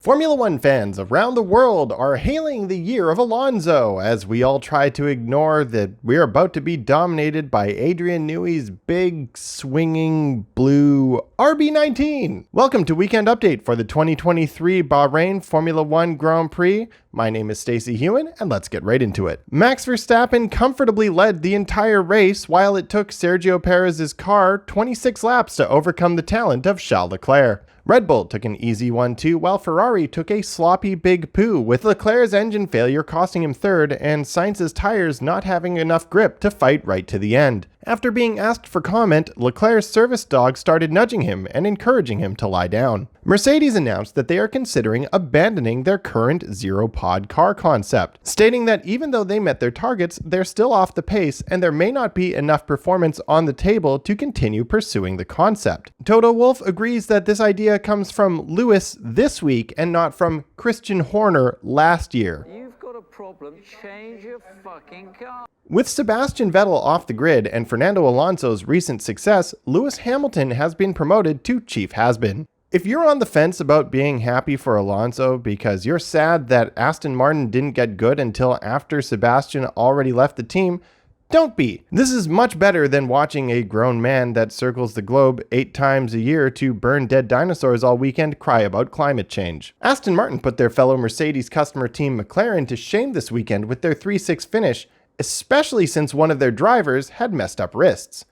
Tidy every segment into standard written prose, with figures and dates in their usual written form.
Formula One fans around the world are hailing the year of Alonso as we all try to ignore that we're about to be dominated by Adrian Newey's big, swinging, blue RB19. Welcome to Weekend Update for the 2023 Bahrain Formula One Grand Prix. My name is Stacey Hewen, and let's get right into it. Max Verstappen comfortably led the entire race while it took Sergio Perez's car 26 laps to overcome the talent of Charles Leclerc. Red Bull took an easy 1-2 while Ferrari took a sloppy big poo, with Leclerc's engine failure costing him third and Sainz's tires not having enough grip to fight right to the end. After being asked for comment, Leclerc's service dog started nudging him and encouraging him to lie down. Mercedes announced that they are considering abandoning their current zero-pod car concept, stating that even though they met their targets, they're still off the pace and there may not be enough performance on the table to continue pursuing the concept. Toto Wolff agrees that this idea comes from Lewis this week and not from Christian Horner last year. You've got a problem, change your fucking car. With Sebastian Vettel off the grid and Fernando Alonso's recent success, Lewis Hamilton has been promoted to Chief Has-Been. If you're on the fence about being happy for Alonso because you're sad that Aston Martin didn't get good until after Sebastian already left the team, don't be. This is much better than watching a grown man that circles the globe 8 times a year to burn dead dinosaurs all weekend cry about climate change. Aston Martin put their fellow Mercedes customer team McLaren to shame this weekend with their 3-6 finish, especially since one of their drivers had messed up wrists.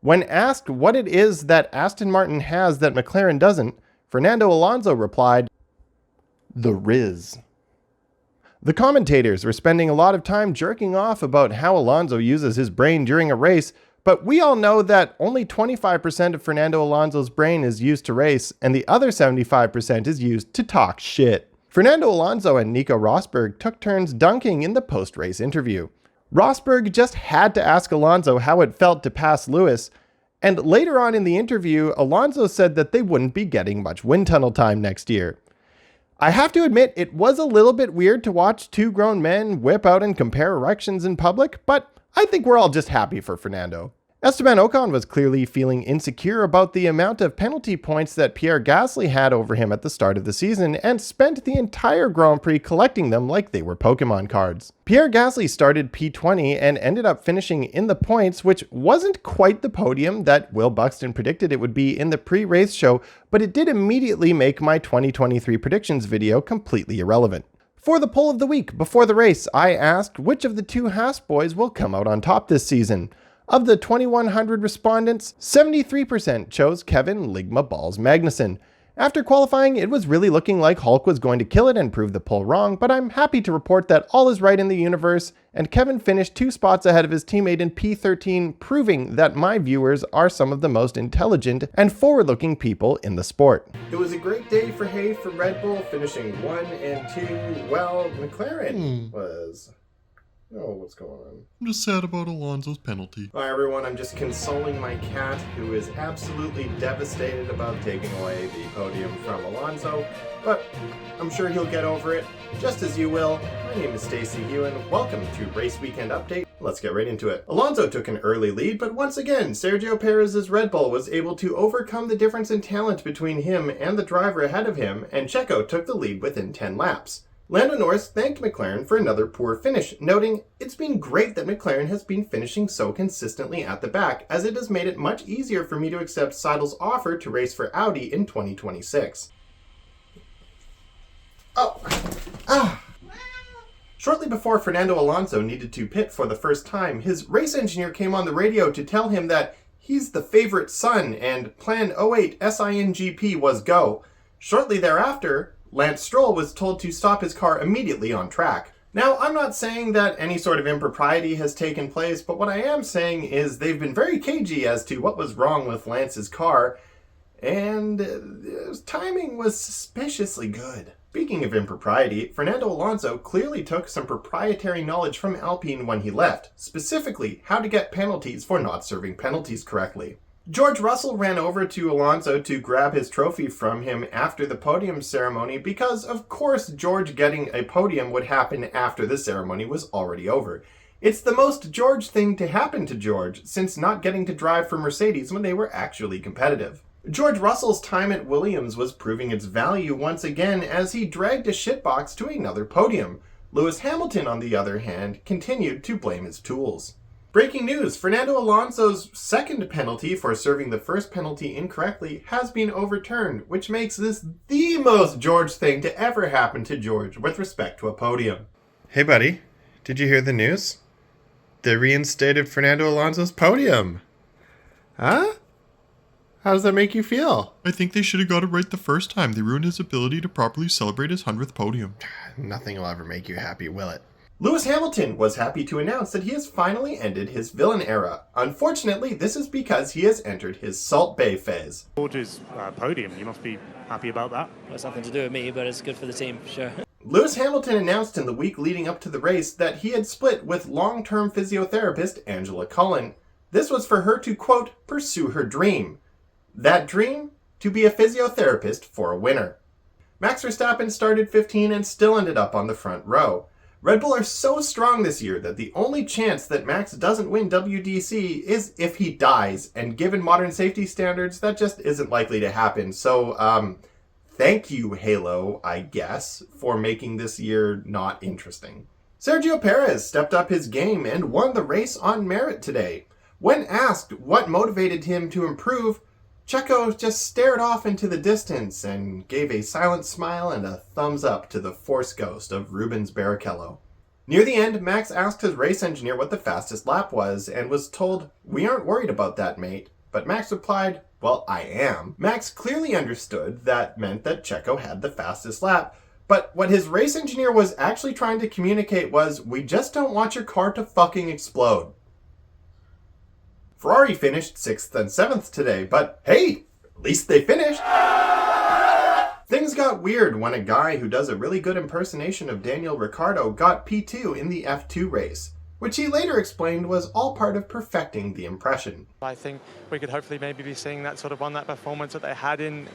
When asked what it is that Aston Martin has that McLaren doesn't, Fernando Alonso replied, "The Riz." The commentators were spending a lot of time jerking off about how Alonso uses his brain during a race, but we all know that only 25% of Fernando Alonso's brain is used to race, and the other 75% is used to talk shit. Fernando Alonso and Nico Rosberg took turns dunking in the post-race interview. Rosberg just had to ask Alonso how it felt to pass Lewis, and later on in the interview, Alonso said that they wouldn't be getting much wind tunnel time next year. I have to admit, it was a little bit weird to watch two grown men whip out and compare erections in public, but I think we're all just happy for Fernando. Esteban Ocon was clearly feeling insecure about the amount of penalty points that Pierre Gasly had over him at the start of the season and spent the entire Grand Prix collecting them like they were Pokemon cards. Pierre Gasly started P20 and ended up finishing in the points, which wasn't quite the podium that Will Buxton predicted it would be in the pre-race show, but it did immediately make my 2023 predictions video completely irrelevant. For the poll of the week before the race, I asked which of the two Haas boys will come out on top this season. Of the 2,100 respondents, 73% chose Kevin Ligma Balls Magnussen. After qualifying, it was really looking like Hulk was going to kill it and prove the poll wrong, but I'm happy to report that all is right in the universe, and Kevin finished 2 spots ahead of his teammate in P13, proving that my viewers are some of the most intelligent and forward-looking people in the sport. It was a great day for hay for Red Bull, finishing 1 and 2, while McLaren was... Oh, what's going on? I'm just sad about Alonso's penalty. Hi everyone, I'm just consoling my cat who is absolutely devastated about taking away the podium from Alonso, but I'm sure he'll get over it, just as you will. My name is Stacey Hewen. Welcome to Race Weekend Update. Let's get right into it. Alonso took an early lead, but once again, Sergio Perez's Red Bull was able to overcome the difference in talent between him and the driver ahead of him, and Checo took the lead within 10 laps. Lando Norris thanked McLaren for another poor finish, noting, "It's been great that McLaren has been finishing so consistently at the back, as it has made it much easier for me to accept Seidel's offer to race for Audi in 2026. Shortly before Fernando Alonso needed to pit for the first time, his race engineer came on the radio to tell him that he's the favorite son and Plan 08 SINGP was go. Shortly thereafter, Lance Stroll was told to stop his car immediately on track. Now, I'm not saying that any sort of impropriety has taken place, but what I am saying is they've been very cagey as to what was wrong with Lance's car, and his timing was suspiciously good. Speaking of impropriety, Fernando Alonso clearly took some proprietary knowledge from Alpine when he left, specifically how to get penalties for not serving penalties correctly. George Russell ran over to Alonso to grab his trophy from him after the podium ceremony because, of course, George getting a podium would happen after the ceremony was already over. It's the most George thing to happen to George since not getting to drive for Mercedes when they were actually competitive. George Russell's time at Williams was proving its value once again as he dragged a shitbox to another podium. Lewis Hamilton, on the other hand, continued to blame his tools. Breaking news, Fernando Alonso's second penalty for serving the first penalty incorrectly has been overturned, which makes this the most George thing to ever happen to George with respect to a podium. Hey buddy, did you hear the news? They reinstated Fernando Alonso's podium. Huh? How does that make you feel? I think they should have got it right the first time. They ruined his ability to properly celebrate his 100th podium. Nothing will ever make you happy, will it? Lewis Hamilton was happy to announce that he has finally ended his villain era. Unfortunately, this is because he has entered his Salt Bay phase. George's podium, you must be happy about that. It's nothing to do with me, but it's good for the team, for sure. Lewis Hamilton announced in the week leading up to the race that he had split with long-term physiotherapist Angela Cullen. This was for her to, quote, pursue her dream. That dream? To be a physiotherapist for a winner. Max Verstappen started 15 and still ended up on the front row. Red Bull are so strong this year that the only chance that Max doesn't win WDC is if he dies, and given modern safety standards, that just isn't likely to happen. So, thank you, Halo, I guess, for making this year not interesting. Sergio Perez stepped up his game and won the race on merit today. When asked what motivated him to improve, Checo just stared off into the distance and gave a silent smile and a thumbs up to the Force Ghost of Rubens Barrichello. Near the end, Max asked his race engineer what the fastest lap was and was told, "We aren't worried about that, mate." But Max replied, "Well, I am." Max clearly understood that meant that Checo had the fastest lap, but what his race engineer was actually trying to communicate was, "We just don't want your car to fucking explode." Ferrari finished 6th and 7th today, but hey, at least they finished. Things got weird when a guy who does a really good impersonation of Daniel Ricciardo got P2 in the F2 race, which he later explained was all part of perfecting the impression. I think we could hopefully maybe be seeing that sort of on that performance that they had in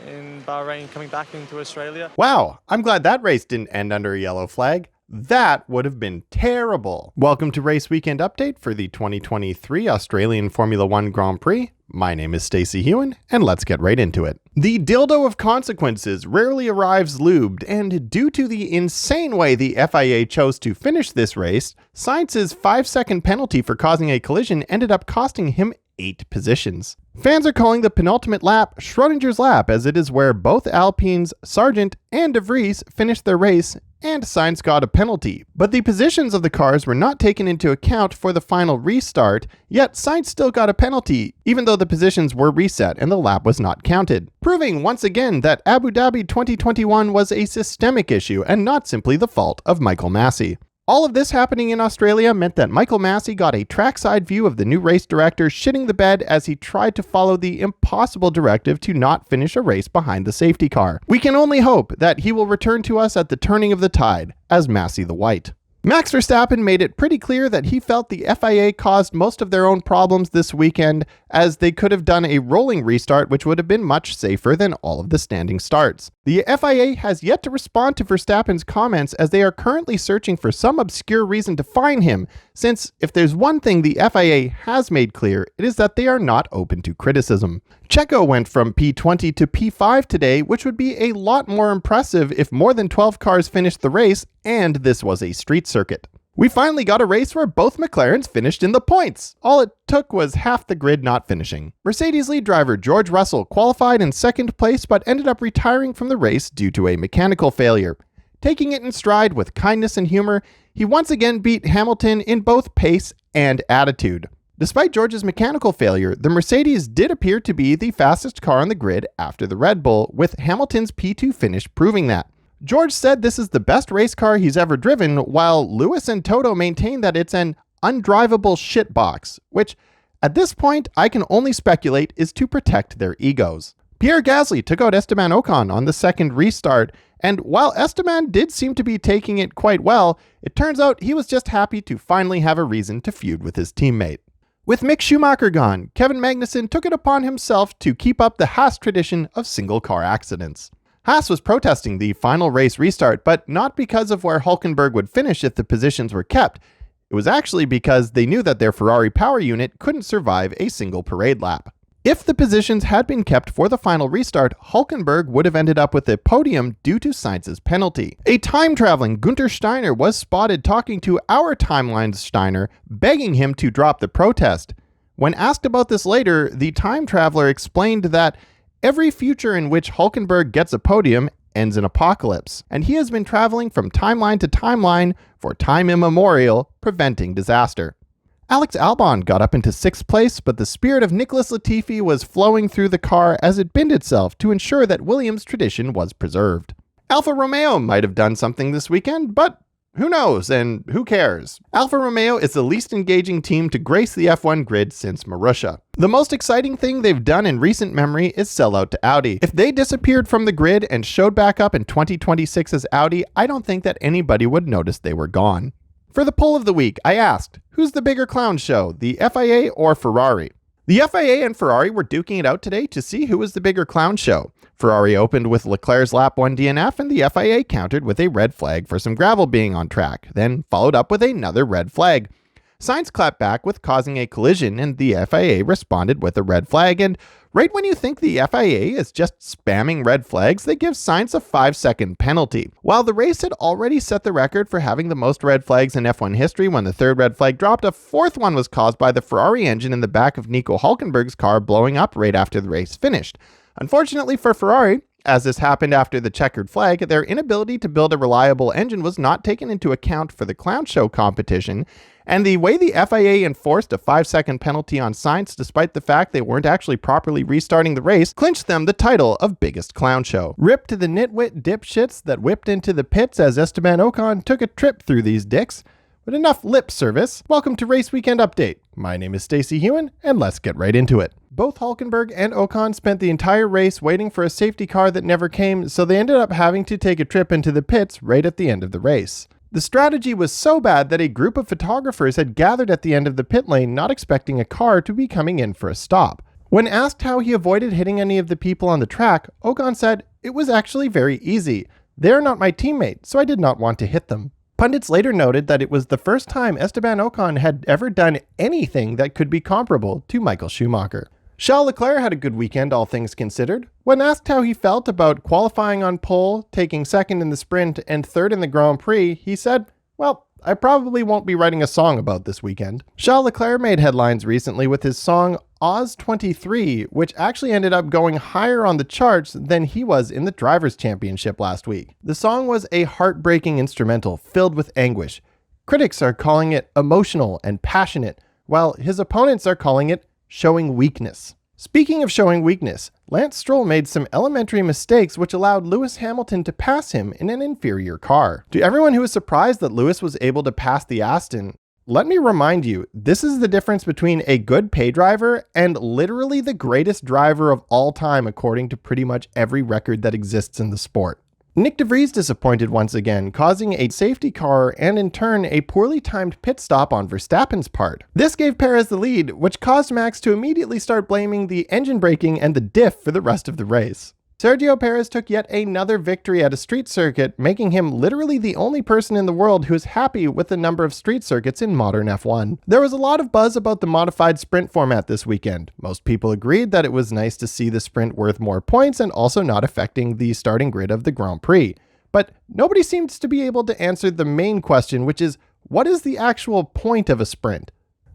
Bahrain coming back into Australia. Wow, I'm glad that race didn't end under a yellow flag. That would have been terrible. Welcome to Race Weekend Update for the 2023 Australian Formula One Grand Prix. My name is Stacey Hewen, and let's get right into it. The dildo of consequences rarely arrives lubed, and due to the insane way the FIA chose to finish this race, Sainz's 5-second penalty for causing a collision ended up costing him 8 positions. Fans are calling the penultimate lap Schrodinger's lap, as it is where both Alpine's Sargent and De Vries finished their race, and Sainz got a penalty. But the positions of the cars were not taken into account for the final restart, yet Sainz still got a penalty, even though the positions were reset and the lap was not counted, proving once again that Abu Dhabi 2021 was a systemic issue and not simply the fault of Michael Massey. All of this happening in Australia meant that Michael Massey got a trackside view of the new race director shitting the bed as he tried to follow the impossible directive to not finish a race behind the safety car. We can only hope that he will return to us at the turning of the tide as Massey the White. Max Verstappen made it pretty clear that he felt the FIA caused most of their own problems this weekend, as they could have done a rolling restart which would have been much safer than all of the standing starts. The FIA has yet to respond to Verstappen's comments, as they are currently searching for some obscure reason to fine him, since if there's one thing the FIA has made clear, it is that they are not open to criticism. Checo went from P20 to P5 today, which would be a lot more impressive if more than 12 cars finished the race, and this was a street circuit. We finally got a race where both McLarens finished in the points. All it took was half the grid not finishing. Mercedes lead driver George Russell qualified in second place but ended up retiring from the race due to a mechanical failure. Taking it in stride with kindness and humor, he once again beat Hamilton in both pace and attitude. Despite George's mechanical failure, the Mercedes did appear to be the fastest car on the grid after the Red Bull, with Hamilton's P2 finish proving that. George said this is the best race car he's ever driven, while Lewis and Toto maintain that it's an undrivable shitbox, which, at this point, I can only speculate is to protect their egos. Pierre Gasly took out Esteban Ocon on the second restart, and while Esteban did seem to be taking it quite well, it turns out he was just happy to finally have a reason to feud with his teammate. With Mick Schumacher gone, Kevin Magnussen took it upon himself to keep up the Haas tradition of single-car accidents. Haas was protesting the final race restart, but not because of where Hülkenberg would finish if the positions were kept. It was actually because they knew that their Ferrari power unit couldn't survive a single parade lap. If the positions had been kept for the final restart, Hülkenberg would have ended up with a podium due to Sainz's penalty. A time-traveling Günther Steiner was spotted talking to our timeline's Steiner, begging him to drop the protest. When asked about this later, the time traveler explained that every future in which Hülkenberg gets a podium ends in apocalypse, and he has been traveling from timeline to timeline for time immemorial, preventing disaster. Alex Albon got up into 6th place, but the spirit of Nicholas Latifi was flowing through the car as it bent itself to ensure that Williams' tradition was preserved. Alfa Romeo might have done something this weekend, but who knows and who cares? Alfa Romeo is the least engaging team to grace the F1 grid since Marussia. The most exciting thing they've done in recent memory is sell out to Audi. If they disappeared from the grid and showed back up in 2026 as Audi, I don't think that anybody would notice they were gone. For the poll of the week, I asked, who's the bigger clown show, the FIA or Ferrari? The FIA and Ferrari were duking it out today to see who was the bigger clown show. Ferrari opened with Leclerc's lap 1 DNF, and the FIA countered with a red flag for some gravel being on track, then followed up with another red flag. Sainz clapped back with causing a collision, and the FIA responded with a red flag, and right when you think the FIA is just spamming red flags, they give Sainz a 5-second penalty. While the race had already set the record for having the most red flags in F1 history when the third red flag dropped, a fourth one was caused by the Ferrari engine in the back of Nico Hülkenberg's car blowing up right after the race finished. Unfortunately for Ferrari, as this happened after the checkered flag, their inability to build a reliable engine was not taken into account for the clown show competition, and the way the FIA enforced a 5-second penalty on Sainz despite the fact they weren't actually properly restarting the race clinched them the title of biggest clown show. Rip to the nitwit dipshits that whipped into the pits as Esteban Ocon took a trip through these dicks. But enough lip service. Welcome to Race Weekend Update. My name is Stacey Hewen, and let's get right into it. Both Hülkenberg and Ocon spent the entire race waiting for a safety car that never came, so they ended up having to take a trip into the pits right at the end of the race. The strategy was so bad that a group of photographers had gathered at the end of the pit lane not expecting a car to be coming in for a stop. When asked how he avoided hitting any of the people on the track, Ocon said, "It was actually very easy. They're not my teammate, so I did not want to hit them." Pundits later noted that it was the first time Esteban Ocon had ever done anything that could be comparable to Michael Schumacher. Charles Leclerc had a good weekend, all things considered. When asked how he felt about qualifying on pole, taking second in the sprint, and third in the Grand Prix, he said, "Well, I probably won't be writing a song about this weekend." Charles Leclerc made headlines recently with his song Oz 23, which actually ended up going higher on the charts than he was in the Drivers' Championship last week. The song was a heartbreaking instrumental filled with anguish. Critics are calling it emotional and passionate, while his opponents are calling it showing weakness. Speaking of showing weakness, Lance Stroll made some elementary mistakes which allowed Lewis Hamilton to pass him in an inferior car. To everyone who is surprised that Lewis was able to pass the Aston, let me remind you, this is the difference between a good pay driver and literally the greatest driver of all time according to pretty much every record that exists in the sport. Nick de Vries disappointed once again, causing a safety car and in turn a poorly timed pit stop on Verstappen's part. This gave Perez the lead, which caused Max to immediately start blaming the engine braking and the diff for the rest of the race. Sergio Perez took yet another victory at a street circuit, making him literally the only person in the world who is happy with the number of street circuits in modern F1. There was a lot of buzz about the modified sprint format this weekend. Most people agreed that it was nice to see the sprint worth more points and also not affecting the starting grid of the Grand Prix. But nobody seems to be able to answer the main question, which is, what is the actual point of a sprint?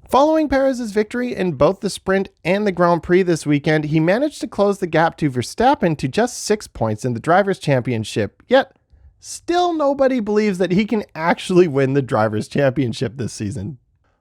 Following Perez's victory in both the sprint and the Grand Prix this weekend, he managed to close the gap to Verstappen to just 6 points in the Drivers' Championship, yet still nobody believes that he can actually win the Drivers' Championship this season.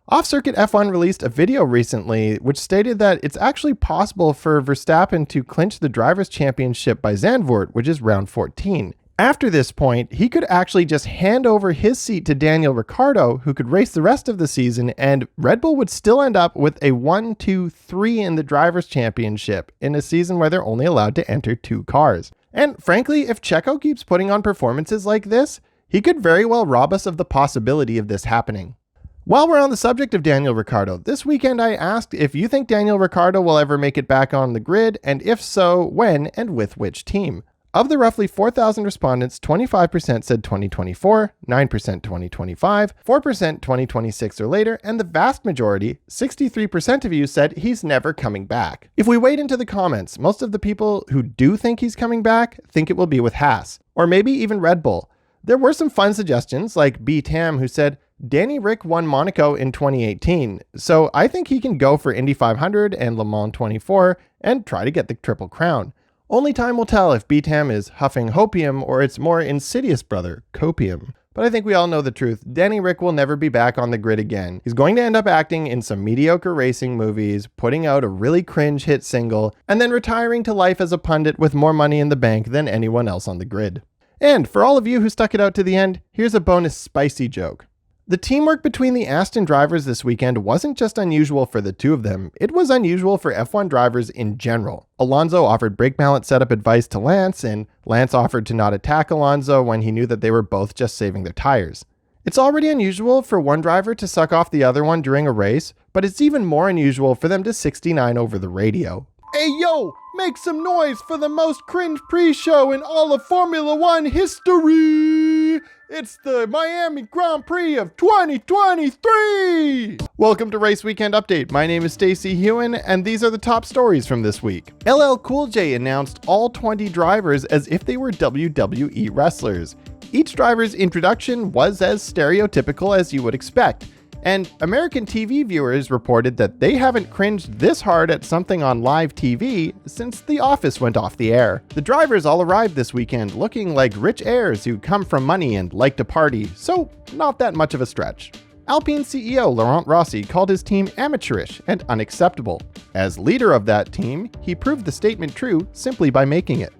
Off-Circuit F1 released a video recently which stated that it's actually possible for Verstappen to clinch the Drivers' Championship by Zandvoort, which is round 14. After this point, he could actually just hand over his seat to Daniel Ricciardo, who could race the rest of the season, and Red Bull would still end up with a 1-2-3 in the Drivers' Championship in a season where they're only allowed to enter 2 cars. And frankly, if Checo keeps putting on performances like this, he could very well rob us of the possibility of this happening. While we're on the subject of Daniel Ricciardo, this weekend I asked if you think Daniel Ricciardo will ever make it back on the grid, and if so, when and with which team. Of the roughly 4,000 respondents, 25% said 2024, 9% 2025, 4% 2026 or later, and the vast majority, 63% of you, said he's never coming back. If we wade into the comments, most of the people who do think he's coming back think it will be with Haas, or maybe even Red Bull. There were some fun suggestions, like B. Tam, who said, Danny Rick won Monaco in 2018, so I think he can go for Indy 500 and Le Mans 24 and try to get the Triple Crown. Only time will tell if B-Tam is huffing hopium or its more insidious brother, copium. But I think we all know the truth. Danny Rick will never be back on the grid again. He's going to end up acting in some mediocre racing movies, putting out a really cringe hit single, and then retiring to life as a pundit with more money in the bank than anyone else on the grid. And for all of you who stuck it out to the end, here's a bonus spicy joke. The teamwork between the Aston drivers this weekend wasn't just unusual for the two of them, it was unusual for F1 drivers in general. Alonso offered brake mallet setup advice to Lance, and Lance offered to not attack Alonso when he knew that they were both just saving their tires. It's already unusual for one driver to suck off the other one during a race, but it's even more unusual for them to 69 over the radio. Hey yo, make some noise for the most cringe pre-show in all of Formula One history! It's the Miami Grand Prix of 2023! Welcome to Race Weekend Update. My name is Stacey Hewen, and these are the top stories from this week. LL Cool J announced all 20 drivers as if they were WWE wrestlers. Each driver's introduction was as stereotypical as you would expect. And American TV viewers reported that they haven't cringed this hard at something on live TV since The Office went off the air. The drivers all arrived this weekend looking like rich heirs who come from money and like to party, so not that much of a stretch. Alpine CEO Laurent Rossi called his team amateurish and unacceptable. As leader of that team, he proved the statement true simply by making it.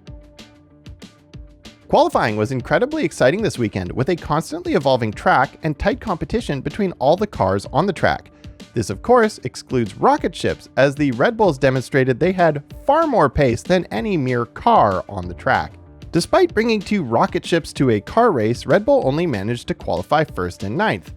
Qualifying was incredibly exciting this weekend with a constantly evolving track and tight competition between all the cars on the track. This of course excludes rocket ships, as the Red Bulls demonstrated they had far more pace than any mere car on the track. Despite bringing 2 rocket ships to a car race, Red Bull only managed to qualify 1st and 9th.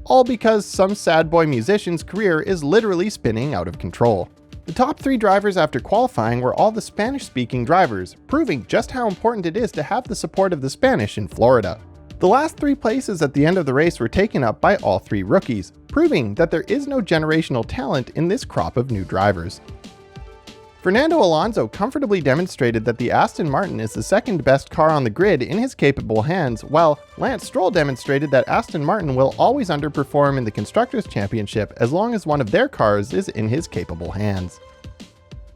All because some sad boy musician's career is literally spinning out of control. The top 3 drivers after qualifying were all the Spanish-speaking drivers, proving just how important it is to have the support of the Spanish in Florida. The last 3 places at the end of the race were taken up by all 3 rookies, proving that there is no generational talent in this crop of new drivers. Fernando Alonso comfortably demonstrated that the Aston Martin is the second best car on the grid in his capable hands, while Lance Stroll demonstrated that Aston Martin will always underperform in the Constructors' Championship as long as one of their cars is in his capable hands.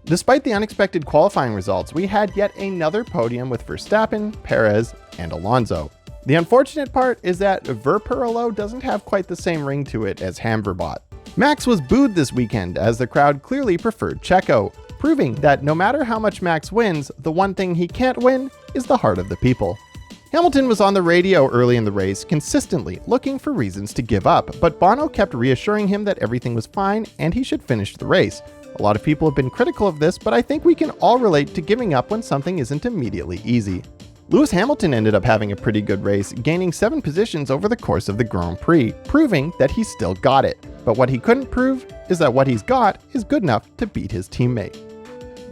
Despite the unexpected qualifying results, we had yet another podium with Verstappen, Perez, and Alonso. The unfortunate part is that Verperlo doesn't have quite the same ring to it as Hamverbot. Max was booed this weekend as the crowd clearly preferred Checo, proving that no matter how much Max wins, the one thing he can't win is the heart of the people. Hamilton was on the radio early in the race, consistently looking for reasons to give up, but Bono kept reassuring him that everything was fine and he should finish the race. A lot of people have been critical of this, but I think we can all relate to giving up when something isn't immediately easy. Lewis Hamilton ended up having a pretty good race, gaining 7 positions over the course of the Grand Prix, proving that he's still got it. But what he couldn't prove is that what he's got is good enough to beat his teammate.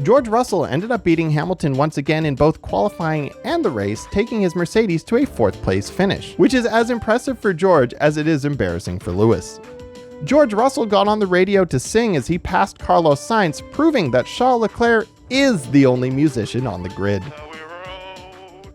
George Russell ended up beating Hamilton once again in both qualifying and the race, taking his Mercedes to a 4th place finish, which is as impressive for George as it is embarrassing for Lewis. George Russell got on the radio to sing as he passed Carlos Sainz, proving that Charles Leclerc is the only musician on the grid.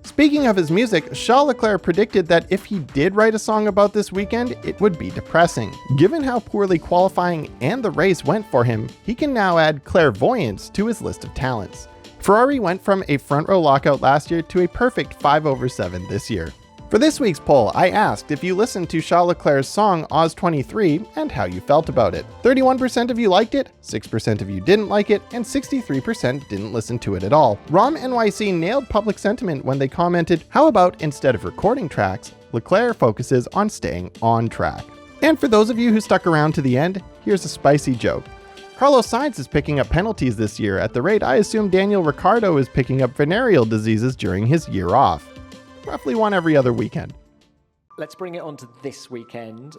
Speaking of his music, Charles Leclerc predicted that if he did write a song about this weekend, it would be depressing. Given how poorly qualifying and the race went for him, he can now add clairvoyance to his list of talents. Ferrari went from a front row lockout last year to a perfect 5/7 this year. For this week's poll, I asked if you listened to Charles Leclerc's song Oz 23 and how you felt about it. 31% of you liked it, 6% of you didn't like it, and 63% didn't listen to it at all. ROM NYC nailed public sentiment when they commented, how about instead of recording tracks, Leclerc focuses on staying on track. And for those of you who stuck around to the end, here's a spicy joke. Carlos Sainz is picking up penalties this year at the rate I assume Daniel Ricciardo is picking up venereal diseases during his year off. Roughly one every other weekend. Let's bring it on to this weekend.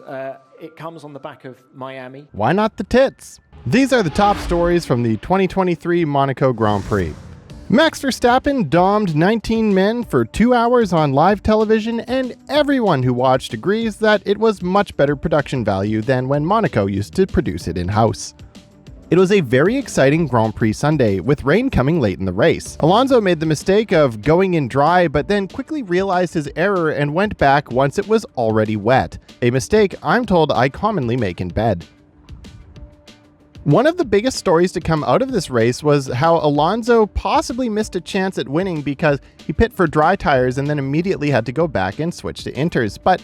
It comes on the back of Miami. Why not the tits? These are the top stories from the 2023 Monaco Grand Prix. Max Verstappen domed 19 men for 2 hours on live television, and everyone who watched agrees that it was much better production value than when Monaco used to produce it in-house. It was a very exciting Grand Prix Sunday, with rain coming late in the race. Alonso made the mistake of going in dry, but then quickly realized his error and went back once it was already wet. A mistake I'm told I commonly make in bed. One of the biggest stories to come out of this race was how Alonso possibly missed a chance at winning because he pit for dry tires and then immediately had to go back and switch to inters. But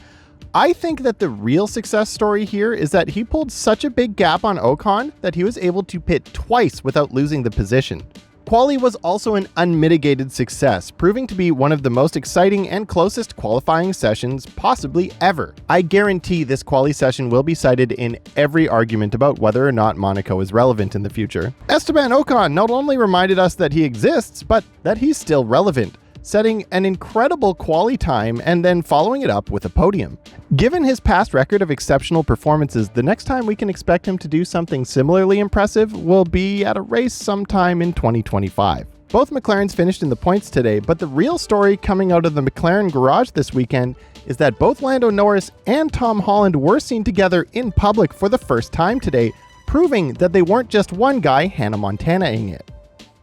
I think that the real success story here is that he pulled such a big gap on Ocon that he was able to pit twice without losing the position. Quali was also an unmitigated success, proving to be one of the most exciting and closest qualifying sessions possibly ever. I guarantee this quali session will be cited in every argument about whether or not Monaco is relevant in the future. Esteban Ocon not only reminded us that he exists, but that he's still relevant, setting an incredible quali time and then following it up with a podium. Given his past record of exceptional performances, the next time we can expect him to do something similarly impressive will be at a race sometime in 2025. Both McLarens finished in the points today, but the real story coming out of the McLaren garage this weekend is that both Lando Norris and Tom Holland were seen together in public for the first time today, proving that they weren't just one guy Hannah Montana-ing it.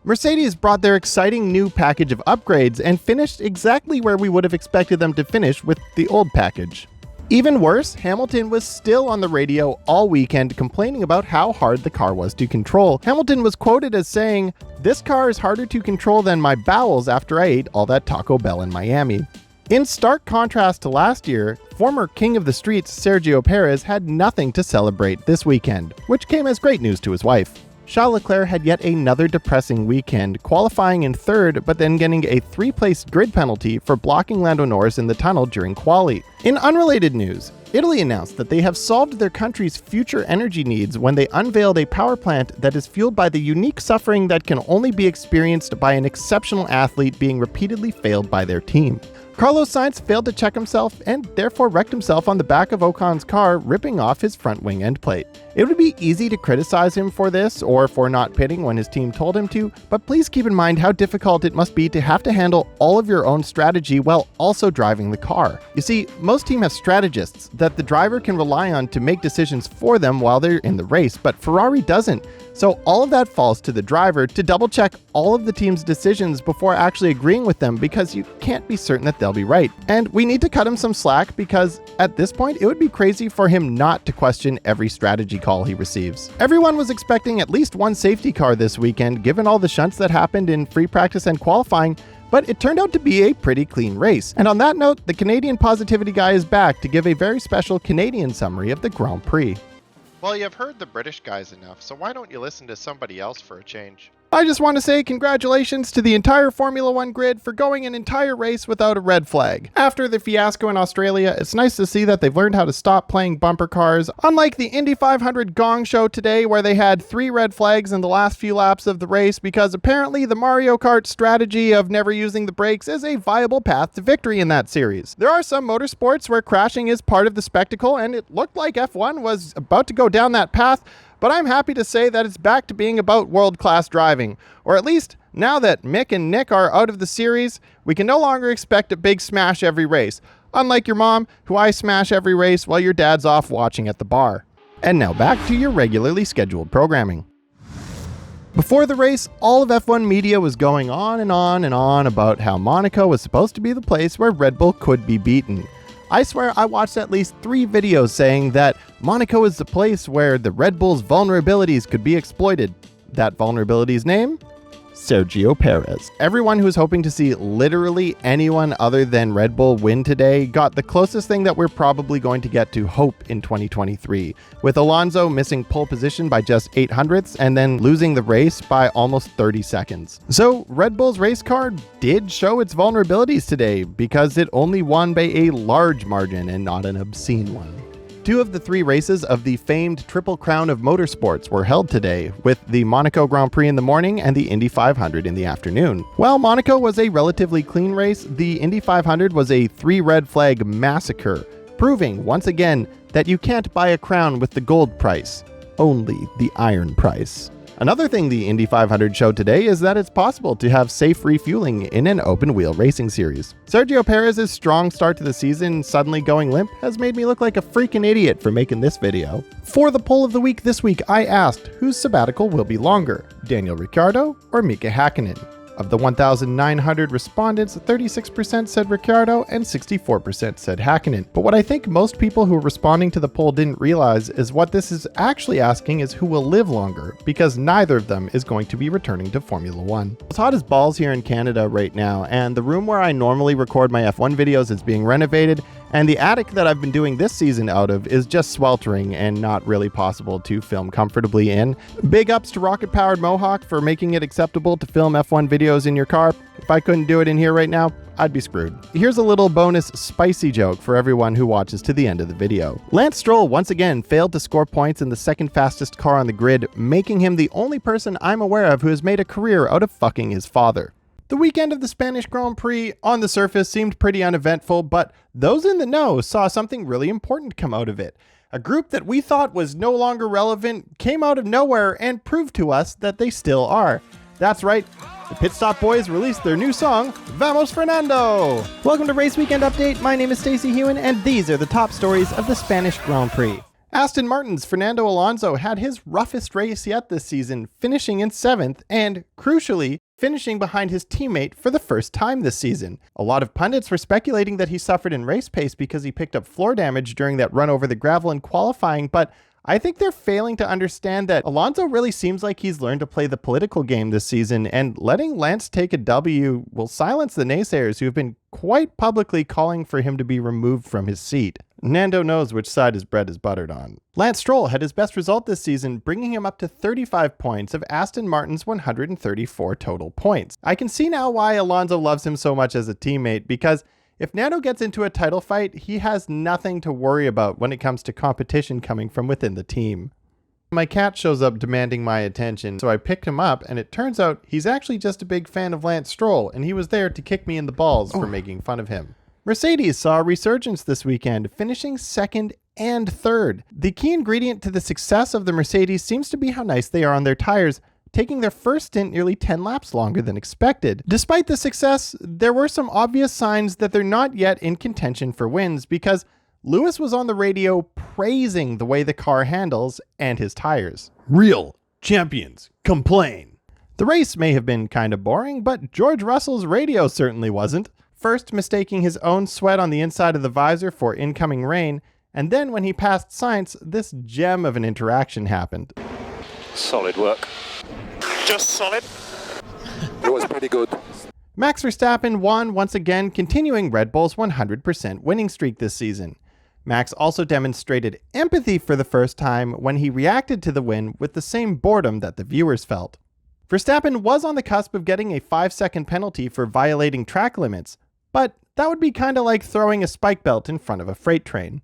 Mercedes brought their exciting new package of upgrades and finished exactly where we would have expected them to finish with the old package. Even worse, Hamilton was still on the radio all weekend complaining about how hard the car was to control. Hamilton was quoted as saying, "This car is harder to control than my bowels after I ate all that Taco Bell in Miami." In stark contrast to last year, former king of the streets Sergio Perez had nothing to celebrate this weekend, which came as great news to his wife. Charles Leclerc had yet another depressing weekend, qualifying in third but then getting a 3-place grid penalty for blocking Lando Norris in the tunnel during quali. In unrelated news, Italy announced that they have solved their country's future energy needs when they unveiled a power plant that is fueled by the unique suffering that can only be experienced by an exceptional athlete being repeatedly failed by their team. Carlos Sainz failed to check himself and therefore wrecked himself on the back of Ocon's car, ripping off his front wing end plate. It would be easy to criticize him for this or for not pitting when his team told him to, but please keep in mind how difficult it must be to have to handle all of your own strategy while also driving the car. You see, most teams have strategists that the driver can rely on to make decisions for them while they're in the race, but Ferrari doesn't. So all of that falls to the driver to double check all of the team's decisions before actually agreeing with them, because you can't be certain that they'll be right. And we need to cut him some slack, because at this point it would be crazy for him not to question every strategy call he receives. Everyone was expecting at least one safety car this weekend given all the shunts that happened in free practice and qualifying, but it turned out to be a pretty clean race. And on that note, the Canadian Positivity Guy is back to give a very special Canadian summary of the Grand Prix. Well, you've heard the British guys enough, so why don't you listen to somebody else for a change? I just want to say congratulations to the entire Formula One grid for going an entire race without a red flag. After the fiasco in Australia, it's nice to see that they've learned how to stop playing bumper cars, unlike the Indy 500 gong show today where they had 3 red flags in the last few laps of the race, because apparently the Mario Kart strategy of never using the brakes is a viable path to victory in that series. There are some motorsports where crashing is part of the spectacle, and it looked like F1 was about to go down that path, but I'm happy to say that it's back to being about world-class driving. Or at least, now that Mick and Nick are out of the series, we can no longer expect a big smash every race. Unlike your mom, who I smash every race while your dad's off watching at the bar. And now back to your regularly scheduled programming. Before the race, all of F1 media was going on and on and on about how Monaco was supposed to be the place where Red Bull could be beaten. I swear I watched at least 3 videos saying that Monaco is the place where the Red Bull's vulnerabilities could be exploited. That vulnerability's name? Sergio Perez. Everyone who was hoping to see literally anyone other than Red Bull win today got the closest thing that we're probably going to get to hope in 2023, with Alonso missing pole position by just 0.08 and then losing the race by almost 30 seconds. So Red Bull's race car did show its vulnerabilities today, because it only won by a large margin and not an obscene one. 2 of the 3 races of the famed Triple Crown of Motorsports were held today, with the Monaco Grand Prix in the morning and the Indy 500 in the afternoon. While Monaco was a relatively clean race, the Indy 500 was a 3 red flag massacre, proving once again that you can't buy a crown with the gold price, only the iron price. Another thing the Indy 500 showed today is that it's possible to have safe refueling in an open-wheel racing series. Sergio Perez's strong start to the season suddenly going limp has made me look like a freaking idiot for making this video. For the poll of the week this week, I asked, whose sabbatical will be longer, Daniel Ricciardo or Mika Hakkinen? Of the 1,900 respondents, 36% said Ricciardo and 64% said Hakkinen. But what I think most people who are responding to the poll didn't realize is what this is actually asking is who will live longer, because neither of them is going to be returning to Formula 1. It's hot as balls here in Canada right now, and the room where I normally record my F1 videos is being renovated, and the attic that I've been doing this season out of is just sweltering and not really possible to film comfortably in. Big ups to Rocket Powered Mohawk for making it acceptable to film F1 videos in your car. If I couldn't do it in here right now, I'd be screwed. Here's a little bonus spicy joke for everyone who watches to the end of the video. Lance Stroll once again failed to score points in the second fastest car on the grid, making him the only person I'm aware of who has made a career out of fucking his father. The weekend of the Spanish Grand Prix on the surface seemed pretty uneventful, but those in the know saw something really important come out of it. A group that we thought was no longer relevant came out of nowhere and proved to us that they still are. That's right, the Pit Stop Boys released their new song, Vamos Fernando! Welcome to Race Weekend Update, my name is Stacey Hewen, and these are the top stories of the Spanish Grand Prix. Aston Martin's Fernando Alonso had his roughest race yet this season, finishing in 7th, and, crucially, finishing behind his teammate for the first time this season. A lot of pundits were speculating that he suffered in race pace because he picked up floor damage during that run over the gravel in qualifying, but I think they're failing to understand that Alonso really seems like he's learned to play the political game this season, and letting Lance take a W will silence the naysayers who have been quite publicly calling for him to be removed from his seat. Nando knows which side his bread is buttered on. Lance Stroll had his best result this season, bringing him up to 35 points of Aston Martin's 134 total points. I can see now why Alonso loves him so much as a teammate, because if Nando gets into a title fight, he has nothing to worry about when it comes to competition coming from within the team. My cat shows up demanding my attention, so I picked him up, and it turns out he's actually just a big fan of Lance Stroll, and he was there to kick me in the balls for making fun of him. Mercedes saw a resurgence this weekend, finishing 2nd and 3rd. The key ingredient to the success of the Mercedes seems to be how nice they are on their tires, taking their first stint nearly 10 laps longer than expected. Despite the success, there were some obvious signs that they're not yet in contention for wins, because Lewis was on the radio praising the way the car handles and his tires. Real champions complain. The race may have been kind of boring, but George Russell's radio certainly wasn't. First mistaking his own sweat on the inside of the visor for incoming rain, and then when he passed Sainz, this gem of an interaction happened. Solid work. Just solid. It was pretty good. Max Verstappen won once again, continuing Red Bull's 100% winning streak this season. Max also demonstrated empathy for the first time when he reacted to the win with the same boredom that the viewers felt. Verstappen was on the cusp of getting a 5-second penalty for violating track limits, but that would be kind of like throwing a spike belt in front of a freight train.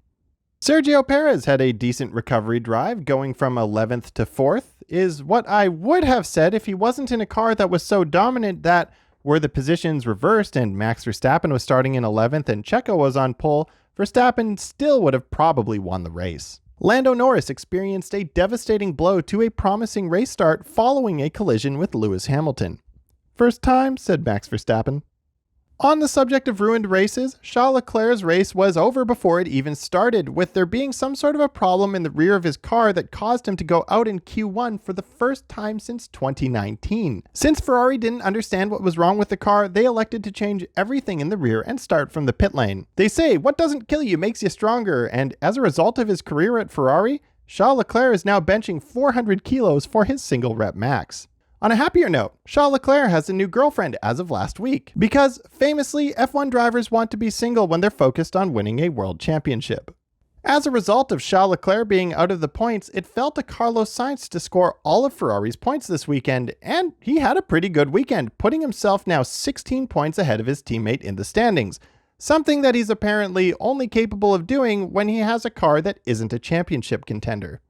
Sergio Perez had a decent recovery drive, going from 11th to 4th, is what I would have said if he wasn't in a car that was so dominant that, were the positions reversed and Max Verstappen was starting in 11th and Checo was on pole, Verstappen still would have probably won the race. Lando Norris experienced a devastating blow to a promising race start following a collision with Lewis Hamilton. First time, said Max Verstappen. On the subject of ruined races, Charles Leclerc's race was over before it even started, with there being some sort of a problem in the rear of his car that caused him to go out in Q1 for the first time since 2019. Since Ferrari didn't understand what was wrong with the car, they elected to change everything in the rear and start from the pit lane. They say, what doesn't kill you makes you stronger, and as a result of his career at Ferrari, Charles Leclerc is now benching 400 kilos for his single rep max. On a happier note, Charles Leclerc has a new girlfriend as of last week, because famously, F1 drivers want to be single when they're focused on winning a world championship. As a result of Charles Leclerc being out of the points, it fell to Carlos Sainz to score all of Ferrari's points this weekend, and he had a pretty good weekend, putting himself now 16 points ahead of his teammate in the standings, something that he's apparently only capable of doing when he has a car that isn't a championship contender.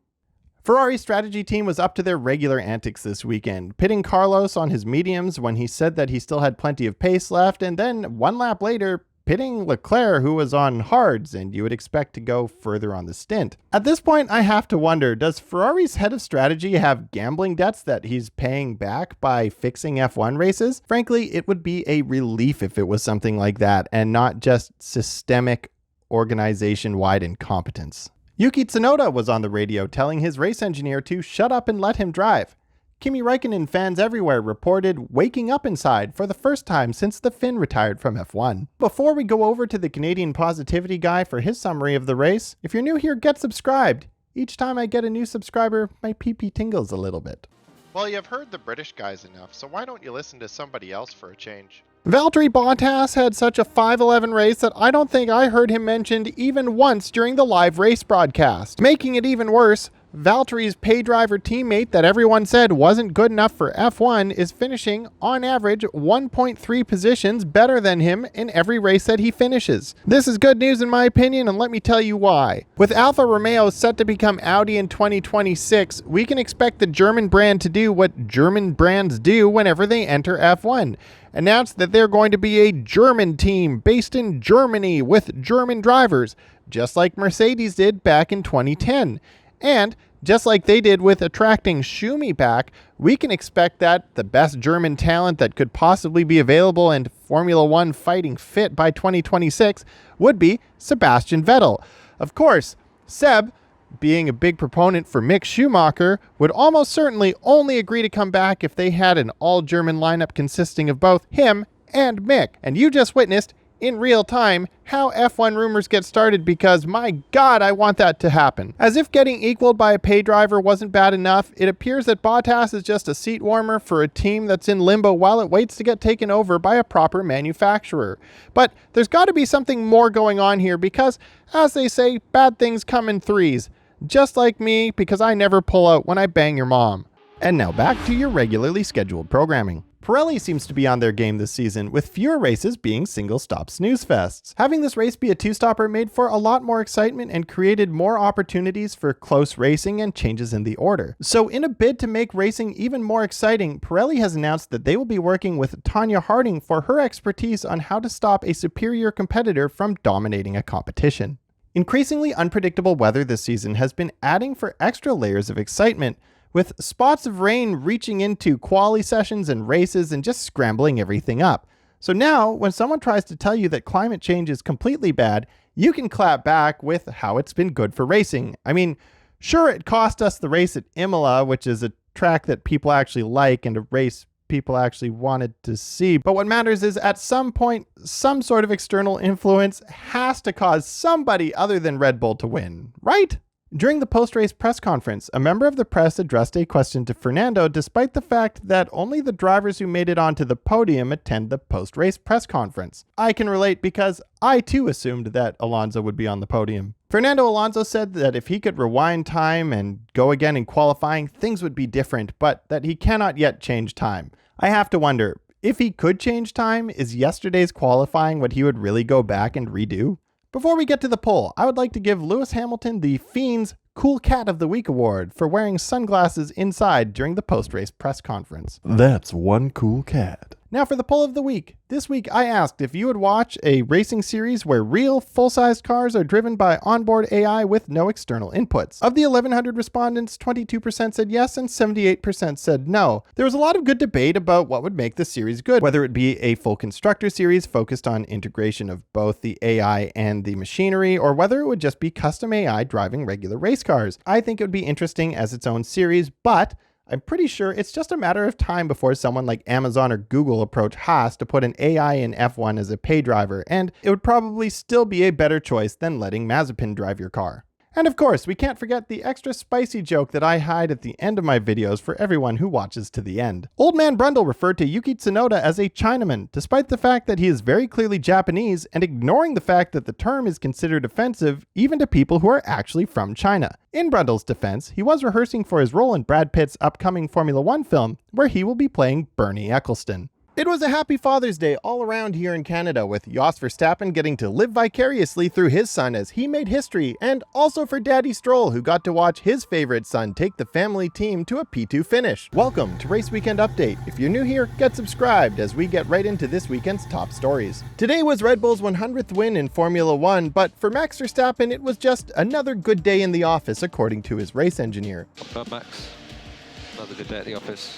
Ferrari's strategy team was up to their regular antics this weekend, pitting Carlos on his mediums when he said that he still had plenty of pace left, and then one lap later, pitting Leclerc, who was on hards and you would expect to go further on the stint. At this point, I have to wonder, does Ferrari's head of strategy have gambling debts that he's paying back by fixing F1 races? Frankly, it would be a relief if it was something like that and not just systemic organization-wide incompetence. Yuki Tsunoda was on the radio telling his race engineer to shut up and let him drive. Kimi Räikkönen fans everywhere reported waking up inside for the first time since the Finn retired from F1. Before we go over to the Canadian Positivity guy for his summary of the race, if you're new here, get subscribed. Each time I get a new subscriber, my pee-pee tingles a little bit. Well, you've heard the British guys enough, so why don't you listen to somebody else for a change? Valtteri Bottas had such a 5'11 race that I don't think I heard him mentioned even once during the live race broadcast. Making it even worse, Valtteri's pay driver teammate that everyone said wasn't good enough for F1 is finishing, on average, 1.3 positions better than him in every race that he finishes. This is good news in my opinion, and let me tell you why. With Alfa Romeo set to become Audi in 2026, we can expect the German brand to do what German brands do whenever they enter F1. Announce that they're going to be a German team based in Germany with German drivers, just like Mercedes did back in 2010. And just like they did with attracting Schumi back, we can expect that the best German talent that could possibly be available and Formula One fighting fit by 2026 would be Sebastian Vettel. Of course, Seb, being a big proponent for Mick Schumacher, would almost certainly only agree to come back if they had an all-German lineup consisting of both him and Mick. And you just witnessed in real time how F1 rumors get started because, my God, I want that to happen. As if getting equaled by a pay driver wasn't bad enough, it appears that Bottas is just a seat warmer for a team that's in limbo while it waits to get taken over by a proper manufacturer. But there's got to be something more going on here because, as they say, bad things come in threes. Just like me, because I never pull out when I bang your mom. And now back to your regularly scheduled programming. Pirelli seems to be on their game this season, with fewer races being single-stop snooze fests. Having this race be a two-stopper made for a lot more excitement and created more opportunities for close racing and changes in the order. So in a bid to make racing even more exciting, Pirelli has announced that they will be working with Tanya Harding for her expertise on how to stop a superior competitor from dominating a competition. Increasingly unpredictable weather this season has been adding for extra layers of excitement, with spots of rain reaching into quali sessions and races and just scrambling everything up. So now, when someone tries to tell you that climate change is completely bad, you can clap back with how it's been good for racing. I mean, sure, it cost us the race at Imola, which is a track that people actually like and a race people actually wanted to see. But what matters is at some point, some sort of external influence has to cause somebody other than Red Bull to win, right? During the post-race press conference, a member of the press addressed a question to Fernando despite the fact that only the drivers who made it onto the podium attend the post-race press conference. I can relate because I too assumed that Alonso would be on the podium. Fernando Alonso said that if he could rewind time and go again in qualifying, things would be different, but that he cannot yet change time. I have to wonder, if he could change time, is yesterday's qualifying what he would really go back and redo? Before we get to the poll, I would like to give Lewis Hamilton the Fiend's Cool Cat of the Week award for wearing sunglasses inside during the post-race press conference. That's one cool cat. Now for the poll of the week. This week I asked if you would watch a racing series where real full-sized cars are driven by onboard AI with no external inputs. Of the 1,100 respondents, 22% said yes and 78% said no. There was a lot of good debate about what would make the series good, whether it be a full constructor series focused on integration of both the AI and the machinery, or whether it would just be custom AI driving regular race cars. I think it would be interesting as its own series, but I'm pretty sure it's just a matter of time before someone like Amazon or Google approach Haas to put an AI in F1 as a pay driver, and it would probably still be a better choice than letting Mazepin drive your car. And of course, we can't forget the extra spicy joke that I hide at the end of my videos for everyone who watches to the end. Old Man Brundle referred to Yuki Tsunoda as a Chinaman, despite the fact that he is very clearly Japanese, and ignoring the fact that the term is considered offensive even to people who are actually from China. In Brundle's defense, he was rehearsing for his role in Brad Pitt's upcoming Formula One film, where he will be playing Bernie Eccleston. It was a happy Father's Day all around here in Canada, with Jos Verstappen getting to live vicariously through his son as he made history, and also for Daddy Stroll, who got to watch his favorite son take the family team to a P2 finish. Welcome to Race Weekend Update. If you're new here, get subscribed as we get right into this weekend's top stories. Today was Red Bull's 100th win in Formula 1, but for Max Verstappen, it was just another good day in the office, according to his race engineer. Not Max. Another good day at the office.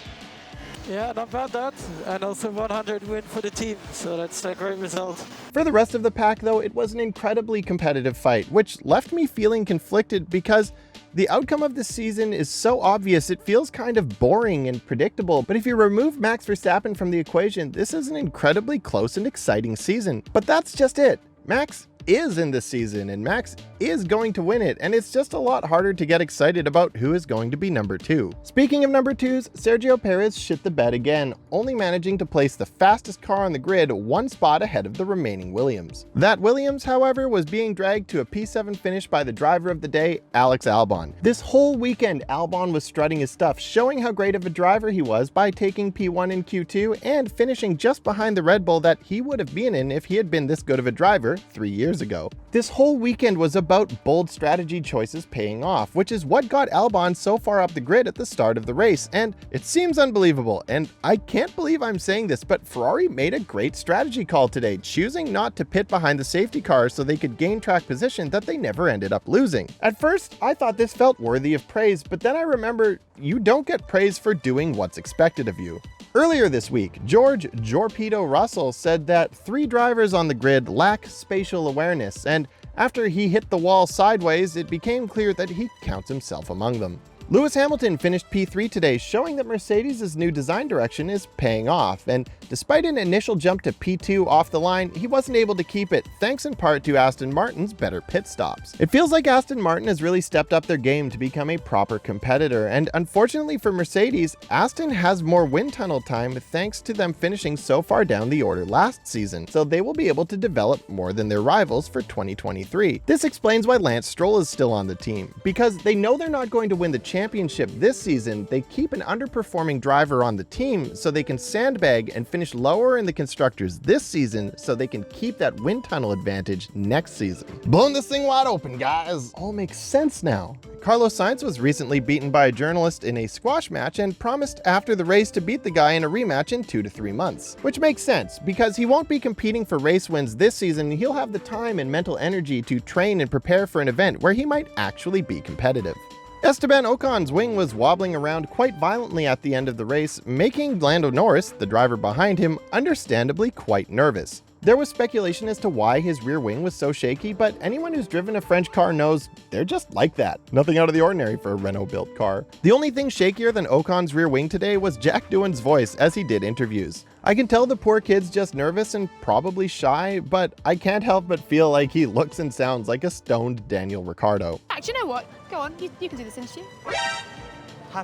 Yeah, not bad that. And also 100 win for the team, so that's a great result. For the rest of the pack, though, it was an incredibly competitive fight, which left me feeling conflicted because the outcome of this season is so obvious it feels kind of boring and predictable. But if you remove Max Verstappen from the equation, this is an incredibly close and exciting season. But that's just it. Max is in this season, and Max is going to win it, and it's just a lot harder to get excited about who is going to be number 2. Speaking of number 2s, Sergio Perez shit the bed again, only managing to place the fastest car on the grid one spot ahead of the remaining Williams. That Williams, however, was being dragged to a P7 finish by the driver of the day, Alex Albon. This whole weekend, Albon was strutting his stuff, showing how great of a driver he was by taking P1 in Q2 and finishing just behind the Red Bull that he would have been in if he had been this good of a driver 3 years ago. This whole weekend was about bold strategy choices paying off, which is what got Albon so far up the grid at the start of the race, and it seems unbelievable, and I can't believe I'm saying this, but Ferrari made a great strategy call today, choosing not to pit behind the safety car so they could gain track position that they never ended up losing. At first, I thought this felt worthy of praise, but then I remember you don't get praise for doing what's expected of you. Earlier this week, George Jorpedo Russell said that 3 drivers on the grid lack spatial awareness, and after he hit the wall sideways, it became clear that he counts himself among them. Lewis Hamilton finished P3 today, showing that Mercedes' new design direction is paying off, and despite an initial jump to P2 off the line, he wasn't able to keep it, thanks in part to Aston Martin's better pit stops. It feels like Aston Martin has really stepped up their game to become a proper competitor, and unfortunately for Mercedes, Aston has more wind tunnel time thanks to them finishing so far down the order last season, so they will be able to develop more than their rivals for 2023. This explains why Lance Stroll is still on the team, because they know they're not going to win the championship this season. They keep an underperforming driver on the team so they can sandbag and finish lower in the constructors this season so they can keep that wind tunnel advantage next season. Blown this thing wide open, guys. All makes sense now. Carlos Sainz was recently beaten by a journalist in a squash match and promised after the race to beat the guy in a rematch in 2 to 3 months. Which makes sense, because he won't be competing for race wins this season. He'll have the time and mental energy to train and prepare for an event where he might actually be competitive. Esteban Ocon's wing was wobbling around quite violently at the end of the race, making Lando Norris, the driver behind him, understandably quite nervous. There was speculation as to why his rear wing was so shaky, but anyone who's driven a French car knows they're just like that. Nothing out of the ordinary for a Renault-built car. The only thing shakier than Ocon's rear wing today was Jack Doohan's voice as he did interviews. I can tell the poor kid's just nervous and probably shy, but I can't help but feel like he looks and sounds like a stoned Daniel Ricciardo. Actually, you know what? Go on, you can do this interview.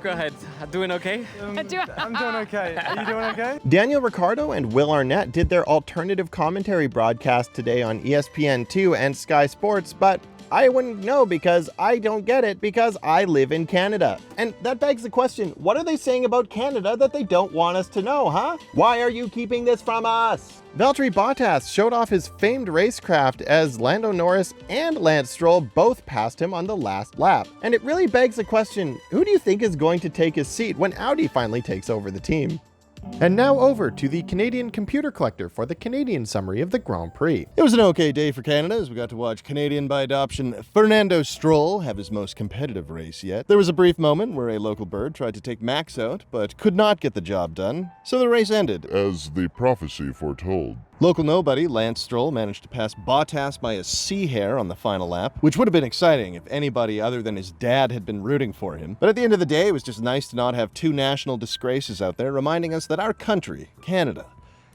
Go ahead. Doing okay? I'm doing okay. Are you doing okay? Daniel Ricciardo and Will Arnett did their alternative commentary broadcast today on ESPN2 and Sky Sports, but I wouldn't know because I don't get it because I live in Canada. And that begs the question, what are they saying about Canada that they don't want us to know, huh? Why are you keeping this from us? Valtteri Bottas showed off his famed racecraft as Lando Norris and Lance Stroll both passed him on the last lap. And it really begs the question, who do you think is going to take his seat when Audi finally takes over the team? And now over to the Canadian Computer Collector for the Canadian summary of the Grand Prix. It was an okay day for Canada as we got to watch Canadian by adoption Fernando Stroll have his most competitive race yet. There was a brief moment where a local bird tried to take Max out, but could not get the job done, so the race ended. As the prophecy foretold. Local nobody, Lance Stroll, managed to pass Bottas by a sea-hair on the final lap, which would have been exciting if anybody other than his dad had been rooting for him. But at the end of the day, it was just nice to not have 2 national disgraces out there reminding us that our country, Canada,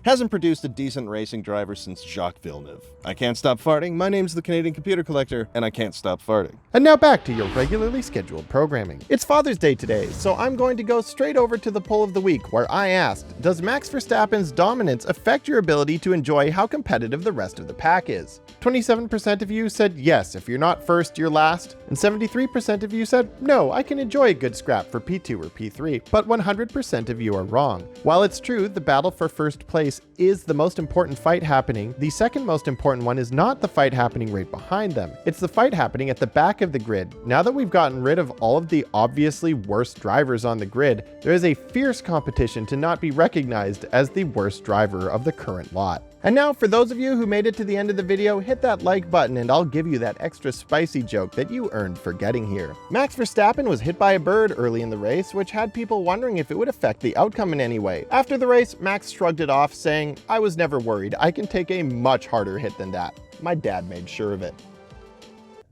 hasn't produced a decent racing driver since Jacques Villeneuve. I can't stop farting. My name's the Canadian Computer Collector, and I can't stop farting. And now back to your regularly scheduled programming. It's Father's Day today, so I'm going to go straight over to the poll of the week, where I asked, does Max Verstappen's dominance affect your ability to enjoy how competitive the rest of the pack is? 27% of you said yes, if you're not first, you're last, and 73% of you said no, I can enjoy a good scrap for P2 or P3, but 100% of you are wrong. While it's true the battle for first place is the most important fight happening, the second most important one is not the fight happening right behind them. It's the fight happening at the back of the grid. Now that we've gotten rid of all of the obviously worst drivers on the grid, there is a fierce competition to not be recognized as the worst driver of the current lot. And now, for those of you who made it to the end of the video, hit that like button and I'll give you that extra spicy joke that you earned for getting here. Max Verstappen was hit by a bird early in the race, which had people wondering if it would affect the outcome in any way. After the race, Max shrugged it off, saying, "I was never worried. I can take a much harder hit than that. My dad made sure of it."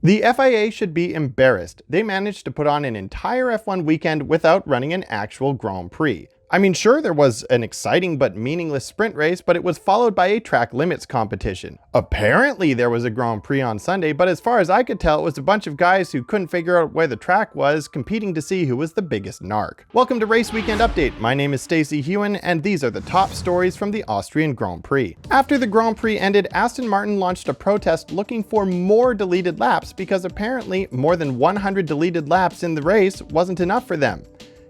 The FIA should be embarrassed. They managed to put on an entire F1 weekend without running an actual Grand Prix. I mean, sure, there was an exciting but meaningless sprint race, but it was followed by a track limits competition. Apparently there was a Grand Prix on Sunday, but as far as I could tell, it was a bunch of guys who couldn't figure out where the track was, competing to see who was the biggest narc. Welcome to Race Weekend Update. My name is Stacey Hewen, and these are the top stories from the Austrian Grand Prix. After the Grand Prix ended, Aston Martin launched a protest looking for more deleted laps because apparently more than 100 deleted laps in the race wasn't enough for them.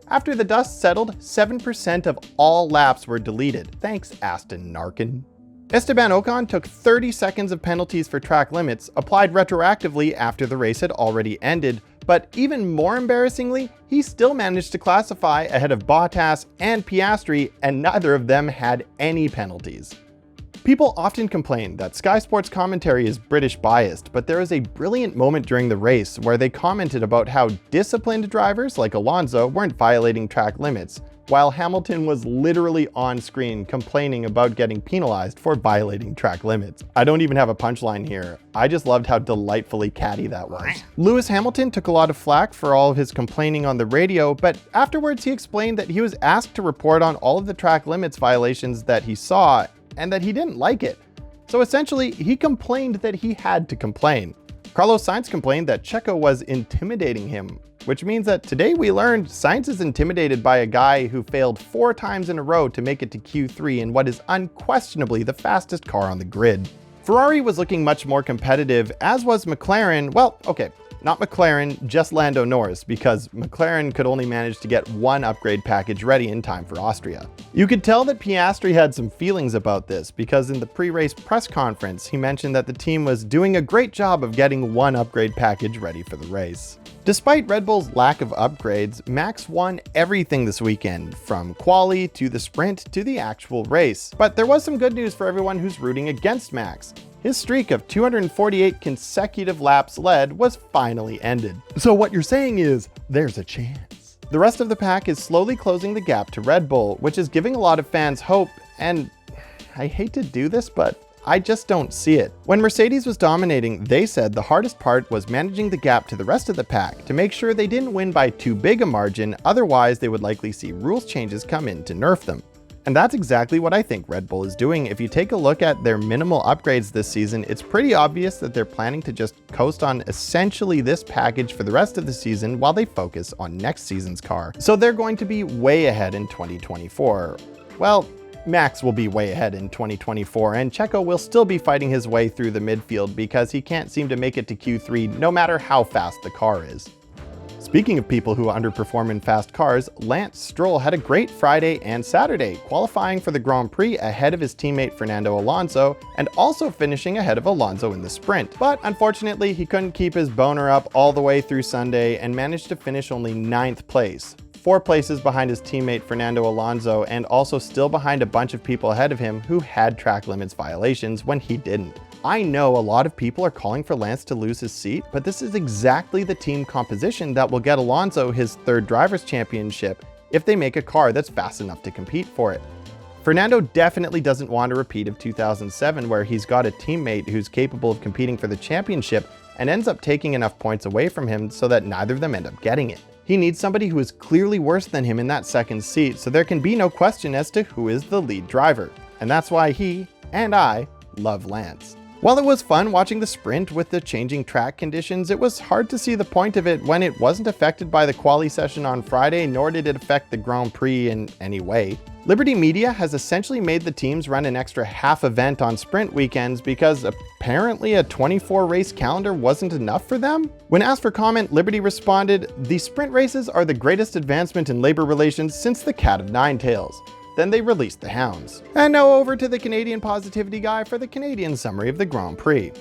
After the dust settled, 7% of all laps were deleted. Thanks, Aston Narkin. Esteban Ocon took 30 seconds of penalties for track limits, applied retroactively after the race had already ended, but even more embarrassingly, he still managed to classify ahead of Bottas and Piastri, and neither of them had any penalties. People often complain that Sky Sports commentary is British biased, but there is a brilliant moment during the race where they commented about how disciplined drivers like Alonso weren't violating track limits, while Hamilton was literally on screen complaining about getting penalized for violating track limits. I don't even have a punchline here. I just loved how delightfully catty that was. Lewis Hamilton took a lot of flack for all of his complaining on the radio, but afterwards he explained that he was asked to report on all of the track limits violations that he saw, and that he didn't like it. So essentially, he complained that he had to complain. Carlos Sainz complained that Checo was intimidating him, which means that today we learned Sainz is intimidated by a guy who failed 4 times in a row to make it to Q3 in what is unquestionably the fastest car on the grid. Ferrari was looking much more competitive, as was McLaren. Well, okay, not McLaren, just Lando Norris, because McLaren could only manage to get 1 upgrade package ready in time for Austria. You could tell that Piastri had some feelings about this, because in the pre-race press conference, he mentioned that the team was doing a great job of getting 1 upgrade package ready for the race. Despite Red Bull's lack of upgrades, Max won everything this weekend, from quali to the sprint to the actual race. But there was some good news for everyone who's rooting against Max. His streak of 248 consecutive laps led was finally ended. So what you're saying is, there's a chance. The rest of the pack is slowly closing the gap to Red Bull, which is giving a lot of fans hope, and I hate to do this, but I just don't see it. When Mercedes was dominating, they said the hardest part was managing the gap to the rest of the pack to make sure they didn't win by too big a margin, otherwise they would likely see rules changes come in to nerf them. And that's exactly what I think Red Bull is doing. If you take a look at their minimal upgrades this season, it's pretty obvious that they're planning to just coast on essentially this package for the rest of the season while they focus on next season's car. So they're going to be way ahead in 2024. Well, Max will be way ahead in 2024, and Checo will still be fighting his way through the midfield because he can't seem to make it to Q3 no matter how fast the car is. Speaking of people who underperform in fast cars, Lance Stroll had a great Friday and Saturday, qualifying for the Grand Prix ahead of his teammate Fernando Alonso, and also finishing ahead of Alonso in the sprint. But unfortunately, he couldn't keep his boner up all the way through Sunday and managed to finish only 9th place. 4 places behind his teammate Fernando Alonso, and also still behind a bunch of people ahead of him who had track limits violations when he didn't. I know a lot of people are calling for Lance to lose his seat, but this is exactly the team composition that will get Alonso his 3rd Drivers' Championship if they make a car that's fast enough to compete for it. Fernando definitely doesn't want a repeat of 2007, where he's got a teammate who's capable of competing for the championship and ends up taking enough points away from him so that neither of them end up getting it. He needs somebody who is clearly worse than him in that 2nd seat, so there can be no question as to who is the lead driver. and that's why he and I love Lance. While it was fun watching the sprint with the changing track conditions, it was hard to see the point of it when it wasn't affected by the quali session on Friday, nor did it affect the Grand Prix in any way. Liberty Media has essentially made the teams run an extra half event on sprint weekends because apparently a 24 race calendar wasn't enough for them. When asked for comment, Liberty responded, "The sprint races are the greatest advancement in labor relations since the Cat of Nine Tails." Then they released the hounds. And now over to the Canadian positivity guy for the Canadian summary of the Grand Prix.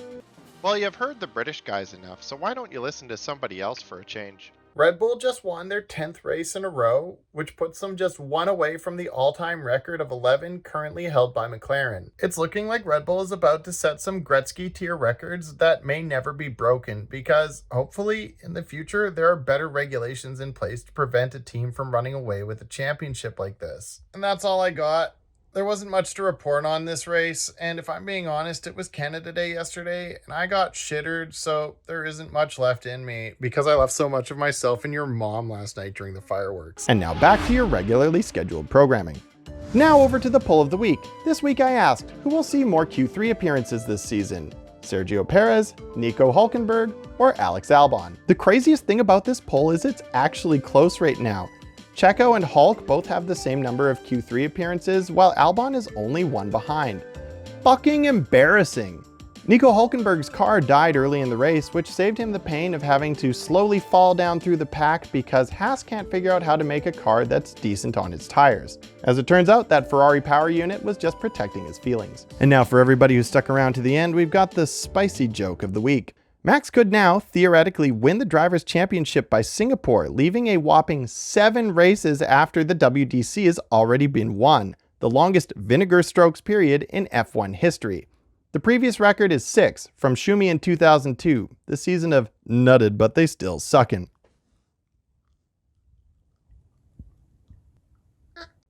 Well, you've heard the British guys enough, so why don't you listen to somebody else for a change? Red Bull just won their 10th race in a row, which puts them just one away from the all-time record of 11 currently held by McLaren. It's looking like Red Bull is about to set some Gretzky tier records that may never be broken because hopefully in the future there are better regulations in place to prevent a team from running away with a championship like this. And that's all I got. There wasn't much to report on this race, and if I'm being honest, it was Canada Day yesterday, and I got shittered, so there isn't much left in me, because I left so much of myself in your mom last night during the fireworks. And now back to your regularly scheduled programming. Now over to the poll of the week. This week I asked, who will see more Q3 appearances this season? Sergio Perez, Nico Hülkenberg, or Alex Albon? The craziest thing about this poll is it's actually close right now. Checo and Hulk both have the same number of Q3 appearances, while Albon is only one behind. Fucking embarrassing. Nico Hülkenberg's car died early in the race, which saved him the pain of having to slowly fall down through the pack because Haas can't figure out how to make a car that's decent on its tires. As it turns out, that Ferrari power unit was just protecting his feelings. And now for everybody who stuck around to the end, we've got the spicy joke of the week. Max could now theoretically win the Drivers' Championship by Singapore, leaving a whopping 7 races after the WDC has already been won, the longest vinegar strokes period in F1 history. The previous record is 6 from Schumi in 2002, the season of nutted but they still suckin'.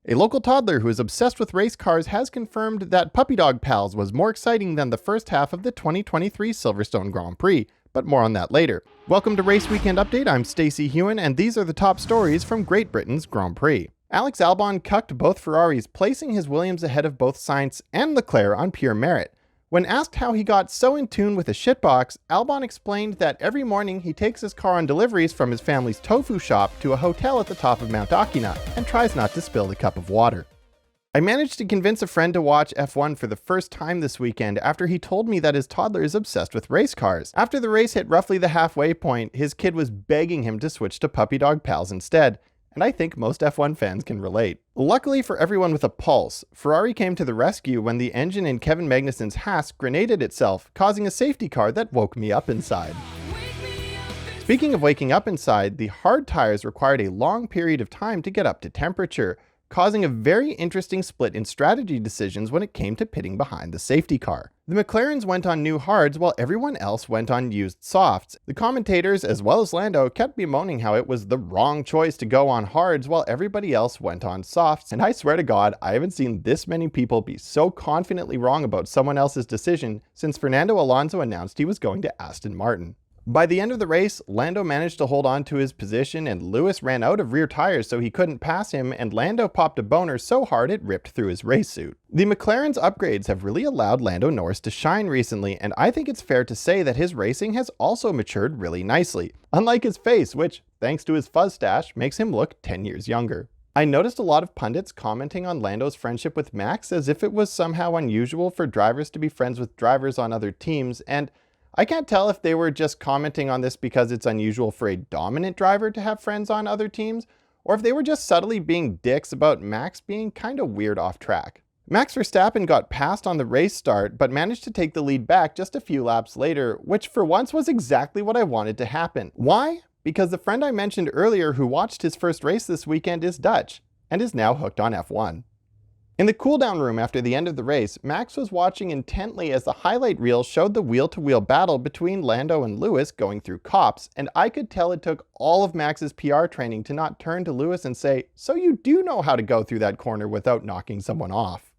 A local toddler who is obsessed with race cars has confirmed that Puppy Dog Pals was more exciting than the first half of the 2023 Silverstone Grand Prix, but more on that later. Welcome to Race Weekend Update, I'm Stacey Hewen, and these are the top stories from Great Britain's Grand Prix. Alex Albon cucked both Ferraris, placing his Williams ahead of both Sainz and Leclerc on pure merit. When asked how he got so in tune with a shitbox, Albon explained that every morning he takes his car on deliveries from his family's tofu shop to a hotel at the top of Mount Akina and tries not to spill the cup of water. I managed to convince a friend to watch F1 for the first time this weekend after he told me that his toddler is obsessed with race cars. After the race hit roughly the halfway point, his kid was begging him to switch to Puppy Dog Pals instead. And I think most F1 fans can relate. Luckily for everyone with a pulse, Ferrari came to the rescue when the engine in Kevin Magnussen's Haas grenaded itself, causing a safety car that woke me up inside. Speaking of waking up inside, the hard tires required a long period of time to get up to temperature, causing a very interesting split in strategy decisions when it came to pitting behind the safety car. The McLarens went on new hards while everyone else went on used softs. The commentators, as well as Lando, kept bemoaning how it was the wrong choice to go on hards while everybody else went on softs, and I swear to God, I haven't seen this many people be so confidently wrong about someone else's decision since Fernando Alonso announced he was going to Aston Martin. By the end of the race, Lando managed to hold on to his position and Lewis ran out of rear tires so he couldn't pass him, and Lando popped a boner so hard it ripped through his race suit. The McLaren's upgrades have really allowed Lando Norris to shine recently, and I think it's fair to say that his racing has also matured really nicely, unlike his face, which, thanks to his fuzz stash, makes him look 10 years younger. I noticed a lot of pundits commenting on Lando's friendship with Max as if it was somehow unusual for drivers to be friends with drivers on other teams, and I can't tell if they were just commenting on this because it's unusual for a dominant driver to have friends on other teams, or if they were just subtly being dicks about Max being kinda weird off track. Max Verstappen got passed on the race start, but managed to take the lead back just a few laps later, which for once was exactly what I wanted to happen. Why? Because the friend I mentioned earlier who watched his first race this weekend is Dutch, and is now hooked on F1. In the cooldown room after the end of the race, Max was watching intently as the highlight reel showed the wheel-to-wheel battle between Lando and Lewis going through Copse, and I could tell it took all of Max's PR training to not turn to Lewis and say, "So you do know how to go through that corner without knocking someone off."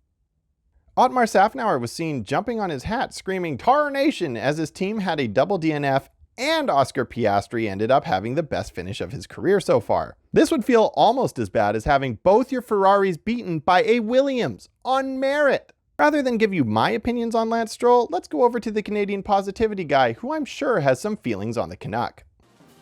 Otmar Safnauer was seen jumping on his hat screaming "Tarnation" as his team had a double DNF, and Oscar Piastri ended up having the best finish of his career so far. This would feel almost as bad as having both your Ferraris beaten by a Williams on merit. Rather than give you my opinions on Lance Stroll, let's go over to the Canadian positivity guy, who I'm sure has some feelings on the Canuck.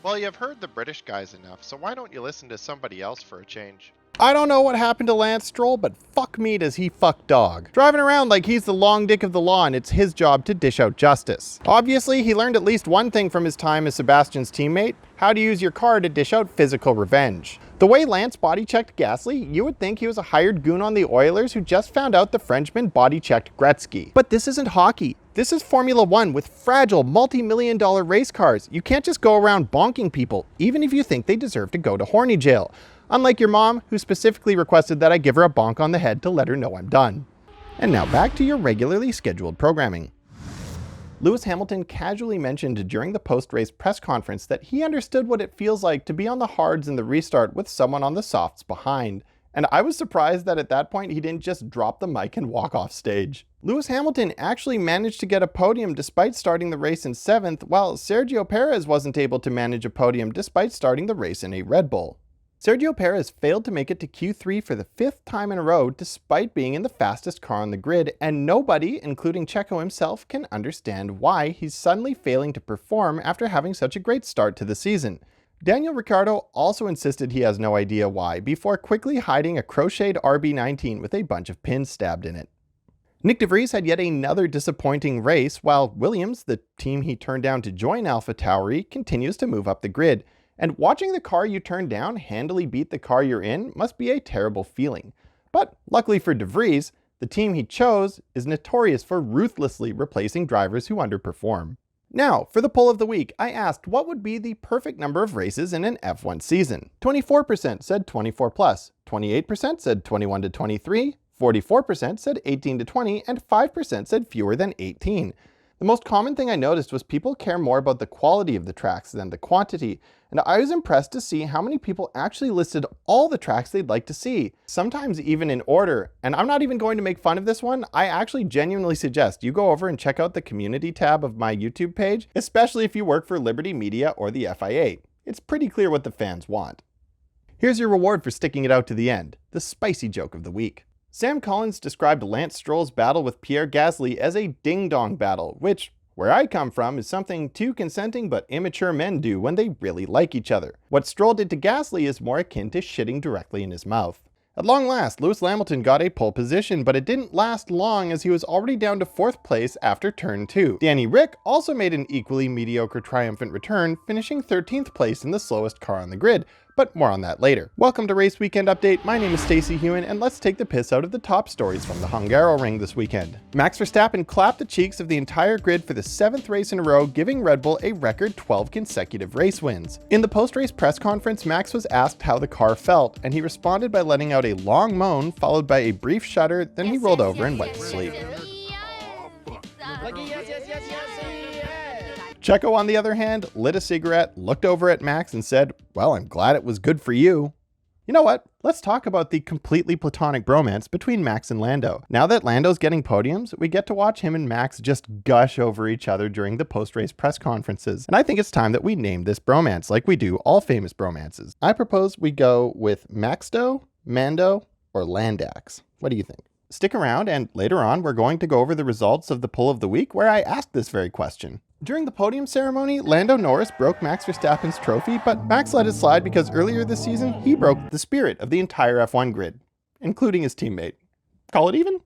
Well, you've heard the British guys enough, so why don't you listen to somebody else for a change? I don't know what happened to Lance Stroll, but fuck me does he fuck dog. Driving around like he's the long dick of the law and it's his job to dish out justice. Obviously, he learned at least one thing from his time as Sebastian's teammate: how to use your car to dish out physical revenge. The way Lance body-checked Gasly, you would think he was a hired goon on the Oilers who just found out the Frenchman body-checked Gretzky. But this isn't hockey. This is Formula One with fragile, multi-million-dollar race cars. You can't just go around bonking people, even if you think they deserve to go to horny jail. Unlike your mom, who specifically requested that I give her a bonk on the head to let her know I'm done. And now back to your regularly scheduled programming. Lewis Hamilton casually mentioned during the post-race press conference that he understood what it feels like to be on the hards in the restart with someone on the softs behind. And I was surprised that at that point he didn't just drop the mic and walk off stage. Lewis Hamilton actually managed to get a podium despite starting the race in 7th, while Sergio Perez wasn't able to manage a podium despite starting the race in a Red Bull. Sergio Perez failed to make it to Q3 for the 5th time in a row despite being in the fastest car on the grid, and nobody, including Checo himself, can understand why he's suddenly failing to perform after having such a great start to the season. Daniel Ricciardo also insisted he has no idea why, before quickly hiding a crocheted RB19 with a bunch of pins stabbed in it. Nick de Vries had yet another disappointing race, while Williams, the team he turned down to join AlphaTauri, continues to move up the grid. And watching the car you turned down handily beat the car you're in must be a terrible feeling. But luckily for de Vries, the team he chose is notorious for ruthlessly replacing drivers who underperform. Now, for the poll of the week, I asked what would be the perfect number of races in an F1 season. 24% said 24 plus, 28% said 21 to 23, 44% said 18 to 20, and 5% said fewer than 18. The most common thing I noticed was people care more about the quality of the tracks than the quantity, and I was impressed to see how many people actually listed all the tracks they'd like to see, sometimes even in order. And I'm not even going to make fun of this one. I actually genuinely suggest you go over and check out the community tab of my YouTube page, especially if you work for Liberty Media or the FIA. It's pretty clear what the fans want. Here's your reward for sticking it out to the end, the spicy joke of the week. Sam Collins described Lance Stroll's battle with Pierre Gasly as a ding-dong battle, which, where I come from, is something two consenting but immature men do when they really like each other. What Stroll did to Gasly is more akin to shitting directly in his mouth. At long last, Lewis Hamilton got a pole position, but it didn't last long as he was already down to 4th place after turn 2. Danny Rick also made an equally mediocre triumphant return, finishing 13th place in the slowest car on the grid, but more on that later. Welcome to Race Weekend Update. My name is Stacey Hewen, and let's take the piss out of the top stories from the Hungaroring this weekend. Max Verstappen clapped the cheeks of the entire grid for the 7th race in a row, giving Red Bull a record 12 consecutive race wins. In the post-race press conference, Max was asked how the car felt, and he responded by letting out a long moan, followed by a brief shudder, then he rolled over and went to sleep. Checo, on the other hand, lit a cigarette, looked over at Max and said, "Well, I'm glad it was good for you." You know what? Let's talk about the completely platonic bromance between Max and Lando. Now that Lando's getting podiums, we get to watch him and Max just gush over each other during the post-race press conferences. And I think it's time that we name this bromance like we do all famous bromances. I propose we go with Maxdo, Mando, or Landax. What do you think? Stick around, and later on we're going to go over the results of the poll of the week where I asked this very question. During the podium ceremony, Lando Norris broke Max Verstappen's trophy, but Max let it slide because earlier this season, he broke the spirit of the entire F1 grid, including his teammate. Call it even?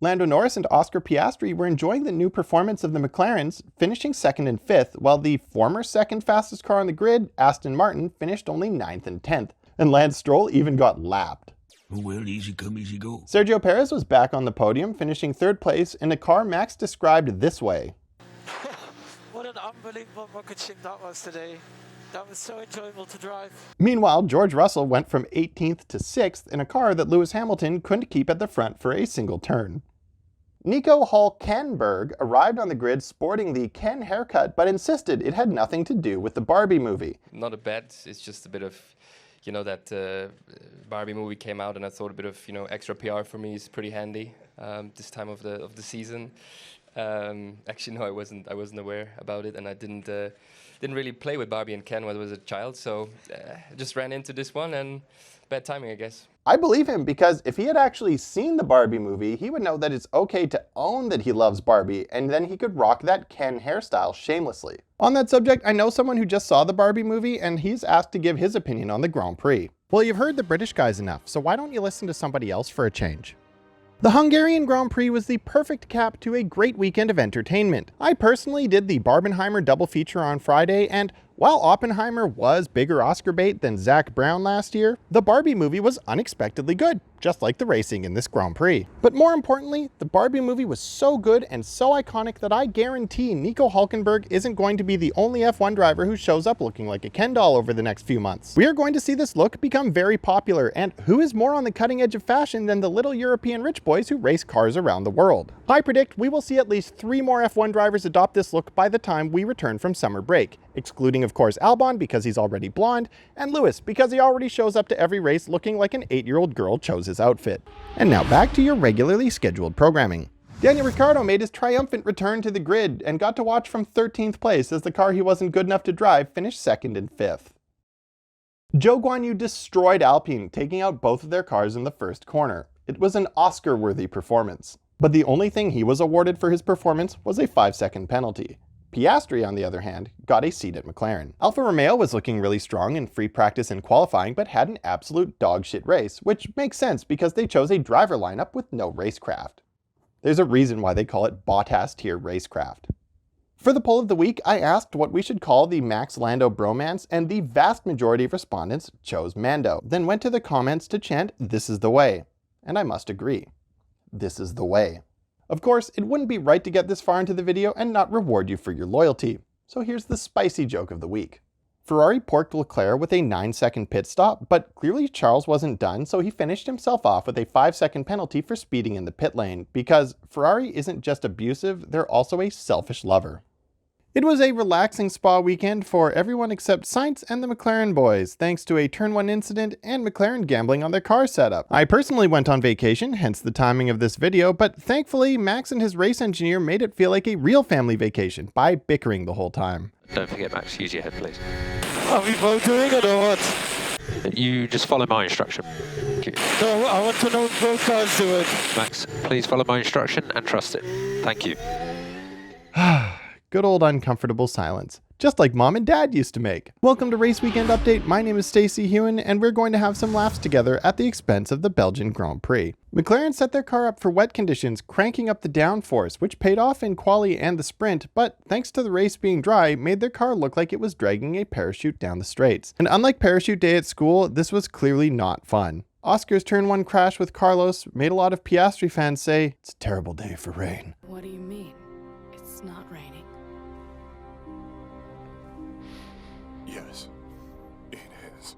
Lando Norris and Oscar Piastri were enjoying the new performance of the McLarens, finishing 2nd and 5th, while the former 2nd fastest car on the grid, Aston Martin, finished only 9th and 10th, and Lance Stroll even got lapped. Well, easy come, easy go. Sergio Perez was back on the podium, finishing 3rd place in a car Max described this way. What an unbelievable rocket ship that was today. That was so enjoyable to drive. Meanwhile, George Russell went from 18th to 6th in a car that Lewis Hamilton couldn't keep at the front for a single turn. Nico Hülkenberg arrived on the grid sporting the Ken haircut, but insisted it had nothing to do with the Barbie movie. Not a bet, it's just a bit of, you know, that Barbie movie came out, and I thought a bit of, you know, extra PR for me is pretty handy this time of the season. Actually, no, I wasn't aware about it, and I didn't really play with Barbie and Ken when I was a child, so I just ran into this one, and bad timing, I guess. I believe him because if he had actually seen the Barbie movie, he would know that it's okay to own that he loves Barbie, and then he could rock that Ken hairstyle shamelessly. On that subject, I know someone who just saw the Barbie movie and he's asked to give his opinion on the Grand Prix. Well, you've heard the British guys enough, so why don't you listen to somebody else for a change? The Hungarian Grand Prix was the perfect cap to a great weekend of entertainment. I personally did the Barbenheimer double feature on Friday, and while Oppenheimer was bigger Oscar bait than Zac Brown last year, the Barbie movie was unexpectedly good, just like the racing in this Grand Prix. But more importantly, the Barbie movie was so good and so iconic that I guarantee Nico Hülkenberg isn't going to be the only F1 driver who shows up looking like a Ken doll over the next few months. We are going to see this look become very popular, and who is more on the cutting edge of fashion than the little European rich boys who race cars around the world? I predict we will see at least 3 more F1 drivers adopt this look by the time we return from summer break, excluding of course Albon because he's already blonde, and Lewis because he already shows up to every race looking like an 8-year-old girl chose his outfit. And now back to your regularly scheduled programming. Daniel Ricciardo made his triumphant return to the grid and got to watch from 13th place as the car he wasn't good enough to drive finished 2nd and 5th. Zhou Guanyu destroyed Alpine, taking out both of their cars in the first corner. It was an Oscar-worthy performance. But the only thing he was awarded for his performance was a 5-second penalty. Piastri, on the other hand, got a seat at McLaren. Alfa Romeo was looking really strong in free practice and qualifying, but had an absolute dogshit race, which makes sense because they chose a driver lineup with no racecraft. There's a reason why they call it Bottas tier racecraft. For the poll of the week, I asked what we should call the Max-Lando bromance, and the vast majority of respondents chose Mando, then went to the comments to chant, "This is the way." And I must agree. This is the way. Of course, it wouldn't be right to get this far into the video and not reward you for your loyalty. So here's the spicy joke of the week. Ferrari porked Leclerc with a 9-second pit stop, but clearly Charles wasn't done, so he finished himself off with a 5-second penalty for speeding in the pit lane, because Ferrari isn't just abusive, they're also a selfish lover. It was a relaxing spa weekend for everyone except Sainz and the McLaren boys, thanks to a Turn 1 incident and McLaren gambling on their car setup. I personally went on vacation, hence the timing of this video, but thankfully Max and his race engineer made it feel like a real family vacation by bickering the whole time. Don't forget, Max, use your head, please. Are we both doing it or what? You just follow my instruction. No, I want to know if both guys do it. Max, please follow my instruction and trust it. Thank you. Good old uncomfortable silence, just like mom and dad used to make. Welcome to Race Weekend Update. My name is Stacey Hewen, and we're going to have some laughs together at the expense of the Belgian Grand Prix. McLaren set their car up for wet conditions, cranking up the downforce, which paid off in quali and the sprint, but thanks to the race being dry, made their car look like it was dragging a parachute down the straights. And unlike parachute day at school, this was clearly not fun. Oscar's Turn 1 crash with Carlos made a lot of Piastri fans say, "It's a terrible day for rain." What do you mean? It's not raining. Yes, it is.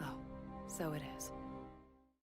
Oh, so it is.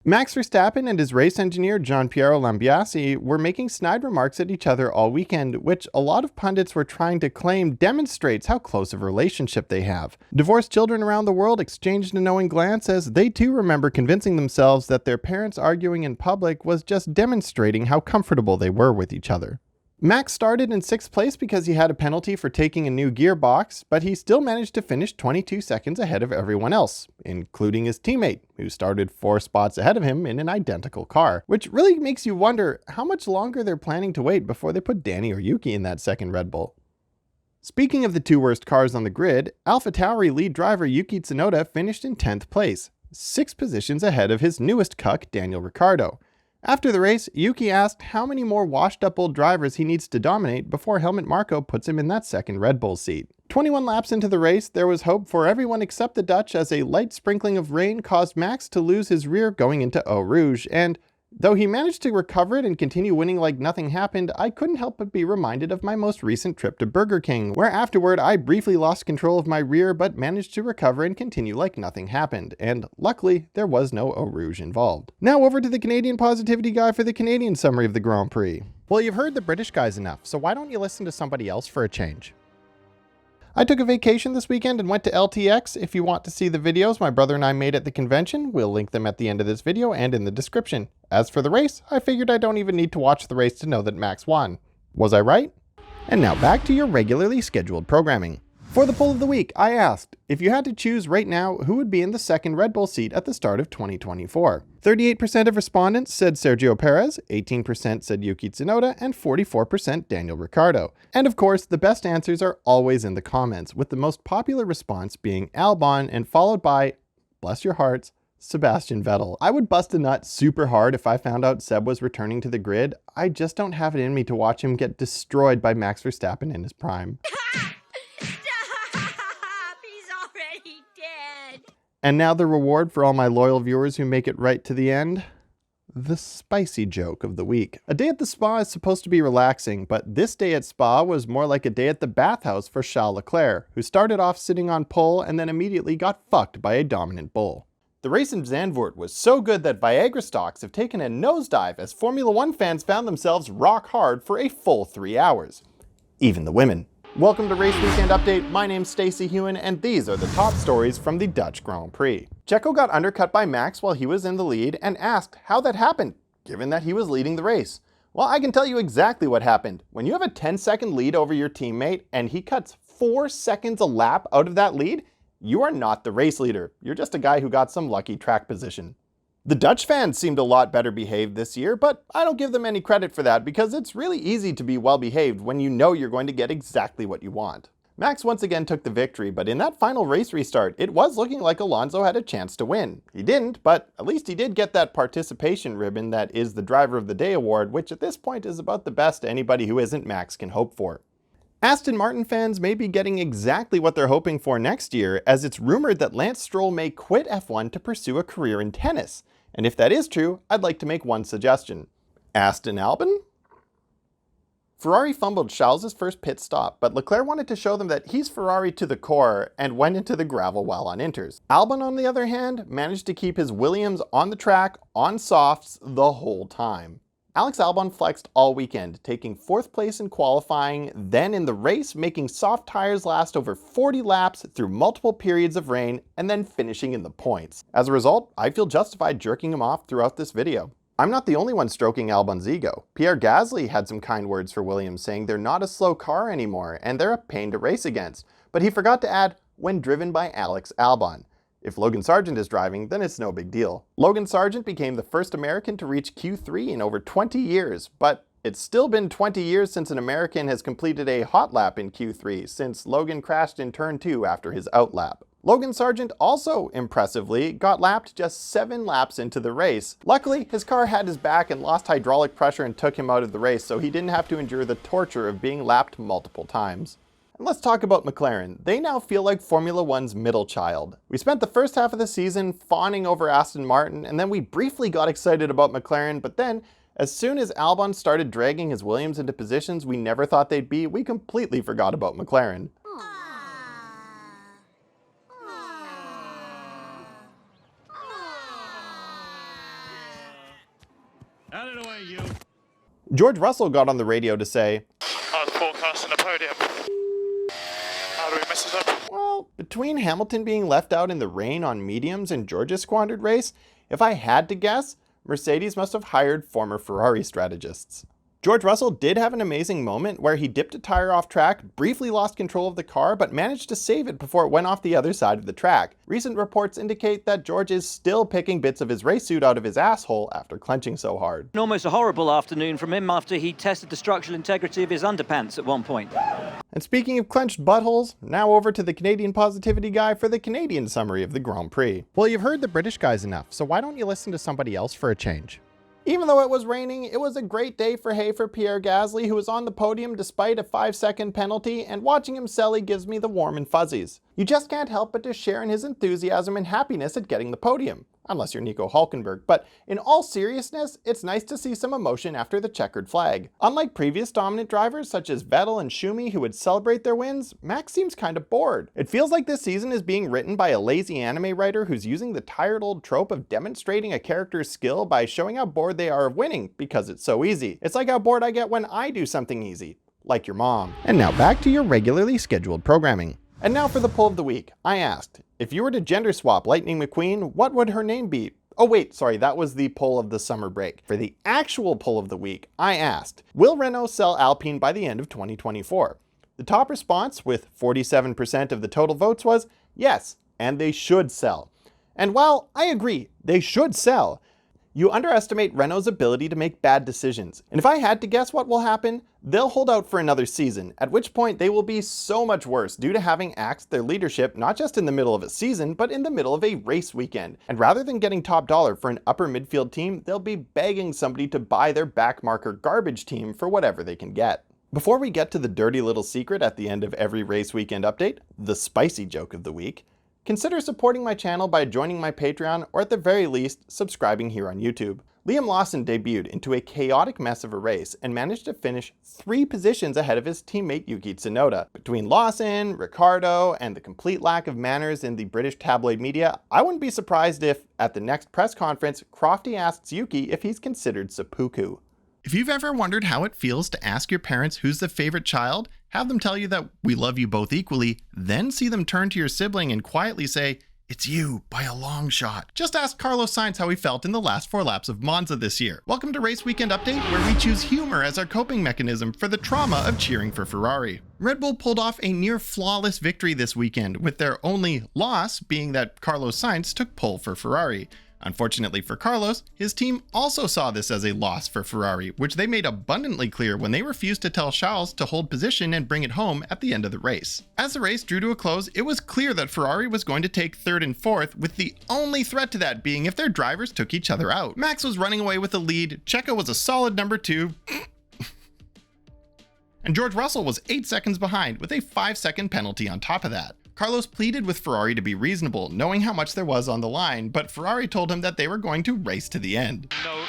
Max Verstappen and his race engineer Gianpiero Lambiase were making snide remarks at each other all weekend, which a lot of pundits were trying to claim demonstrates how close of a relationship they have. Divorced children around the world exchanged a knowing glance as they too remember convincing themselves that their parents arguing in public was just demonstrating how comfortable they were with each other. Max started in 6th place because he had a penalty for taking a new gearbox, but he still managed to finish 22 seconds ahead of everyone else, including his teammate, who started 4 spots ahead of him in an identical car, which really makes you wonder how much longer they're planning to wait before they put Danny or Yuki in that second Red Bull. Speaking of the 2 worst cars on the grid, AlphaTauri lead driver Yuki Tsunoda finished in 10th place, 6 positions ahead of his newest cuck, Daniel Ricciardo. After the race, Yuki asked how many more washed-up old drivers he needs to dominate before Helmut Marko puts him in that second Red Bull seat. 21 laps into the race, there was hope for everyone except the Dutch as a light sprinkling of rain caused Max to lose his rear going into Eau Rouge, and though he managed to recover it and continue winning like nothing happened, I couldn't help but be reminded of my most recent trip to Burger King, where afterward I briefly lost control of my rear but managed to recover and continue like nothing happened, and luckily there was no Eau Rouge involved. Now over to the Canadian positivity guy for the Canadian summary of the Grand Prix. Well, you've heard the British guys enough, so why don't you listen to somebody else for a change? I took a vacation this weekend and went to LTX. If you want to see the videos my brother and I made at the convention, we'll link them at the end of this video and in the description. As for the race, I figured I don't even need to watch the race to know that Max won. Was I right? And now back to your regularly scheduled programming. For the poll of the week, I asked, if you had to choose right now, who would be in the second Red Bull seat at the start of 2024? 38% of respondents said Sergio Perez, 18% said Yuki Tsunoda, and 44% Daniel Ricciardo. And of course, the best answers are always in the comments, with the most popular response being Albon and followed by, bless your hearts, Sebastian Vettel. I would bust a nut super hard if I found out Seb was returning to the grid. I just don't have it in me to watch him get destroyed by Max Verstappen in his prime. And now the reward for all my loyal viewers who make it right to the end. The spicy joke of the week. A day at the spa is supposed to be relaxing, but this day at spa was more like a day at the bathhouse for Charles Leclerc, who started off sitting on pole and then immediately got fucked by a dominant bull. The race in Zandvoort was so good that Viagra stocks have taken a nosedive as Formula One fans found themselves rock hard for a full 3 hours. Even the women. Welcome to Race Weekend Update. My name's Stacey Hewen, and these are the top stories from the Dutch Grand Prix. Checo got undercut by Max while he was in the lead and asked how that happened, given that he was leading the race. Well, I can tell you exactly what happened. When you have a 10-second lead over your teammate and he cuts 4 seconds a lap out of that lead, you are not the race leader. You're just a guy who got some lucky track position. The Dutch fans seemed a lot better behaved this year, but I don't give them any credit for that because it's really easy to be well behaved when you know you're going to get exactly what you want. Max once again took the victory, but in that final race restart, it was looking like Alonso had a chance to win. He didn't, but at least he did get that participation ribbon that is the Driver of the Day award, which at this point is about the best anybody who isn't Max can hope for. Aston Martin fans may be getting exactly what they're hoping for next year, as it's rumored that Lance Stroll may quit F1 to pursue a career in tennis. And if that is true, I'd like to make one suggestion. Aston Albon? Ferrari fumbled Charles' first pit stop, but Leclerc wanted to show them that he's Ferrari to the core and went into the gravel while on inters. Albon, on the other hand, managed to keep his Williams on the track, on softs, the whole time. Alex Albon flexed all weekend, taking 4th place in qualifying, then in the race making soft tires last over 40 laps through multiple periods of rain, and then finishing in the points. As a result, I feel justified jerking him off throughout this video. I'm not the only one stroking Albon's ego. Pierre Gasly had some kind words for Williams, saying they're not a slow car anymore, and they're a pain to race against. But he forgot to add, when driven by Alex Albon. If Logan Sargent is driving, then it's no big deal. Logan Sargent became the first American to reach Q3 in over 20 years, but it's still been 20 years since an American has completed a hot lap in Q3, since Logan crashed in turn 2 after his outlap. Logan Sargent also, impressively, got lapped just 7 laps into the race. Luckily, his car had his back and lost hydraulic pressure and took him out of the race, so he didn't have to endure the torture of being lapped multiple times. And let's talk about McLaren. They now feel like Formula One's middle child. We spent the first half of the season fawning over Aston Martin, and then we briefly got excited about McLaren, but then, as soon as Albon started dragging his Williams into positions we never thought they'd be, we completely forgot about McLaren. Out of the way, you. George Russell got on the radio to say, I was forecasting a podium. How do we mess this up? well, between Hamilton being left out in the rain on mediums and George's squandered race, if I had to guess, Mercedes must have hired former Ferrari strategists. George Russell did have an amazing moment where he dipped a tire off track, briefly lost control of the car, but managed to save it before it went off the other side of the track. Recent reports indicate that George is still picking bits of his race suit out of his asshole after clenching so hard. Almost a horrible afternoon from him after he tested the structural integrity of his underpants at one point. And speaking of clenched buttholes, now over to the Canadian positivity guy for the Canadian summary of the Grand Prix. Well, you've heard the British guys enough, so why don't you listen to somebody else for a change? Even though it was raining, it was a great day for Pierre Gasly, who was on the podium despite a 5-second penalty, and watching him selly gives me the warm and fuzzies. You just can't help but to share in his enthusiasm and happiness at getting the podium. Unless you're Nico Hülkenberg, but in all seriousness, it's nice to see some emotion after the checkered flag. Unlike previous dominant drivers such as Vettel and Schumi who would celebrate their wins, Max seems kind of bored. It feels like this season is being written by a lazy anime writer who's using the tired old trope of demonstrating a character's skill by showing how bored they are of winning, because it's so easy. It's like how bored I get when I do something easy, like your mom. And now back to your regularly scheduled programming. And now for the poll of the week. I asked, if you were to gender swap Lightning McQueen, what would her name be? Oh wait, sorry, that was the poll of the summer break. For the actual poll of the week, I asked, will Renault sell Alpine by the end of 2024? The top response, with 47% of the total votes, was yes, and they should sell. And while I agree, they should sell, you underestimate Renault's ability to make bad decisions. And if I had to guess what will happen, they'll hold out for another season, at which point they will be so much worse due to having axed their leadership not just in the middle of a season, but in the middle of a race weekend. And rather than getting top dollar for an upper midfield team, they'll be begging somebody to buy their backmarker garbage team for whatever they can get. Before we get to the dirty little secret at the end of every race weekend update, the spicy joke of the week, consider supporting my channel by joining my Patreon, or at the very least, subscribing here on YouTube. Liam Lawson debuted into a chaotic mess of a race and managed to finish 3 positions ahead of his teammate Yuki Tsunoda. Between Lawson, Ricciardo, and the complete lack of manners in the British tabloid media, I wouldn't be surprised if, at the next press conference, Crofty asks Yuki if he's considered seppuku. If you've ever wondered how it feels to ask your parents who's the favorite child, have them tell you that we love you both equally, then see them turn to your sibling and quietly say, "It's you by a long shot." Just ask Carlos Sainz how he felt in the last 4 laps of Monza this year. Welcome to Race Weekend Update, where we choose humor as our coping mechanism for the trauma of cheering for Ferrari. Red Bull pulled off a near flawless victory this weekend, with their only loss being that Carlos Sainz took pole for Ferrari. Unfortunately for Carlos, his team also saw this as a loss for Ferrari, which they made abundantly clear when they refused to tell Charles to hold position and bring it home at the end of the race. As the race drew to a close, it was clear that Ferrari was going to take 3rd and 4th, with the only threat to that being if their drivers took each other out. Max was running away with the lead, Checo was a solid number 2, and George Russell was 8 seconds behind, with a 5-second penalty on top of that. Carlos pleaded with Ferrari to be reasonable, knowing how much there was on the line, but Ferrari told him that they were going to race to the end. No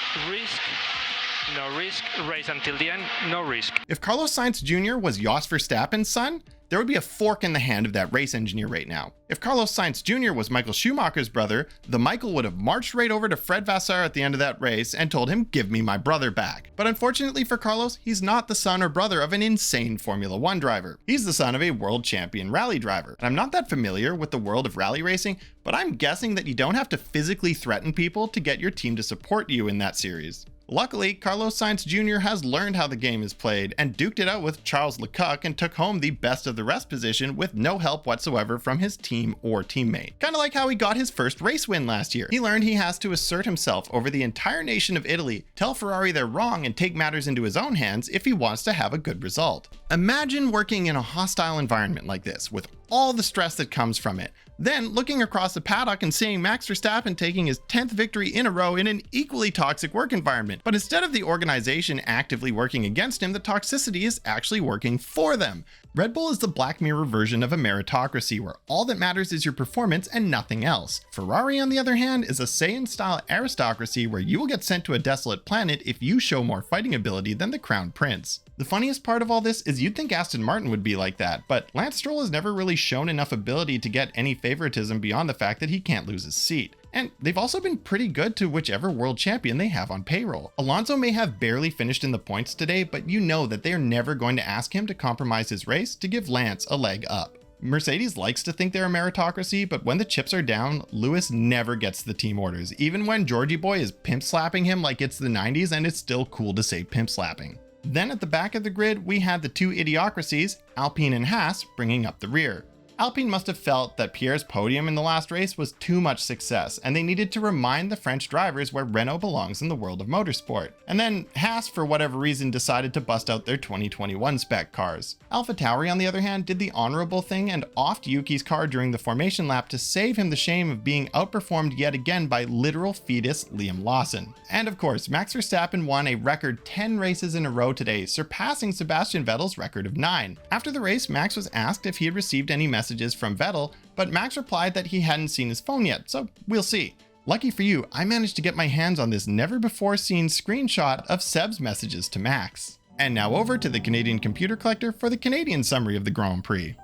risk, race until the end, no risk. If Carlos Sainz Jr. was Jos Verstappen's son, there would be a fork in the hand of that race engineer right now. If Carlos Sainz Jr. was Michael Schumacher's brother, the Michael would have marched right over to Fred Vasseur at the end of that race and told him, "Give me my brother back." But unfortunately for Carlos, he's not the son or brother of an insane Formula 1 driver. He's the son of a world champion rally driver. And I'm not that familiar with the world of rally racing, but I'm guessing that you don't have to physically threaten people to get your team to support you in that series. Luckily, Carlos Sainz Jr. has learned how the game is played and duked it out with Charles Leclerc and took home the best of the rest position with no help whatsoever from his team or teammate. Kinda like how he got his first race win last year. He learned he has to assert himself over the entire nation of Italy, tell Ferrari they're wrong, and take matters into his own hands if he wants to have a good result. Imagine working in a hostile environment like this, with all the stress that comes from it. Then looking across the paddock and seeing Max Verstappen taking his 10th victory in a row in an equally toxic work environment. But instead of the organization actively working against him, the toxicity is actually working for them. Red Bull is the Black Mirror version of a meritocracy where all that matters is your performance and nothing else. Ferrari, on the other hand, is a Saiyan-style aristocracy where you will get sent to a desolate planet if you show more fighting ability than the Crown Prince. The funniest part of all this is you'd think Aston Martin would be like that, but Lance Stroll has never really shown enough ability to get any favoritism beyond the fact that he can't lose his seat. And they've also been pretty good to whichever world champion they have on payroll. Alonso may have barely finished in the points today, but you know that they're never going to ask him to compromise his race to give Lance a leg up. Mercedes likes to think they're a meritocracy, but when the chips are down, Lewis never gets the team orders, even when Georgie Boy is pimp slapping him like it's the 90s and it's still cool to say pimp slapping. Then at the back of the grid, we had the two idiocracies, Alpine and Haas, bringing up the rear. Alpine must have felt that Pierre's podium in the last race was too much success, and they needed to remind the French drivers where Renault belongs in the world of motorsport. And then Haas, for whatever reason, decided to bust out their 2021 spec cars. AlphaTauri, on the other hand, did the honorable thing and offed Yuki's car during the formation lap to save him the shame of being outperformed yet again by literal fetus Liam Lawson. And of course, Max Verstappen won a record 10 races in a row today, surpassing Sebastian Vettel's record of 9. After the race, Max was asked if he had received any messages from Vettel, but Max replied that he hadn't seen his phone yet, so we'll see. Lucky for you, I managed to get my hands on this never before seen screenshot of Seb's messages to Max. And now over to the Canadian Computer Collector for the Canadian summary of the Grand Prix.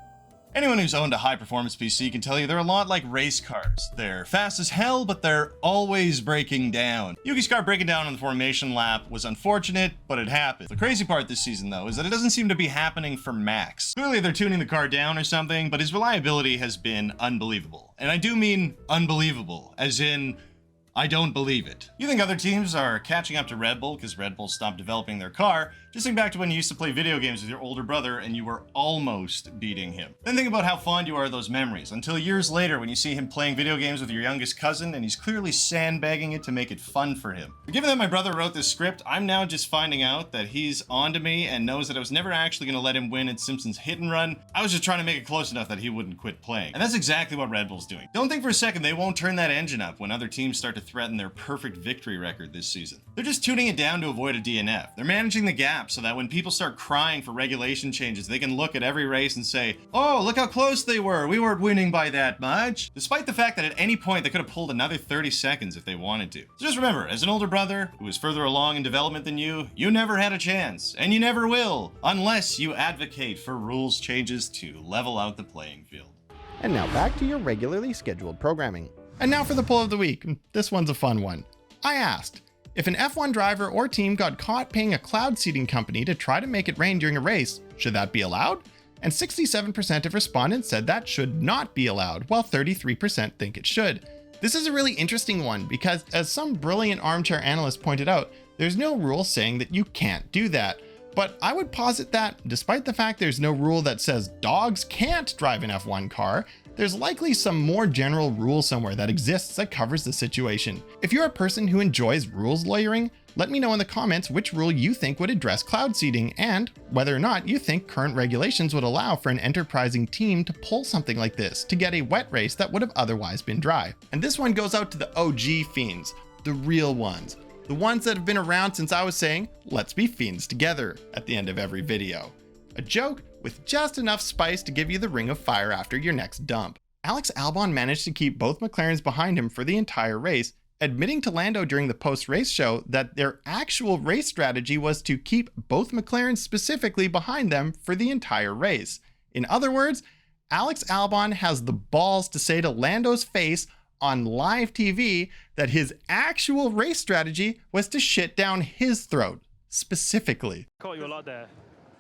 Anyone who's owned a high-performance PC can tell you they're a lot like race cars. They're fast as hell, but they're always breaking down. Yuki's car breaking down on the formation lap was unfortunate, but it happened. The crazy part this season, though, is that it doesn't seem to be happening for Max. Clearly they're tuning the car down or something, but his reliability has been unbelievable. And I do mean unbelievable, as in, I don't believe it. You think other teams are catching up to Red Bull because Red Bull stopped developing their car? Just think back to when you used to play video games with your older brother and you were almost beating him. Then think about how fond you are of those memories, until years later when you see him playing video games with your youngest cousin and he's clearly sandbagging it to make it fun for him. But given that my brother wrote this script, I'm now just finding out that he's onto me and knows that I was never actually going to let him win at Simpsons Hit and Run. I was just trying to make it close enough that he wouldn't quit playing. And that's exactly what Red Bull's doing. Don't think for a second they won't turn that engine up when other teams start to threaten their perfect victory record this season. They're just tuning it down to avoid a DNF. They're managing the gap so that when people start crying for regulation changes, they can look at every race and say, oh, look how close they were. We weren't winning by that much. Despite the fact that at any point they could have pulled another 30 seconds if they wanted to. So just remember, as an older brother who is further along in development than you never had a chance, and you never will, unless you advocate for rules changes to level out the playing field. And now back to your regularly scheduled programming. And now for the poll of the week. This one's a fun one. I asked, if an F1 driver or team got caught paying a cloud seeding company to try to make it rain during a race, should that be allowed? And 67% of respondents said that should not be allowed, while 33% think it should. This is a really interesting one because, as some brilliant armchair analyst pointed out, there's no rule saying that you can't do that. But I would posit that, despite the fact there's no rule that says dogs can't drive an F1 car, there's likely some more general rule somewhere that exists that covers the situation. If you're a person who enjoys rules lawyering, let me know in the comments which rule you think would address cloud seeding and whether or not you think current regulations would allow for an enterprising team to pull something like this to get a wet race that would have otherwise been dry. And this one goes out to the OG fiends, the real ones. The ones that have been around since I was saying, let's be fiends together at the end of every video. A joke with just enough spice to give you the ring of fire after your next dump. Alex Albon managed to keep both McLarens behind him for the entire race, admitting to Lando during the post-race show that their actual race strategy was to keep both McLarens specifically behind them for the entire race. In other words, Alex Albon has the balls to say to Lando's face on live TV that his actual race strategy was to shit down his throat, specifically. Caught you a lot there.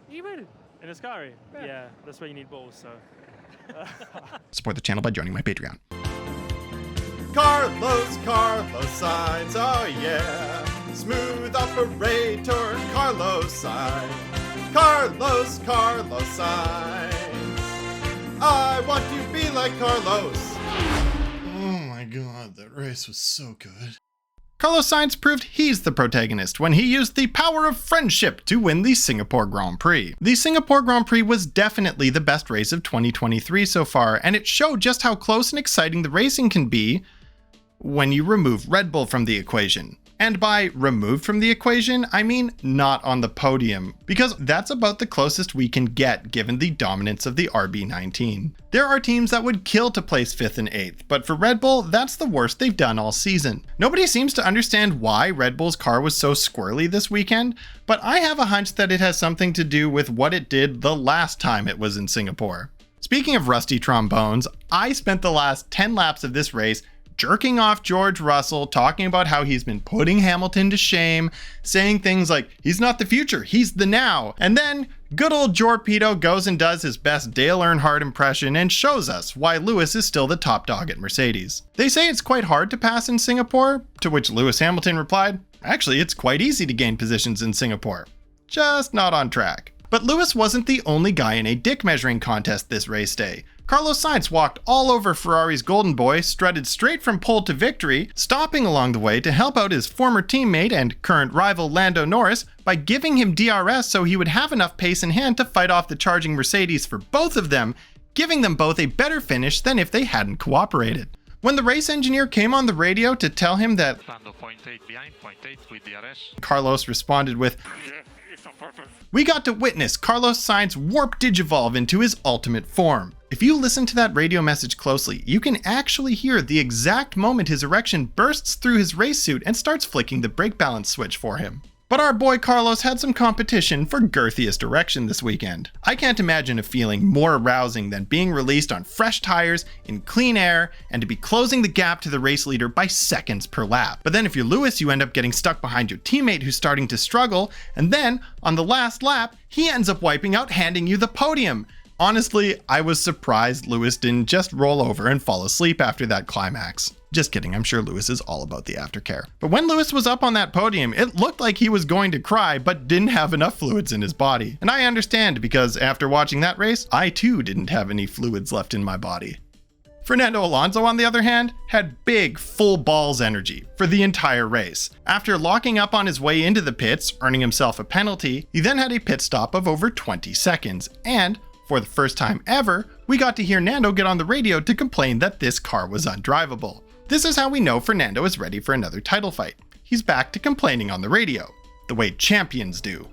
You will. In a Ascari? Yeah, that's where you need balls, so. Support the channel by joining my Patreon. Carlos Sainz, oh yeah. Smooth operator, Carlos Sainz. Carlos Sainz. I want to be like Carlos. Oh my god, that race was so good. Carlos Sainz proved he's the protagonist when he used the power of friendship to win the Singapore Grand Prix. The Singapore Grand Prix was definitely the best race of 2023 so far, and it showed just how close and exciting the racing can be when you remove Red Bull from the equation. And by removed from the equation, I mean not on the podium, because that's about the closest we can get given the dominance of the RB19. There are teams that would kill to place 5th and 8th, but for Red Bull, that's the worst they've done all season. Nobody seems to understand why Red Bull's car was so squirrely this weekend, but I have a hunch that it has something to do with what it did the last time it was in Singapore. Speaking of rusty trombones, I spent the last 10 laps of this race jerking off George Russell, talking about how he's been putting Hamilton to shame, saying things like, he's not the future, he's the now. And then good old Jorpedo goes and does his best Dale Earnhardt impression and shows us why Lewis is still the top dog at Mercedes. They say it's quite hard to pass in Singapore, to which Lewis Hamilton replied, actually it's quite easy to gain positions in Singapore, just not on track. But Lewis wasn't the only guy in a dick measuring contest this race day. Carlos Sainz walked all over Ferrari's golden boy, strutted straight from pole to victory, stopping along the way to help out his former teammate and current rival Lando Norris by giving him DRS so he would have enough pace in hand to fight off the charging Mercedes for both of them, giving them both a better finish than if they hadn't cooperated. When the race engineer came on the radio to tell him that Lando 0.8 behind, 0.8 with DRS, Carlos responded with, we got to witness Carlos Sainz warp Digivolve into his ultimate form. If you listen to that radio message closely, you can actually hear the exact moment his erection bursts through his race suit and starts flicking the brake balance switch for him. But our boy Carlos had some competition for girthiest erection this weekend. I can't imagine a feeling more arousing than being released on fresh tires, in clean air, and to be closing the gap to the race leader by seconds per lap. But then if you're Lewis, you end up getting stuck behind your teammate who's starting to struggle, and then, on the last lap, he ends up wiping out, handing you the podium. Honestly, I was surprised Lewis didn't just roll over and fall asleep after that climax. Just kidding, I'm sure Lewis is all about the aftercare. But when Lewis was up on that podium, it looked like he was going to cry, but didn't have enough fluids in his body. And I understand, because after watching that race, I too didn't have any fluids left in my body. Fernando Alonso, on the other hand, had big, full balls energy for the entire race. After locking up on his way into the pits, earning himself a penalty, he then had a pit stop of over 20 seconds, and for the first time ever, we got to hear Nando get on the radio to complain that this car was undrivable. This is how we know Fernando is ready for another title fight. He's back to complaining on the radio, the way champions do.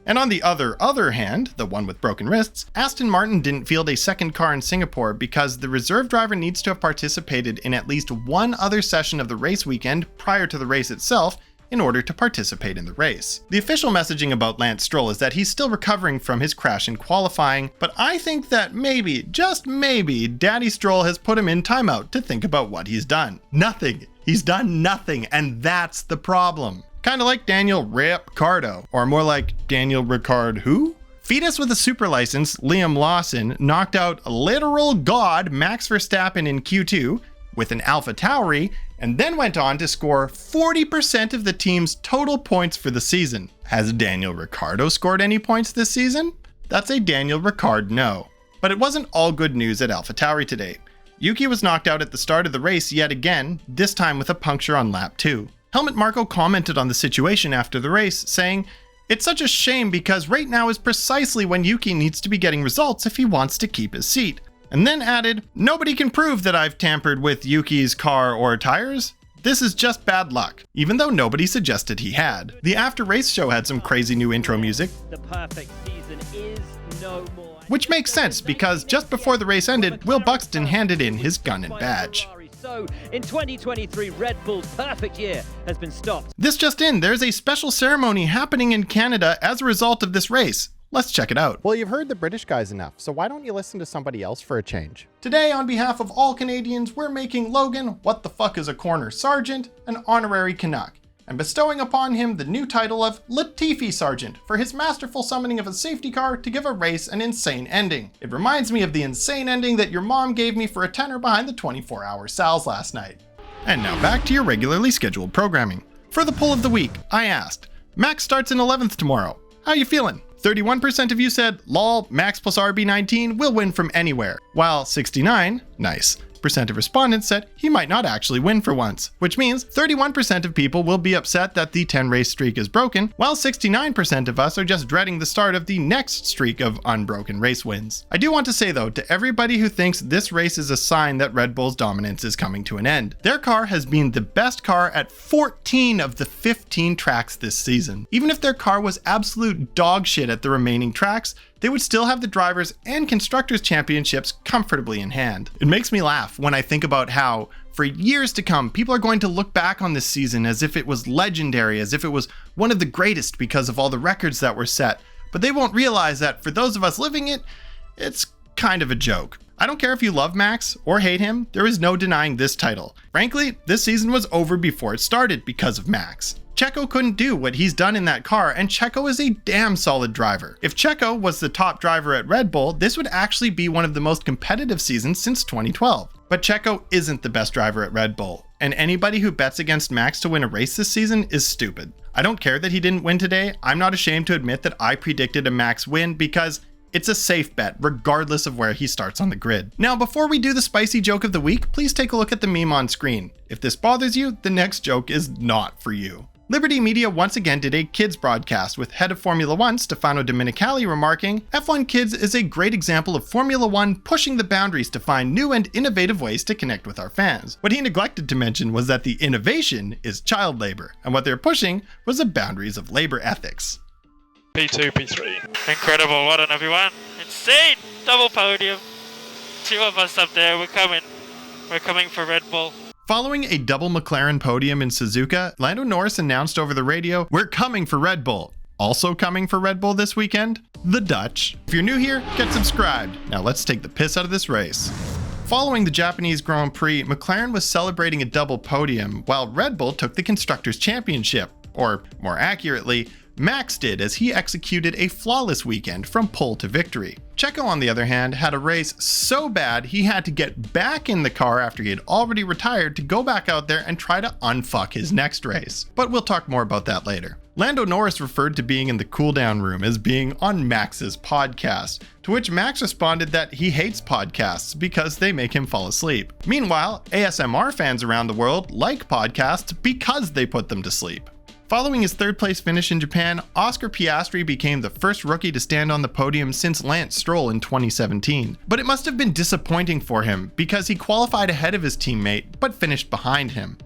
And on the other hand, the one with broken wrists, Aston Martin didn't field a second car in Singapore because the reserve driver needs to have participated in at least one other session of the race weekend prior to the race itself in order to participate in the race. The official messaging about Lance Stroll is that he's still recovering from his crash in qualifying, but I think that maybe, just maybe, Daddy Stroll has put him in timeout to think about what he's done. Nothing. He's done nothing, and that's the problem. Kinda like Daniel Ricciardo, or more like Daniel Ricciardo who? Fetus with a super license, Liam Lawson, knocked out literal god Max Verstappen in Q2 with an AlphaTauri, and then went on to score 40% of the team's total points for the season. Has Daniel Ricciardo scored any points this season? That's a Daniel Ricciardo no. But it wasn't all good news at AlphaTauri today. Yuki was knocked out at the start of the race yet again, this time with a puncture on lap 2. Helmut Marko commented on the situation after the race, saying, "It's such a shame because right now is precisely when Yuki needs to be getting results if he wants to keep his seat." And then added, "Nobody can prove that I've tampered with Yuki's car or tires. This is just bad luck," even though nobody suggested he had. The after-race show had some crazy new intro music, The perfect season is no more. which makes sense because just before the race ended, Will Buxton handed in his gun and badge. So, in 2023, Red Bull's perfect year has been stopped. This just in, there's a special ceremony happening in Canada as a result of this race. Let's check it out. Well, you've heard the British guys enough, so why don't you listen to somebody else for a change? Today, on behalf of all Canadians, we're making Logan, what the fuck is a corner sergeant, an honorary Canuck, and bestowing upon him the new title of Latifi Sergeant for his masterful summoning of a safety car to give a race an insane ending. It reminds me of the insane ending that your mom gave me for a tenner behind the 24-hour Sal's last night. And now back to your regularly scheduled programming. For the poll of the week, I asked, Max starts in 11th tomorrow. How you feeling? 31% of you said, lol, Max plus RB19 will win from anywhere, while 69%, nice, of respondents said he might not actually win for once, which means 31% of people will be upset that the 10-race streak is broken, while 69% of us are just dreading the start of the next streak of unbroken race wins. I do want to say though, to everybody who thinks this race is a sign that Red Bull's dominance is coming to an end, their car has been the best car at 14 of the 15 tracks this season. Even if their car was absolute dog shit at the remaining tracks, they would still have the drivers and constructors championships comfortably in hand. It makes me laugh when I think about how, for years to come, people are going to look back on this season as if it was legendary, as if it was one of the greatest because of all the records that were set, but they won't realize that for those of us living it, it's kind of a joke. I don't care if you love Max or hate him, there is no denying this title. Frankly, this season was over before it started because of Max. Checo couldn't do what he's done in that car, and Checo is a damn solid driver. If Checo was the top driver at Red Bull, this would actually be one of the most competitive seasons since 2012. But Checo isn't the best driver at Red Bull, and anybody who bets against Max to win a race this season is stupid. I don't care that he didn't win today. I'm not ashamed to admit that I predicted a Max win because it's a safe bet, regardless of where he starts on the grid. Now, before we do the spicy joke of the week, please take a look at the meme on screen. If this bothers you, the next joke is not for you. Liberty Media once again did a kids broadcast with head of Formula One Stefano Domenicali remarking, F1 Kids is a great example of Formula One pushing the boundaries to find new and innovative ways to connect with our fans. What he neglected to mention was that the innovation is child labor, and what they're pushing was the boundaries of labor ethics. P2, P3. Incredible, well done everyone. Insane! Double podium. 2 of us up there, we're coming. We're coming for Red Bull. Following a double McLaren podium in Suzuka, Lando Norris announced over the radio, "We're coming for Red Bull." Also coming for Red Bull this weekend, the Dutch. If you're new here, get subscribed. Now let's take the piss out of this race. Following the Japanese Grand Prix, McLaren was celebrating a double podium, while Red Bull took the Constructors' Championship, or more accurately, Max did, as he executed a flawless weekend from pole to victory. Checo, on the other hand, had a race so bad he had to get back in the car after he had already retired to go back out there and try to unfuck his next race. But we'll talk more about that later. Lando Norris referred to being in the cooldown room as being on Max's podcast, to which Max responded that he hates podcasts because they make him fall asleep. Meanwhile, ASMR fans around the world like podcasts because they put them to sleep. Following his third place finish in Japan, Oscar Piastri became the first rookie to stand on the podium since Lance Stroll in 2017. But it must have been disappointing for him because he qualified ahead of his teammate but finished behind him.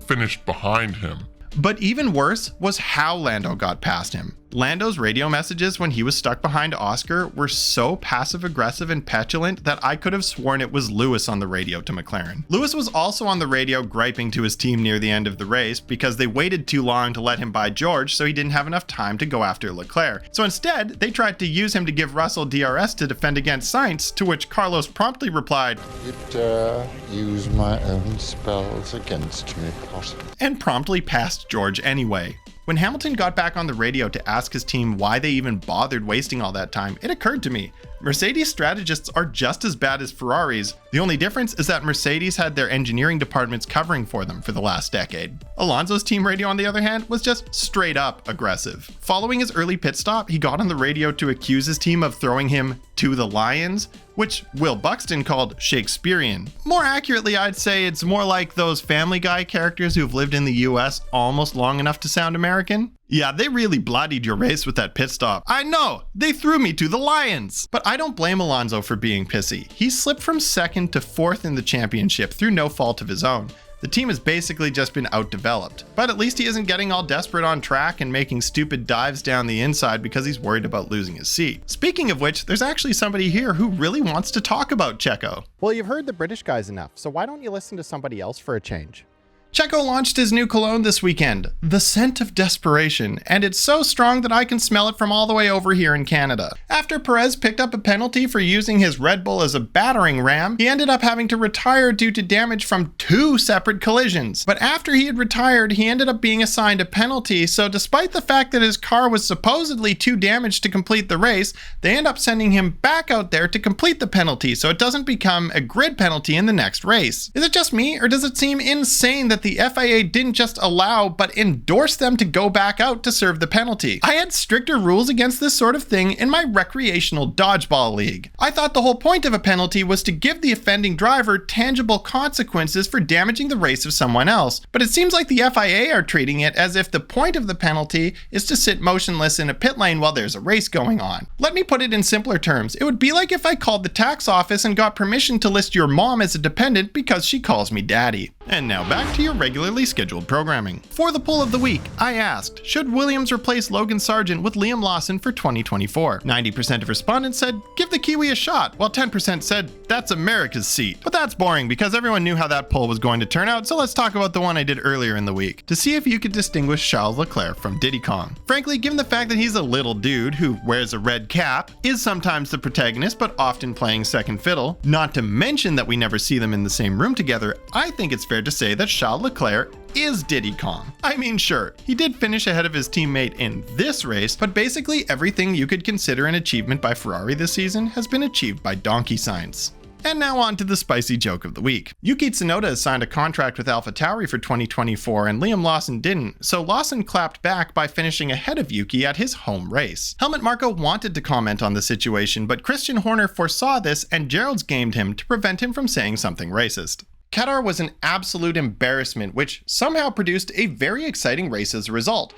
But even worse was how Lando got past him. Lando's radio messages when he was stuck behind Oscar were so passive-aggressive and petulant that I could have sworn it was Lewis on the radio to McLaren. Lewis was also on the radio griping to his team near the end of the race because they waited too long to let him by George, so he didn't have enough time to go after Leclerc. So instead, they tried to use him to give Russell DRS to defend against Sainz, to which Carlos promptly replied, "You dare use my own spells against me, Potter," and promptly passed George anyway. When Hamilton got back on the radio to ask his team why they even bothered wasting all that time, it occurred to me, Mercedes strategists are just as bad as Ferraris. The only difference is that Mercedes had their engineering departments covering for them for the last decade. Alonso's team radio, on the other hand, was just straight up aggressive. Following his early pit stop, he got on the radio to accuse his team of throwing him to the lions, which Will Buxton called Shakespearean. More accurately, I'd say it's more like those Family Guy characters who've lived in the US almost long enough to sound American. Yeah, they really bloodied your race with that pit stop. I know, they threw me to the lions. But I don't blame Alonso for being pissy. He slipped from second to fourth in the championship through no fault of his own. The team has basically just been outdeveloped. But at least he isn't getting all desperate on track and making stupid dives down the inside because he's worried about losing his seat. Speaking of which, there's actually somebody here who really wants to talk about Checo. Well, you've heard the British guys enough, so why don't you listen to somebody else for a change? Checo launched his new cologne this weekend, The Scent of Desperation, and it's so strong that I can smell it from all the way over here in Canada. After Perez picked up a penalty for using his Red Bull as a battering ram, he ended up having to retire due to damage from 2 separate collisions. But after he had retired, he ended up being assigned a penalty, so despite the fact that his car was supposedly too damaged to complete the race, they end up sending him back out there to complete the penalty so it doesn't become a grid penalty in the next race. Is it just me, or does it seem insane that the FIA didn't just allow but endorse them to go back out to serve the penalty? I had stricter rules against this sort of thing in my recreational dodgeball league. I thought the whole point of a penalty was to give the offending driver tangible consequences for damaging the race of someone else, but it seems like the FIA are treating it as if the point of the penalty is to sit motionless in a pit lane while there's a race going on. Let me put it in simpler terms. It would be like if I called the tax office and got permission to list your mom as a dependent because she calls me daddy. And now back to your regularly scheduled programming. For the poll of the week, I asked, should Williams replace Logan Sargent with Liam Lawson for 2024? 90% of respondents said, give the Kiwi a shot, while 10% said, that's America's seat. But that's boring because everyone knew how that poll was going to turn out, so let's talk about the one I did earlier in the week, to see if you could distinguish Charles Leclerc from Diddy Kong. Frankly, given the fact that he's a little dude who wears a red cap, is sometimes the protagonist but often playing second fiddle, not to mention that we never see them in the same room together, I think it's fair to say that Charles Leclerc is Diddy Kong. I mean, sure, he did finish ahead of his teammate in this race, but basically everything you could consider an achievement by Ferrari this season has been achieved by donkey science. And now on to the spicy joke of the week. Yuki Tsunoda has signed a contract with AlphaTauri for 2024 and Liam Lawson didn't, so Lawson clapped back by finishing ahead of Yuki at his home race. Helmut Marko wanted to comment on the situation, but Christian Horner foresaw this and Gerald's gamed him to prevent him from saying something racist. Qatar was an absolute embarrassment, which somehow produced a very exciting race as a result.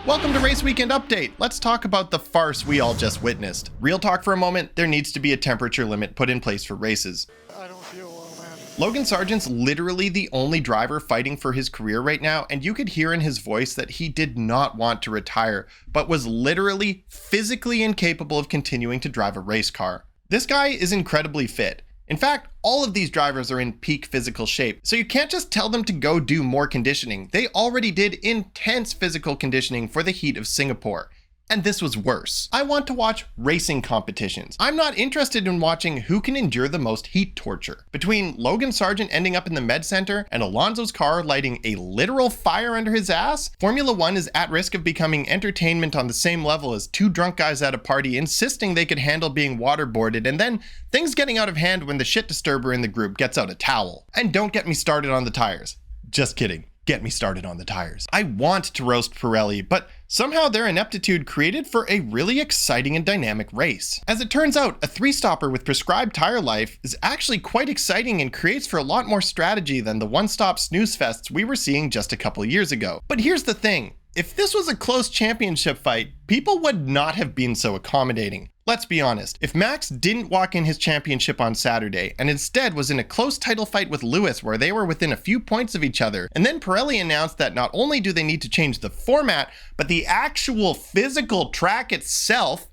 Welcome to Race Weekend Update. Let's talk about the farce we all just witnessed. Real talk for a moment, there needs to be a temperature limit put in place for races. I don't feel well, man. Logan Sargent's literally the only driver fighting for his career right now, and you could hear in his voice that he did not want to retire, but was literally physically incapable of continuing to drive a race car. This guy is incredibly fit. In fact, all of these drivers are in peak physical shape, so you can't just tell them to go do more conditioning. They already did intense physical conditioning for the heat of Singapore. And this was worse. I want to watch racing competitions. I'm not interested in watching who can endure the most heat torture. Between Logan Sargent ending up in the med center and Alonso's car lighting a literal fire under his ass, Formula One is at risk of becoming entertainment on the same level as two drunk guys at a party insisting they could handle being waterboarded, and then things getting out of hand when the shit disturber in the group gets out a towel. And don't get me started on the tires. Just kidding. Get me started on the tires. I want to roast Pirelli, but somehow their ineptitude created for a really exciting and dynamic race. As it turns out, a three-stopper with prescribed tire life is actually quite exciting and creates for a lot more strategy than the one-stop snooze fests we were seeing just a couple years ago. But here's the thing. If this was a close championship fight, people would not have been so accommodating. Let's be honest, if Max didn't walk in his championship on Saturday and instead was in a close title fight with Lewis where they were within a few points of each other, and then Pirelli announced that not only do they need to change the format, but the actual physical track itself,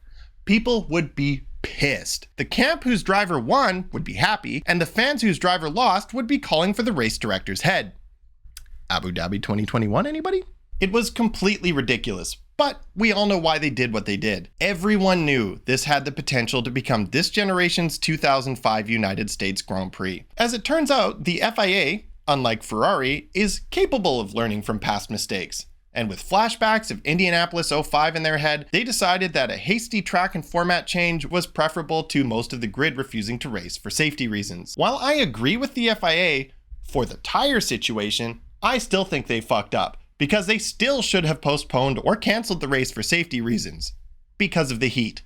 people would be pissed. The camp whose driver won would be happy, and the fans whose driver lost would be calling for the race director's head. Abu Dhabi 2021, anybody? It was completely ridiculous, but we all know why they did what they did. Everyone knew this had the potential to become this generation's 2005 United States Grand Prix. As it turns out, the FIA, unlike Ferrari, is capable of learning from past mistakes. And with flashbacks of Indianapolis 05 in their head, they decided that a hasty track and format change was preferable to most of the grid refusing to race for safety reasons. While I agree with the FIA, for the tire situation, I still think they fucked up, because they still should have postponed or canceled the race for safety reasons. Because of the heat.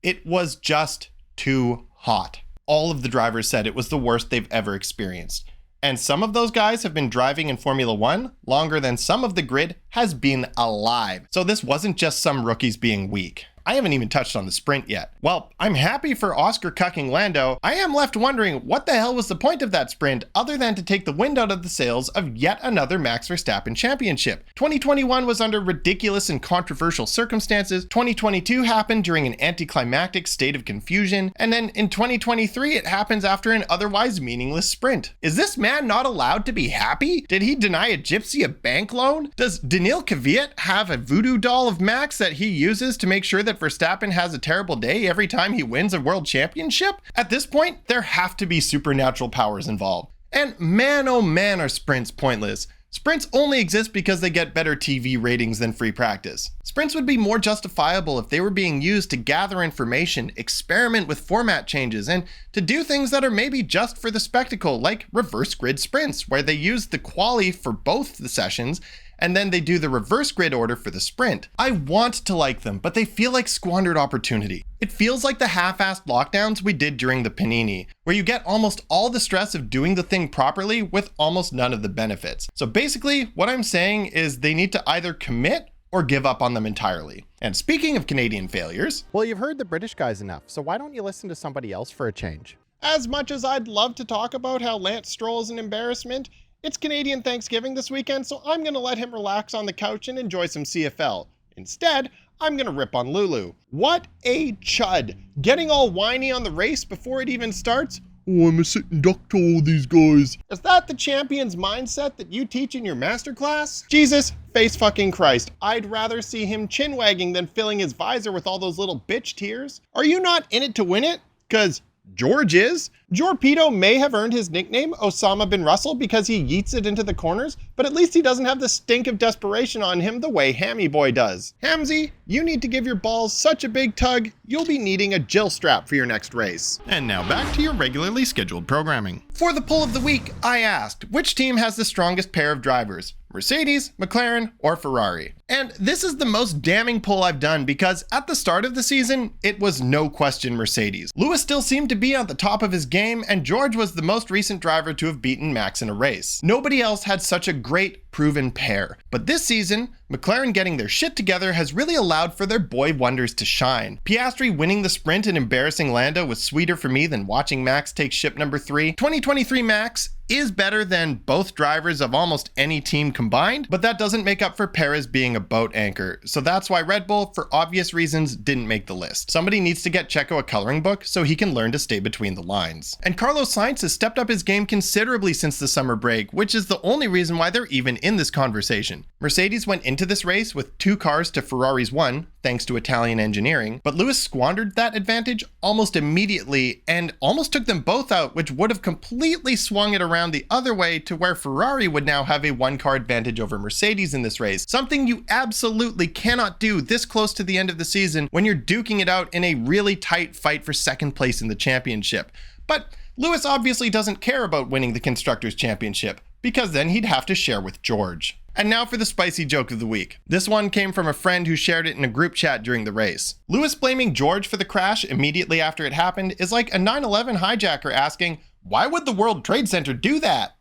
It was just too hot. All of the drivers said it was the worst they've ever experienced. And some of those guys have been driving in Formula One longer than some of the grid has been alive. So this wasn't just some rookies being weak. I haven't even touched on the sprint yet. While I'm happy for Oscar cucking Lando, I am left wondering what the hell was the point of that sprint other than to take the wind out of the sails of yet another Max Verstappen championship. 2021 was under ridiculous and controversial circumstances, 2022 happened during an anticlimactic state of confusion, and then in 2023 it happens after an otherwise meaningless sprint. Is this man not allowed to be happy? Did he deny a gypsy a bank loan? Does Daniil Kvyat have a voodoo doll of Max that he uses to make sure that Verstappen has a terrible day every time he wins a world championship? At this point, there have to be supernatural powers involved. And man, oh man, are sprints pointless. Sprints only exist because they get better TV ratings than free practice. Sprints would be more justifiable if they were being used to gather information, experiment with format changes, and to do things that are maybe just for the spectacle, like reverse grid sprints, where they use the quali for both the sessions, and then they do the reverse grid order for the sprint. I want to like them, but they feel like squandered opportunity. It feels like the half-assed lockdowns we did during the Panini, where you get almost all the stress of doing the thing properly with almost none of the benefits. So basically, what I'm saying is they need to either commit or give up on them entirely. And speaking of Canadian failures, well, you've heard the British guys enough, so why don't you listen to somebody else for a change? As much as I'd love to talk about how Lance Stroll is an embarrassment, it's Canadian Thanksgiving this weekend, so I'm gonna let him relax on the couch and enjoy some CFL. Instead, I'm gonna rip on Lulu. What a chud! Getting all whiny on the race before it even starts? Oh, I'm a sitting duck to all these guys. Is that the champion's mindset that you teach in your masterclass? Jesus, face fucking Christ. I'd rather see him chin wagging than filling his visor with all those little bitch tears. Are you not in it to win it? 'Cause George is. Jorpedo may have earned his nickname Osama bin Russell because he yeets it into the corners, but at least he doesn't have the stink of desperation on him the way Hammy Boy does. Hamzy, you need to give your balls such a big tug, you'll be needing a Jill strap for your next race. And now back to your regularly scheduled programming. For the poll of the week, I asked, which team has the strongest pair of drivers? Mercedes, McLaren, or Ferrari? And this is the most damning poll I've done because at the start of the season, it was no question Mercedes. Lewis still seemed to be at the top of his game, and George was the most recent driver to have beaten Max in a race. Nobody else had such a great, proven pair. But this season, McLaren getting their shit together has really allowed for their boy wonders to shine. Piastri winning the sprint and embarrassing Lando was sweeter for me than watching Max take ship number 3. 2023 Max is better than both drivers of almost any team combined, but that doesn't make up for Perez being a boat anchor. So that's why Red Bull, for obvious reasons, didn't make the list. Somebody needs to get Checo a coloring book so he can learn to stay between the lines. And Carlos Sainz has stepped up his game considerably since the summer break, which is the only reason why they're even in this conversation. Mercedes went into this race with 2 cars to Ferrari's 1, thanks to Italian engineering, but Lewis squandered that advantage almost immediately and almost took them both out, which would have completely swung it around the other way to where Ferrari would now have a one-car advantage over Mercedes in this race, something you absolutely cannot do this close to the end of the season when you're duking it out in a really tight fight for second place in the championship. But Lewis obviously doesn't care about winning the Constructors' Championship, because then he'd have to share with George. And now for the spicy joke of the week. This one came from a friend who shared it in a group chat during the race. Lewis blaming George for the crash immediately after it happened is like a 9/11 hijacker asking, "Why would the World Trade Center do that?"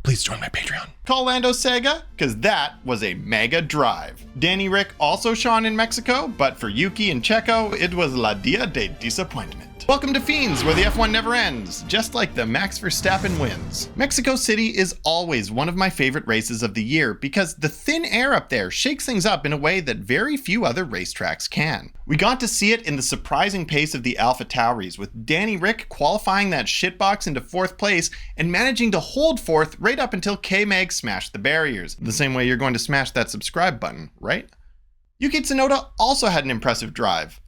Please join my Patreon. Call Lando Sega, because that was a mega drive. Danny Rick also shone in Mexico, but for Yuki and Checo, it was la dia de disappointment. Welcome to Fiends, where the F1 never ends, just like the Max Verstappen wins. Mexico City is always one of my favorite races of the year because the thin air up there shakes things up in a way that very few other racetracks can. We got to see it in the surprising pace of the AlphaTauris, with Danny Rick qualifying that shitbox into 4th place and managing to hold 4th right up until K-Mag smashed the barriers, the same way you're going to smash that subscribe button, right? Yuki Tsunoda also had an impressive drive.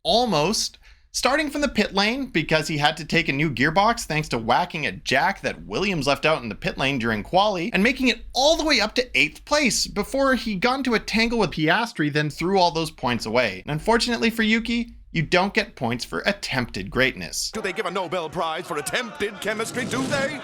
Almost. Starting from the pit lane because he had to take a new gearbox thanks to whacking a jack that Williams left out in the pit lane during quali, and making it all the way up to 8th place before he got into a tangle with Piastri, then threw all those points away. And unfortunately for Yuki, you don't get points for attempted greatness. Do they give a Nobel Prize for attempted chemistry, do they?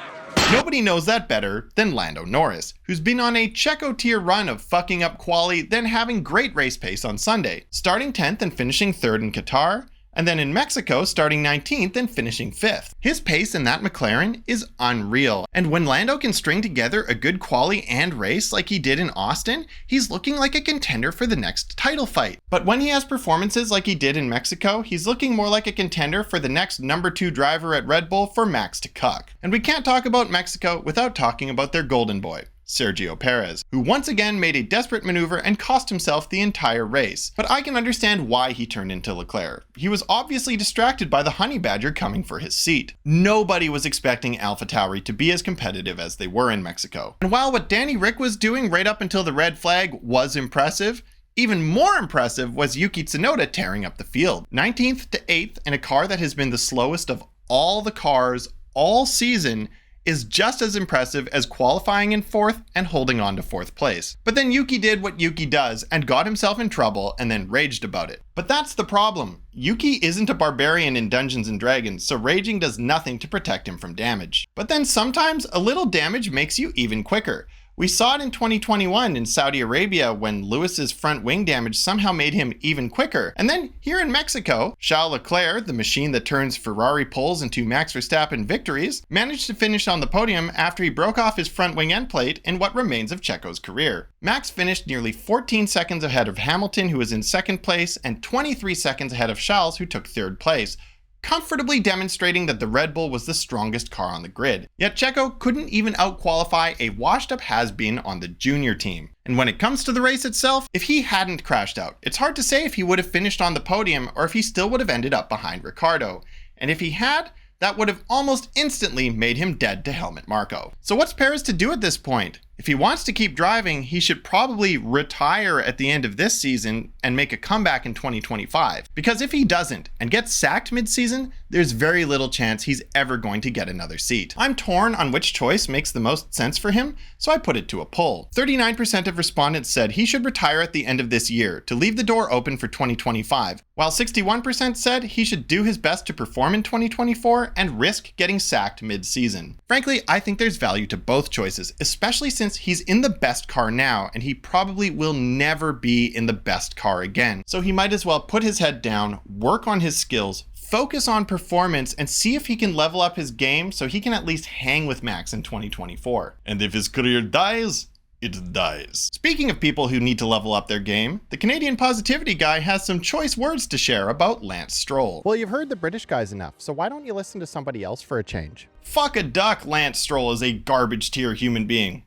Nobody knows that better than Lando Norris, who's been on a Checo tier run of fucking up quali, then having great race pace on Sunday, starting 10th and finishing 3rd in Qatar, and then in Mexico starting 19th and finishing 5th. His pace in that McLaren is unreal, and when Lando can string together a good quali and race like he did in Austin, he's looking like a contender for the next title fight. But when he has performances like he did in Mexico, he's looking more like a contender for the next number 2 driver at Red Bull for Max to cuck. And we can't talk about Mexico without talking about their golden boy, Sergio Perez, who once again made a desperate maneuver and cost himself the entire race. But I can understand why he turned into Leclerc. He was obviously distracted by the honey badger coming for his seat. Nobody was expecting AlphaTauri to be as competitive as they were in Mexico. And while what Danny Rick was doing right up until the red flag was impressive, even more impressive was Yuki Tsunoda tearing up the field. 19th to 8th in a car that has been the slowest of all the cars all season is just as impressive as qualifying in 4th and holding on to 4th place. But then Yuki did what Yuki does and got himself in trouble and then raged about it. But that's the problem. Yuki isn't a barbarian in Dungeons & Dragons, so raging does nothing to protect him from damage. But then sometimes a little damage makes you even quicker. We saw it in 2021 in Saudi Arabia when Lewis's front wing damage somehow made him even quicker. And then here in Mexico, Charles Leclerc, the machine that turns Ferrari poles into Max Verstappen victories, managed to finish on the podium after he broke off his front wing end plate in what remains of Checo's career. Max finished nearly 14 seconds ahead of Hamilton, who was in 2nd place, and 23 seconds ahead of Charles, who took 3rd place, comfortably demonstrating that the Red Bull was the strongest car on the grid. Yet Checo couldn't even out-qualify a washed-up has-been on the junior team. And when it comes to the race itself, if he hadn't crashed out, it's hard to say if he would have finished on the podium or if he still would have ended up behind Ricciardo. And if he had, that would have almost instantly made him dead to Helmut Marko. So what's Perez to do at this point? If he wants to keep driving, he should probably retire at the end of this season and make a comeback in 2025. Because if he doesn't and gets sacked mid-season, there's very little chance he's ever going to get another seat. I'm torn on which choice makes the most sense for him, so I put it to a poll. 39% of respondents said he should retire at the end of this year to leave the door open for 2025, while 61% said he should do his best to perform in 2024 and risk getting sacked mid-season. Frankly, I think there's value to both choices, especially since he's in the best car now and he probably will never be in the best car again. So he might as well put his head down, work on his skills, focus on performance, and see if he can level up his game so he can at least hang with Max in 2024. And if his career dies, it dies. Speaking of people who need to level up their game, the Canadian Positivity guy has some choice words to share about Lance Stroll. Well, you've heard the British guys enough, so why don't you listen to somebody else for a change? Fuck a duck, Lance Stroll is a garbage tier human being.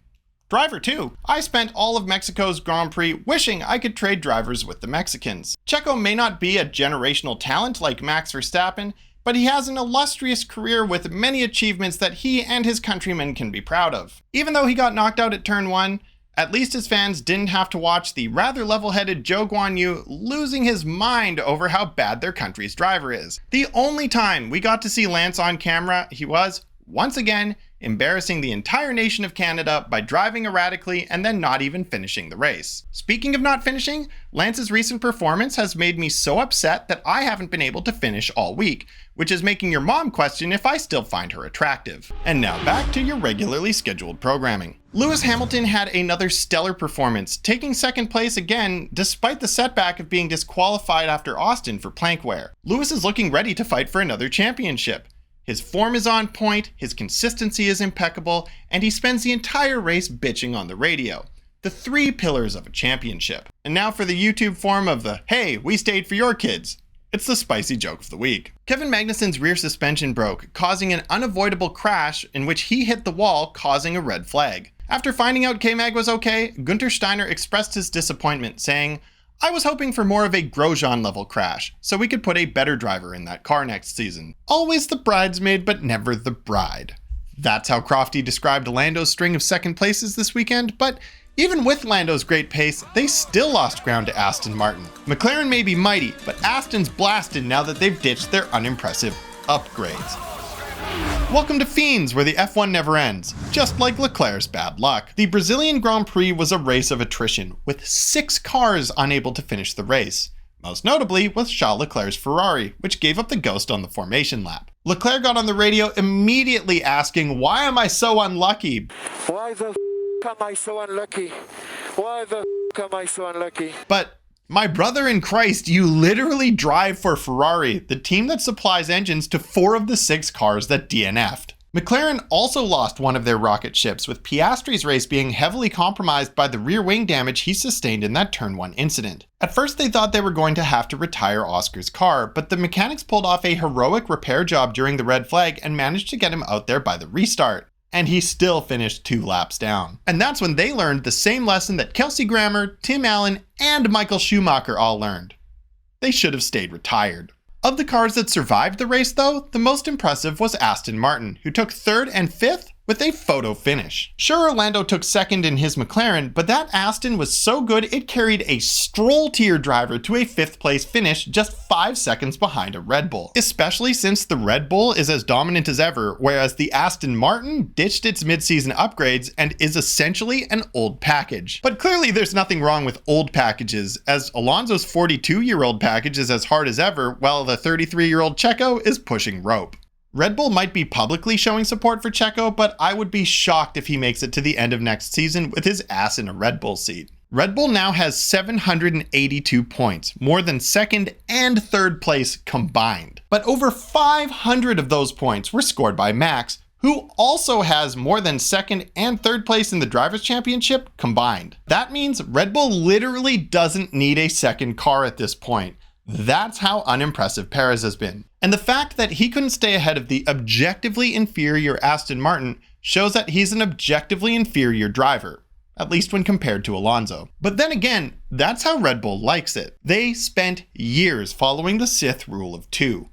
Driver too. I spent all of Mexico's Grand Prix wishing I could trade drivers with the Mexicans. Checo may not be a generational talent like Max Verstappen, but he has an illustrious career with many achievements that he and his countrymen can be proud of. Even though he got knocked out at turn 1, At least his fans didn't have to watch the rather level-headed Zhou Guanyu losing his mind over how bad their country's driver is. The only time we got to see Lance on camera, he was, once again, embarrassing the entire nation of Canada by driving erratically and then not even finishing the race. Speaking of not finishing, Lance's recent performance has made me so upset that I haven't been able to finish all week, which is making your mom question if I still find her attractive. And now back to your regularly scheduled programming. Lewis Hamilton had another stellar performance, taking second place again despite the setback of being disqualified after Austin for plank wear. Lewis is looking ready to fight for another championship. His form is on point, his consistency is impeccable, and he spends the entire race bitching on the radio. The 3 pillars of a championship. And now for the YouTube form of the, hey, we stayed for your kids. It's the spicy joke of the week. Kevin Magnussen's rear suspension broke, causing an unavoidable crash in which he hit the wall, causing a red flag. After finding out K-Mag was okay, Gunther Steiner expressed his disappointment, saying, I was hoping for more of a Grosjean level crash, so we could put a better driver in that car next season. Always the bridesmaid, but never the bride. That's how Crofty described Lando's string of second places this weekend, but even with Lando's great pace, they still lost ground to Aston Martin. McLaren may be mighty, but Aston's blasted now that they've ditched their unimpressive upgrades. Welcome to Fiends, where the F1 never ends, just like Leclerc's bad luck. The Brazilian Grand Prix was a race of attrition, with 6 cars unable to finish the race. Most notably was Charles Leclerc's Ferrari, which gave up the ghost on the formation lap. Leclerc got on the radio immediately asking, why am I so unlucky? Why the am I so unlucky? Why the am I so unlucky? But my brother in Christ, you literally drive for Ferrari, the team that supplies engines to 4 of the 6 cars that DNF'd. McLaren also lost one of their rocket ships, with Piastri's race being heavily compromised by the rear wing damage he sustained in that Turn 1 incident. At first they thought they were going to have to retire Oscar's car, but the mechanics pulled off a heroic repair job during the red flag and managed to get him out there by the restart. And he still finished 2 laps down. And that's when they learned the same lesson that Kelsey Grammer, Tim Allen, and Michael Schumacher all learned. They should have stayed retired. Of the cars that survived the race though, the most impressive was Aston Martin, who took 3rd and 5th with a photo finish. Sure, Lando took 2nd in his McLaren, but that Aston was so good it carried a Stroll tier driver to a 5th place finish just 5 seconds behind a Red Bull. Especially since the Red Bull is as dominant as ever, whereas the Aston Martin ditched its mid-season upgrades and is essentially an old package. But clearly there's nothing wrong with old packages, as Alonso's 42-year-old package is as hard as ever, while the 33-year-old Checo is pushing rope. Red Bull might be publicly showing support for Checo, but I would be shocked if he makes it to the end of next season with his ass in a Red Bull seat. Red Bull now has 782 points, more than 2nd and 3rd place combined. But over 500 of those points were scored by Max, who also has more than 2nd and 3rd place in the Drivers' Championship combined. That means Red Bull literally doesn't need a second car at this point. That's how unimpressive Perez has been. And the fact that he couldn't stay ahead of the objectively inferior Aston Martin shows that he's an objectively inferior driver, at least when compared to Alonso. But then again, that's how Red Bull likes it. They spent years following the Sith rule of 2.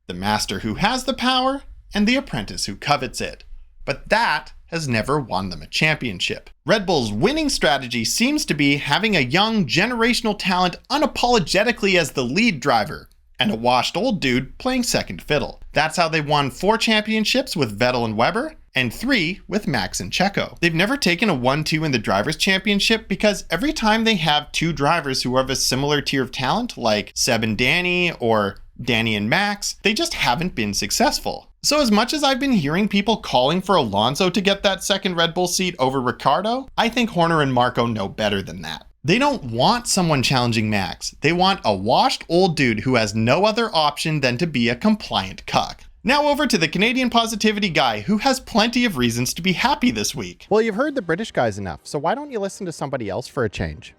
The master who has the power and the apprentice who covets it. But that has never won them a championship. Red Bull's winning strategy seems to be having a young generational talent unapologetically as the lead driver, and a washed old dude playing second fiddle. That's how they won 4 championships with Vettel and Webber, and 3 with Max and Checo. They've never taken a 1-2 in the Drivers' Championship because every time they have 2 drivers who are of a similar tier of talent, like Seb and Danny or Danny and Max, they just haven't been successful. So as much as I've been hearing people calling for Alonso to get that second Red Bull seat over Ricciardo, I think Horner and Marco know better than that. They don't want someone challenging Max. They want a washed old dude who has no other option than to be a compliant cuck. Now over to the Canadian positivity guy, who has plenty of reasons to be happy this week. Well, you've heard the British guys enough, so why don't you listen to somebody else for a change?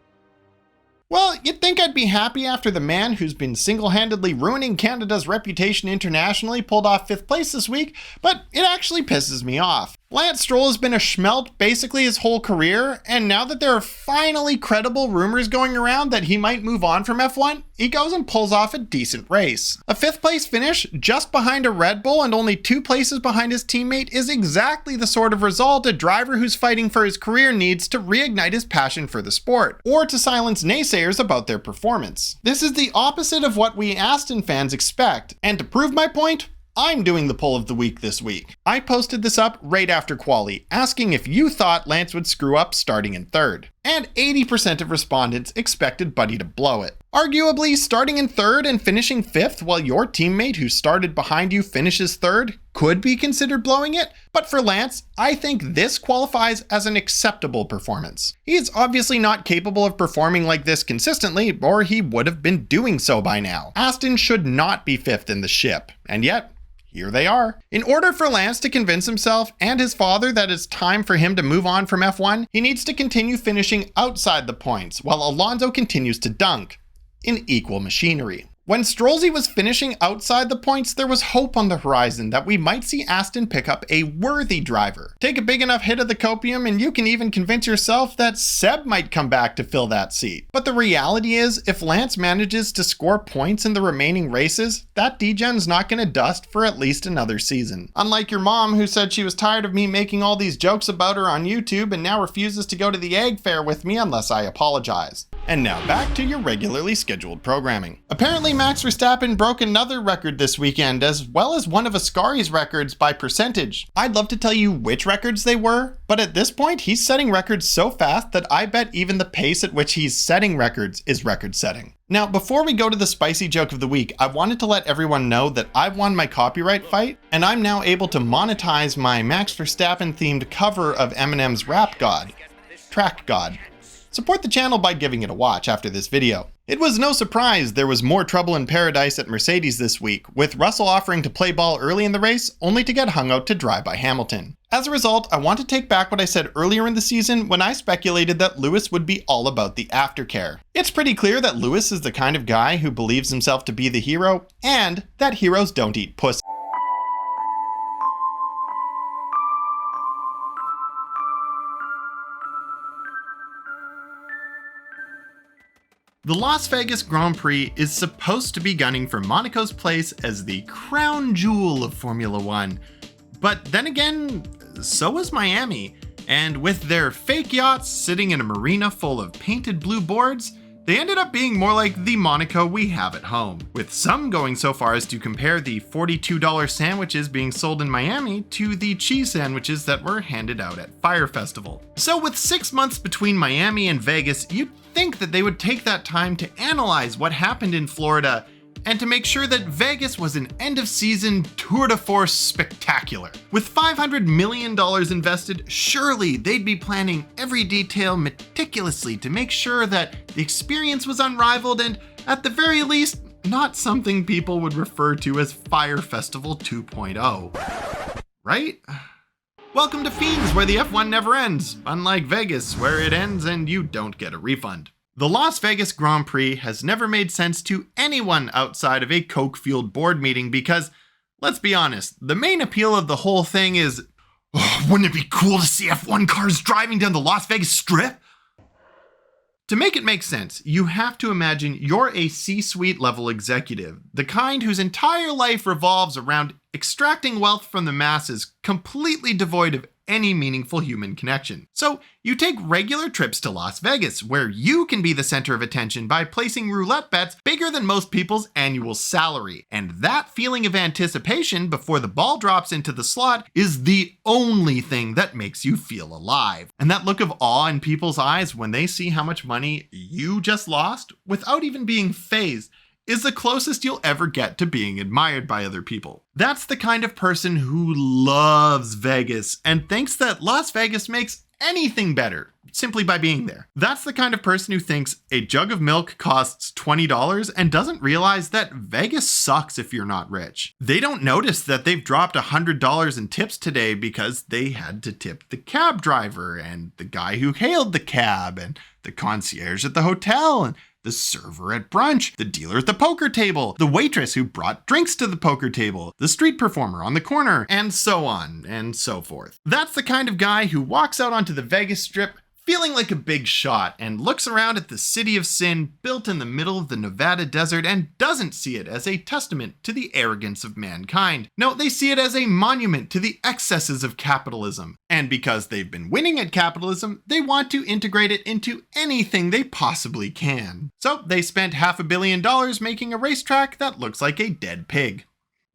Well, you'd think I'd be happy after the man who's been single-handedly ruining Canada's reputation internationally pulled off 5th place this week, but it actually pisses me off. Lance Stroll has been a schmelt basically his whole career, and now that there are finally credible rumors going around that he might move on from F1, he goes and pulls off a decent race. A 5th place finish just behind a Red Bull and only 2 places behind his teammate is exactly the sort of result a driver who's fighting for his career needs to reignite his passion for the sport, or to silence naysayers about their performance. This is the opposite of what we Aston fans expect, and to prove my point, I'm doing the poll of the week this week. I posted this up right after quali, asking if you thought Lance would screw up starting in 3rd. And 80% of respondents expected Buddy to blow it. Arguably, starting in 3rd and finishing 5th while your teammate who started behind you finishes 3rd could be considered blowing it, but for Lance, I think this qualifies as an acceptable performance. He is obviously not capable of performing like this consistently, or he would have been doing so by now. Aston should not be 5th in the ship, and yet, here they are. In order for Lance to convince himself and his father that it's time for him to move on from F1, he needs to continue finishing outside the points, while Alonso continues to dunk in equal machinery. When Strollsy was finishing outside the points, there was hope on the horizon that we might see Aston pick up a worthy driver. Take a big enough hit of the copium and you can even convince yourself that Seb might come back to fill that seat. But the reality is, if Lance manages to score points in the remaining races, that degen's not going to dust for at least another season. Unlike your mom, who said she was tired of me making all these jokes about her on YouTube and now refuses to go to the egg fair with me unless I apologize. And now back to your regularly scheduled programming. Apparently Max Verstappen broke another record this weekend, as well as one of Ascari's records by percentage. I'd love to tell you which records they were, but at this point he's setting records so fast that I bet even the pace at which he's setting records is record setting. Now, before we go to the spicy joke of the week, I wanted to let everyone know that I've won my copyright fight, and I'm now able to monetize my Max Verstappen themed cover of Eminem's Rap God, Track God. Support the channel by giving it a watch after this video. It was no surprise there was more trouble in paradise at Mercedes this week, with Russell offering to play ball early in the race, only to get hung out to dry by Hamilton. As a result, I want to take back what I said earlier in the season when I speculated that Lewis would be all about the aftercare. It's pretty clear that Lewis is the kind of guy who believes himself to be the hero, and that heroes don't eat pussy. The Las Vegas Grand Prix is supposed to be gunning for Monaco's place as the crown jewel of Formula One. But then again, so is Miami. And with their fake yachts sitting in a marina full of painted blue boards, they ended up being more like the Monaco we have at home, with some going so far as to compare the $42 sandwiches being sold in Miami to the cheese sandwiches that were handed out at Fyre Festival. So with 6 months between Miami and Vegas, you'd think that they would take that time to analyze what happened in Florida and to make sure that Vegas was an end-of-season tour de force spectacular. With $500 million invested, surely they'd be planning every detail meticulously to make sure that the experience was unrivaled and, at the very least, not something people would refer to as Fyre Festival 2.0. Right? Welcome to Fiends, where the F1 never ends, unlike Vegas, where it ends and you don't get a refund. The Las Vegas Grand Prix has never made sense to anyone outside of a coke-fueled board meeting because, let's be honest, the main appeal of the whole thing is, wouldn't it be cool to see F1 cars driving down the Las Vegas Strip? To make it make sense, you have to imagine you're a C-suite level executive, the kind whose entire life revolves around extracting wealth from the masses, completely devoid of any meaningful human connection. So you take regular trips to Las Vegas, where you can be the center of attention by placing roulette bets bigger than most people's annual salary. And that feeling of anticipation before the ball drops into the slot is the only thing that makes you feel alive. And that look of awe in people's eyes when they see how much money you just lost without even being fazed is the closest you'll ever get to being admired by other people. That's the kind of person who loves Vegas and thinks that Las Vegas makes anything better simply by being there. That's the kind of person who thinks a jug of milk costs $20 and doesn't realize that Vegas sucks if you're not rich. They don't notice that they've dropped $100 in tips today because they had to tip the cab driver and the guy who hailed the cab and the concierge at the hotel and the server at brunch, the dealer at the poker table, the waitress who brought drinks to the poker table, the street performer on the corner, and so on and so forth. That's the kind of guy who walks out onto the Vegas Strip feeling like a big shot and looks around at the city of sin built in the middle of the Nevada desert and doesn't see it as a testament to the arrogance of mankind. No, they see it as a monument to the excesses of capitalism. And because they've been winning at capitalism, they want to integrate it into anything they possibly can. So they spent $500 million making a racetrack that looks like a dead pig.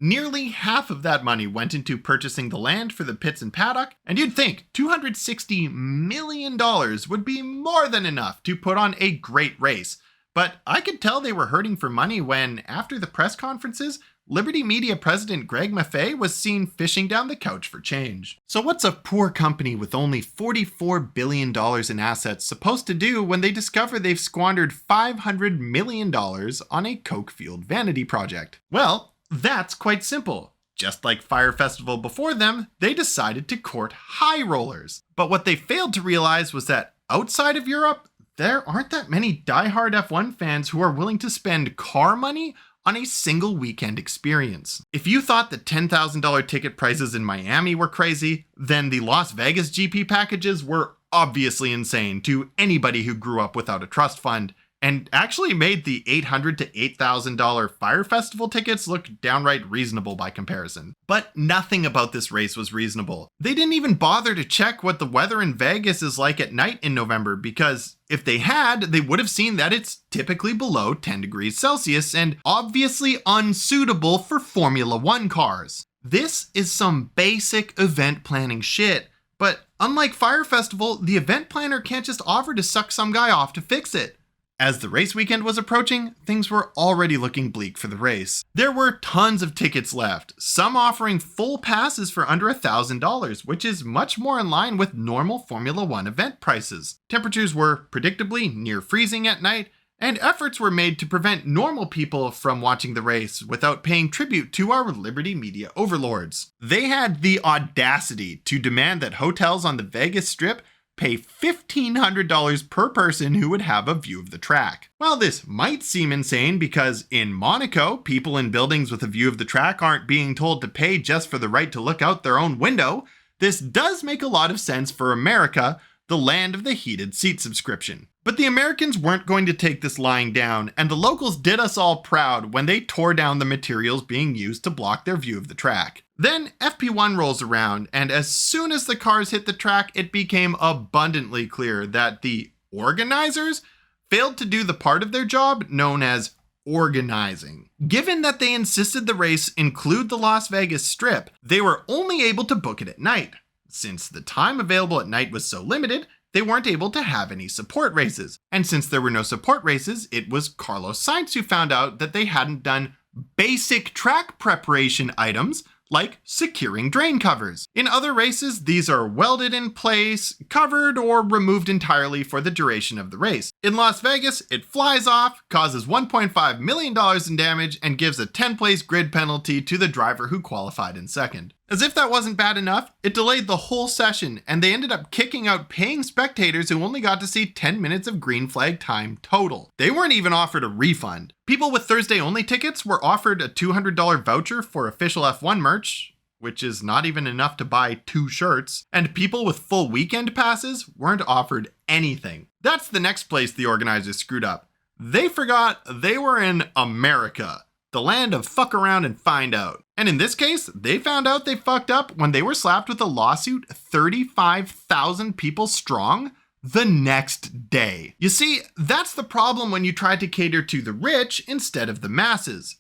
Nearly half of that money went into purchasing the land for the pits and paddock, and you'd think $260 million would be more than enough to put on a great race. But I could tell they were hurting for money when, after the press conferences, Liberty Media president Greg Maffei was seen fishing down the couch for change. So what's a poor company with only $44 billion in assets supposed to do when they discover they've squandered $500 million on a coke-fueled vanity project? Well, that's quite simple. Just like Fyre Festival before them, they decided to court high rollers. But what they failed to realize was that outside of Europe, there aren't that many diehard F1 fans who are willing to spend car money on a single weekend experience. If you thought the $10,000 ticket prices in Miami were crazy, then the Las Vegas GP packages were obviously insane to anybody who grew up without a trust fund, and actually made the $800 to $8,000 Fyre Festival tickets look downright reasonable by comparison. But nothing about this race was reasonable. They didn't even bother to check what the weather in Vegas is like at night in November, because if they had, they would have seen that it's typically below 10 degrees Celsius and obviously unsuitable for Formula One cars. This is some basic event planning shit, but unlike Fyre Festival, the event planner can't just offer to suck some guy off to fix it. As the race weekend was approaching, things were already looking bleak for the race. There were tons of tickets left, some offering full passes for under $1,000, which is much more in line with normal Formula One event prices. Temperatures were predictably near freezing at night, and efforts were made to prevent normal people from watching the race without paying tribute to our Liberty Media overlords. They had the audacity to demand that hotels on the Vegas Strip pay $1,500 per person who would have a view of the track. While this might seem insane because in Monaco, people in buildings with a view of the track aren't being told to pay just for the right to look out their own window, this does make a lot of sense for America, the land of the heated seat subscription. But the Americans weren't going to take this lying down, and the locals did us all proud when they tore down the materials being used to block their view of the track. Then FP1 rolls around, and as soon as the cars hit the track, it became abundantly clear that the organizers failed to do the part of their job known as organizing. Given that they insisted the race include the Las Vegas Strip, they were only able to book it at night. Since the time available at night was so limited, they weren't able to have any support races. And since there were no support races, it was Carlos Sainz who found out that they hadn't done basic track preparation items like securing drain covers. In other races, these are welded in place, covered, or removed entirely for the duration of the race. In Las Vegas, it flies off, causes $1.5 million in damage, and gives a 10-place grid penalty to the driver who qualified in second. As if that wasn't bad enough, it delayed the whole session, and they ended up kicking out paying spectators who only got to see 10 minutes of green flag time total. They weren't even offered a refund. People with Thursday-only tickets were offered a $200 voucher for official F1 merch, which is not even enough to buy 2 shirts, and people with full weekend passes weren't offered anything. That's the next place the organizers screwed up. They forgot they were in America, the land of fuck around and find out. And in this case, they found out they fucked up when they were slapped with a lawsuit 35,000 people strong the next day. You see, that's the problem when you try to cater to the rich instead of the masses.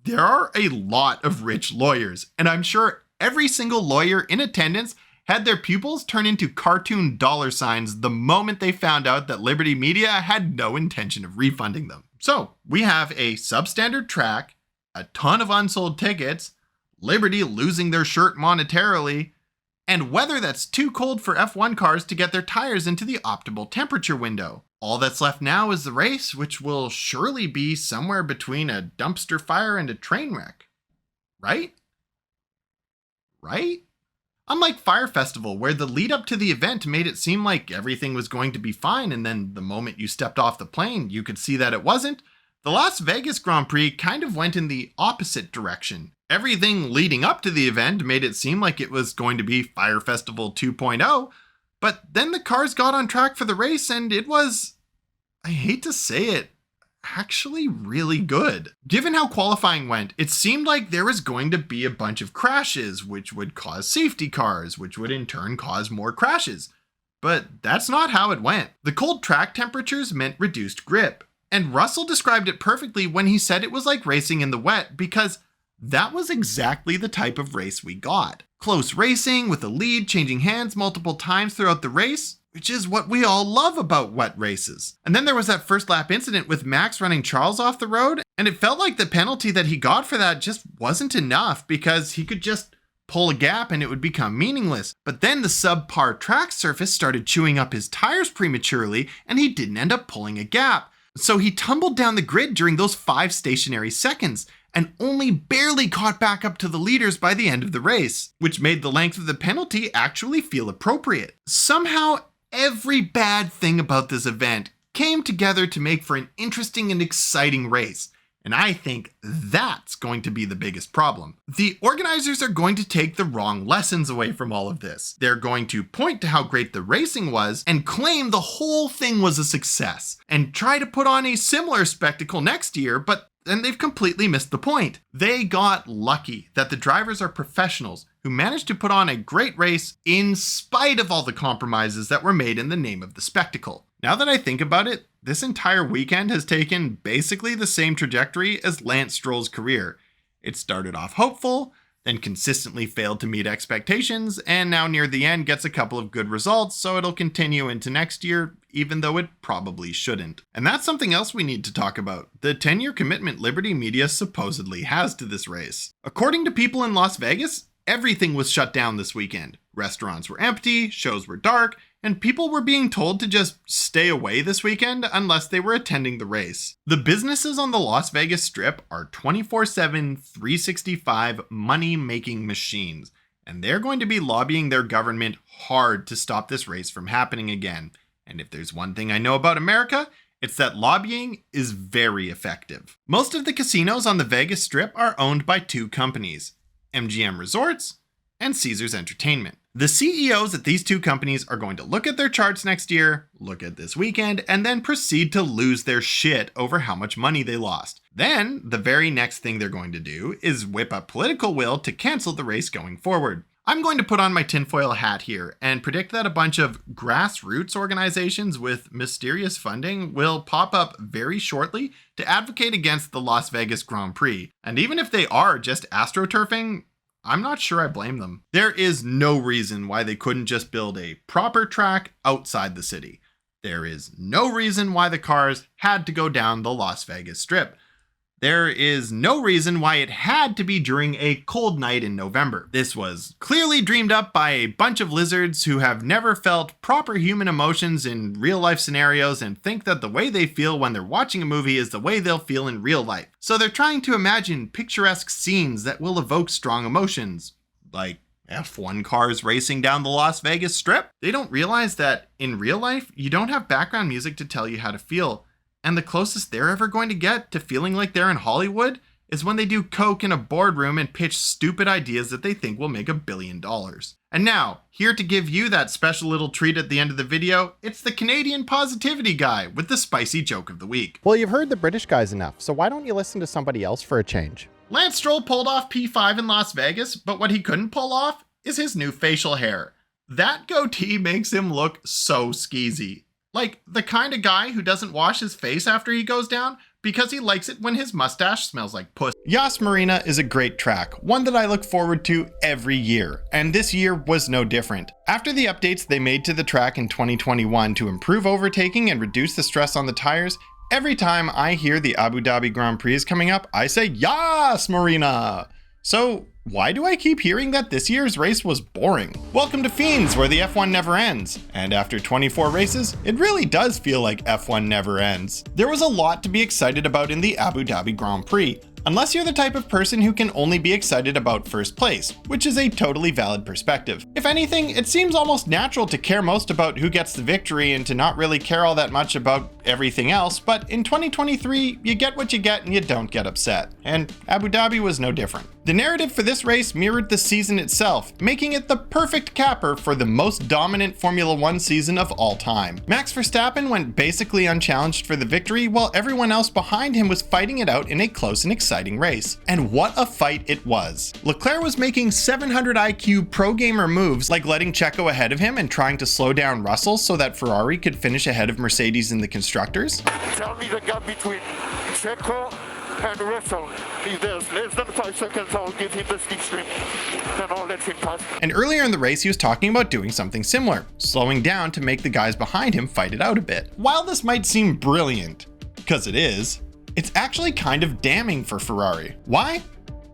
There are a lot of rich lawyers, and I'm sure every single lawyer in attendance had their pupils turn into cartoon dollar signs the moment they found out that Liberty Media had no intention of refunding them. So we have a substandard track, a ton of unsold tickets, Liberty losing their shirt monetarily, and weather that's too cold for F1 cars to get their tires into the optimal temperature window. All that's left now is the race, which will surely be somewhere between a dumpster fire and a train wreck. Right? Unlike Fyre Festival, where the lead up to the event made it seem like everything was going to be fine, and then the moment you stepped off the plane, you could see that it wasn't, the Las Vegas Grand Prix kind of went in the opposite direction. Everything leading up to the event made it seem like it was going to be Fyre Festival 2.0, but then the cars got on track for the race and it was, I hate to say it, actually really good. Given how qualifying went, it seemed like there was going to be a bunch of crashes, which would cause safety cars, which would in turn cause more crashes. But that's not how it went. The cold track temperatures meant reduced grip, and Russell described it perfectly when he said it was like racing in the wet, because that was exactly the type of race we got. Close racing with the lead changing hands multiple times throughout the race, which is what we all love about wet races. And then there was that first lap incident with Max running Charles off the road, and it felt like the penalty that he got for that just wasn't enough because he could just pull a gap and it would become meaningless. But then the subpar track surface started chewing up his tires prematurely and he didn't end up pulling a gap. So he tumbled down the grid during those 5 stationary seconds and only barely caught back up to the leaders by the end of the race, which made the length of the penalty actually feel appropriate. Somehow, every bad thing about this event came together to make for an interesting and exciting race, and I think that's going to be the biggest problem. The organizers are going to take the wrong lessons away from all of this. They're going to point to how great the racing was and claim the whole thing was a success, and try to put on a similar spectacle next year, but then they've completely missed the point. They got lucky that the drivers are professionals who managed to put on a great race in spite of all the compromises that were made in the name of the spectacle. Now that I think about it, this entire weekend has taken basically the same trajectory as Lance Stroll's career. It started off hopeful, then consistently failed to meet expectations, and now near the end gets a couple of good results, so it'll continue into next year, even though it probably shouldn't. And that's something else we need to talk about, the 10-year commitment Liberty Media supposedly has to this race. According to people in Las Vegas, everything was shut down this weekend. Restaurants were empty, shows were dark, and people were being told to just stay away this weekend unless they were attending the race. The businesses on the Las Vegas Strip are 24/7, 365 money-making machines, and they're going to be lobbying their government hard to stop this race from happening again. And if there's one thing I know about America, it's that lobbying is very effective. Most of the casinos on the Vegas Strip are owned by 2 companies, MGM Resorts and Caesars Entertainment. The CEOs at these 2 companies are going to look at their charts next year, look at this weekend, and then proceed to lose their shit over how much money they lost. Then, the very next thing they're going to do is whip up political will to cancel the race going forward. I'm going to put on my tinfoil hat here and predict that a bunch of grassroots organizations with mysterious funding will pop up very shortly to advocate against the Las Vegas Grand Prix. And even if they are just astroturfing, I'm not sure I blame them. There is no reason why they couldn't just build a proper track outside the city. There is no reason why the cars had to go down the Las Vegas Strip. There is no reason why it had to be during a cold night in November. This was clearly dreamed up by a bunch of lizards who have never felt proper human emotions in real life scenarios and think that the way they feel when they're watching a movie is the way they'll feel in real life. So they're trying to imagine picturesque scenes that will evoke strong emotions, like F1 cars racing down the Las Vegas Strip. They don't realize that in real life, you don't have background music to tell you how to feel. And the closest they're ever going to get to feeling like they're in Hollywood is when they do coke in a boardroom and pitch stupid ideas that they think will make $1 billion. And now, here to give you that special little treat at the end of the video, it's the Canadian positivity guy with the spicy joke of the week. Well, you've heard the British guys enough, so why don't you listen to somebody else for a change? Lance Stroll pulled off P5 in Las Vegas, but what he couldn't pull off is his new facial hair. That goatee makes him look so skeezy. Like the kind of guy who doesn't wash his face after he goes down because he likes it when his mustache smells like puss. Yas Marina is a great track, one that I look forward to every year, and this year was no different. After the updates they made to the track in 2021 to improve overtaking and reduce the stress on the tires, every time I hear the Abu Dhabi Grand Prix is coming up, I say, Yas Marina! So why do I keep hearing that this year's race was boring? Welcome to Fiends, where the F1 never ends. And after 24 races, it really does feel like F1 never ends. There was a lot to be excited about in the Abu Dhabi Grand Prix. Unless you're the type of person who can only be excited about first place, which is a totally valid perspective. If anything, it seems almost natural to care most about who gets the victory and to not really care all that much about everything else, but in 2023, you get what you get and you don't get upset. And Abu Dhabi was no different. The narrative for this race mirrored the season itself, making it the perfect capper for the most dominant Formula 1 season of all time. Max Verstappen went basically unchallenged for the victory, while everyone else behind him was fighting it out in a close and exciting race. And what a fight it was. Leclerc was making 700 IQ pro gamer moves, like letting Checo ahead of him and trying to slow down Russell so that Ferrari could finish ahead of Mercedes in the constructors. Tell me the gap between Checo and Russell. If there's less than 5 seconds, I'll give him the slipstream. Then I'll let him pass. And earlier in the race, he was talking about doing something similar, slowing down to make the guys behind him fight it out a bit. While this might seem brilliant, because it is, it's actually kind of damning for Ferrari. Why?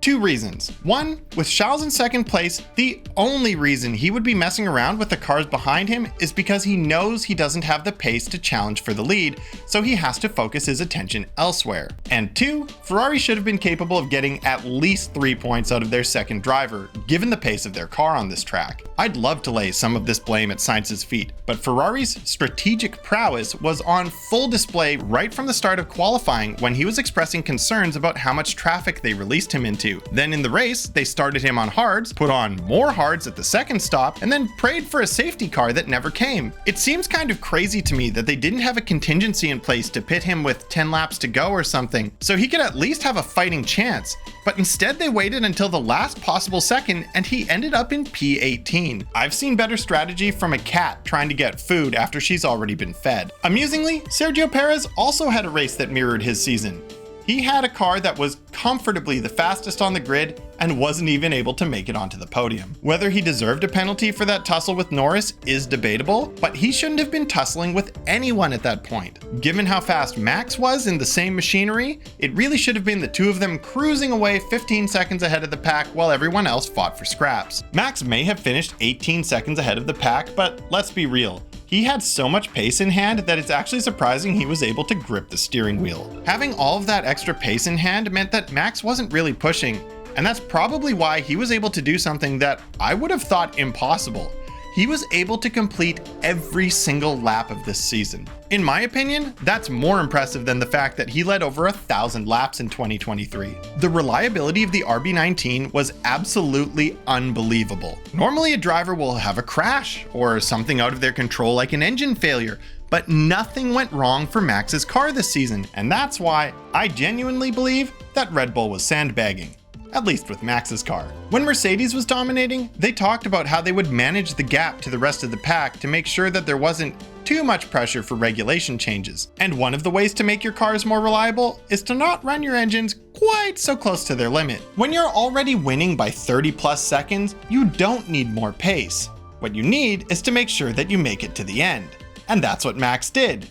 Two reasons. One, with Charles in second place, the only reason he would be messing around with the cars behind him is because he knows he doesn't have the pace to challenge for the lead, so he has to focus his attention elsewhere. And two, Ferrari should have been capable of getting at least 3 points out of their second driver, given the pace of their car on this track. I'd love to lay some of this blame at Sainz's feet, but Ferrari's strategic prowess was on full display right from the start of qualifying when he was expressing concerns about how much traffic they released him into. Then in the race, they started him on hards, put on more hards at the second stop, and then prayed for a safety car that never came. It seems kind of crazy to me that they didn't have a contingency in place to pit him with 10 laps to go or something, so he could at least have a fighting chance. But instead they waited until the last possible second and he ended up in P18. I've seen better strategy from a cat trying to get food after she's already been fed. Amusingly, Sergio Perez also had a race that mirrored his season. He had a car that was comfortably the fastest on the grid and wasn't even able to make it onto the podium. Whether he deserved a penalty for that tussle with Norris is debatable, but he shouldn't have been tussling with anyone at that point. Given how fast Max was in the same machinery, it really should have been the two of them cruising away 15 seconds ahead of the pack while everyone else fought for scraps. Max may have finished 18 seconds ahead of the pack, but let's be real. He had so much pace in hand that it's actually surprising he was able to grip the steering wheel. Having all of that extra pace in hand meant that Max wasn't really pushing, and that's probably why he was able to do something that I would have thought impossible. He was able to complete every single lap of this season. In my opinion, that's more impressive than the fact that he led over 1,000 laps in 2023. The reliability of the RB19 was absolutely unbelievable. Normally a driver will have a crash or something out of their control like an engine failure, but nothing went wrong for Max's car this season, and that's why I genuinely believe that Red Bull was sandbagging. At least with Max's car. When Mercedes was dominating, they talked about how they would manage the gap to the rest of the pack to make sure that there wasn't too much pressure for regulation changes. And one of the ways to make your cars more reliable is to not run your engines quite so close to their limit. When you're already winning by 30 plus seconds, you don't need more pace. What you need is to make sure that you make it to the end. And that's what Max did.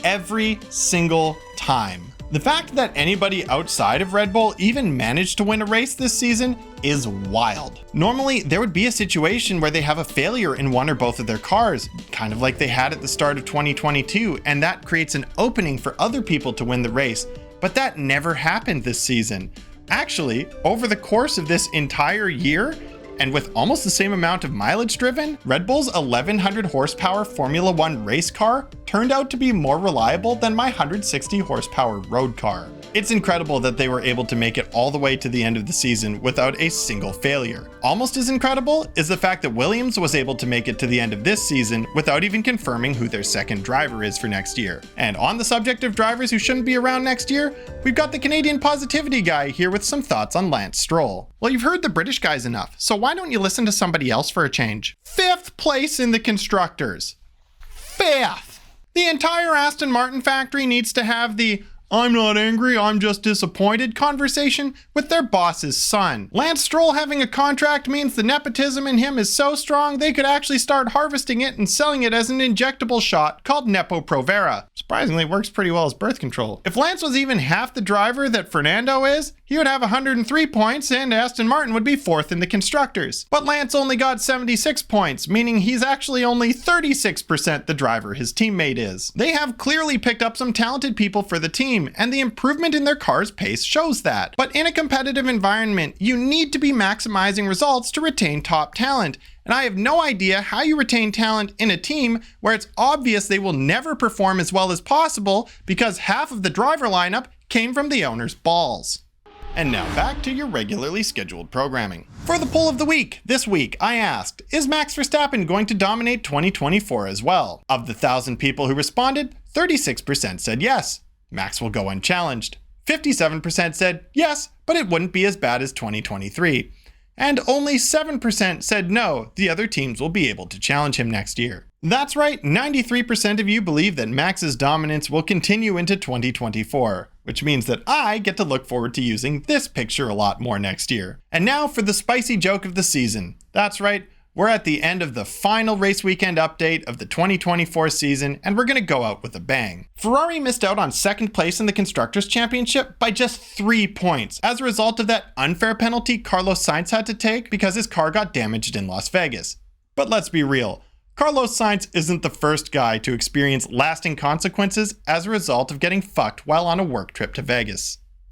Every single time. The fact that anybody outside of Red Bull even managed to win a race this season is wild. Normally, there would be a situation where they have a failure in one or both of their cars, kind of like they had at the start of 2022, and that creates an opening for other people to win the race, but that never happened this season. Actually, over the course of this entire year, and with almost the same amount of mileage driven, Red Bull's 1100 horsepower Formula 1 race car turned out to be more reliable than my 160 horsepower road car. It's incredible that they were able to make it all the way to the end of the season without a single failure. Almost as incredible is the fact that Williams was able to make it to the end of this season without even confirming who their second driver is for next year. And on the subject of drivers who shouldn't be around next year, we've got the Canadian positivity guy here with some thoughts on Lance Stroll. Well, you've heard the British guys enough, so why don't you listen to somebody else for a change? 5th place in the constructors. 5th! The entire Aston Martin factory needs to have the "I'm not angry, I'm just disappointed" conversation with their boss's son. Lance Stroll having a contract means the nepotism in him is so strong they could actually start harvesting it and selling it as an injectable shot called Nepo Provera. Surprisingly, it works pretty well as birth control. If Lance was even half the driver that Fernando is, he would have 103 points and Aston Martin would be 4th in the Constructors. But Lance only got 76 points, meaning he's actually only 36% the driver his teammate is. They have clearly picked up some talented people for the team, and the improvement in their car's pace shows that. But in a competitive environment, you need to be maximizing results to retain top talent. And I have no idea how you retain talent in a team where it's obvious they will never perform as well as possible because half of the driver lineup came from the owner's balls. And now back to your regularly scheduled programming. For the poll of the week, this week I asked, is Max Verstappen going to dominate 2024 as well? Of the 1,000 people who responded, 36% said yes, Max will go unchallenged. 57% said yes, but it wouldn't be as bad as 2023. And only 7% said no, the other teams will be able to challenge him next year. That's right, 93% of you believe that Max's dominance will continue into 2024, which means that I get to look forward to using this picture a lot more next year. And now for the spicy joke of the season. That's right, we're at the end of the final race weekend update of the 2024 season, and we're gonna go out with a bang. Ferrari missed out on 2nd place in the Constructors' Championship by just 3 points as a result of that unfair penalty Carlos Sainz had to take because his car got damaged in Las Vegas. But let's be real, Carlos Sainz isn't the first guy to experience lasting consequences as a result of getting fucked while on a work trip to Vegas.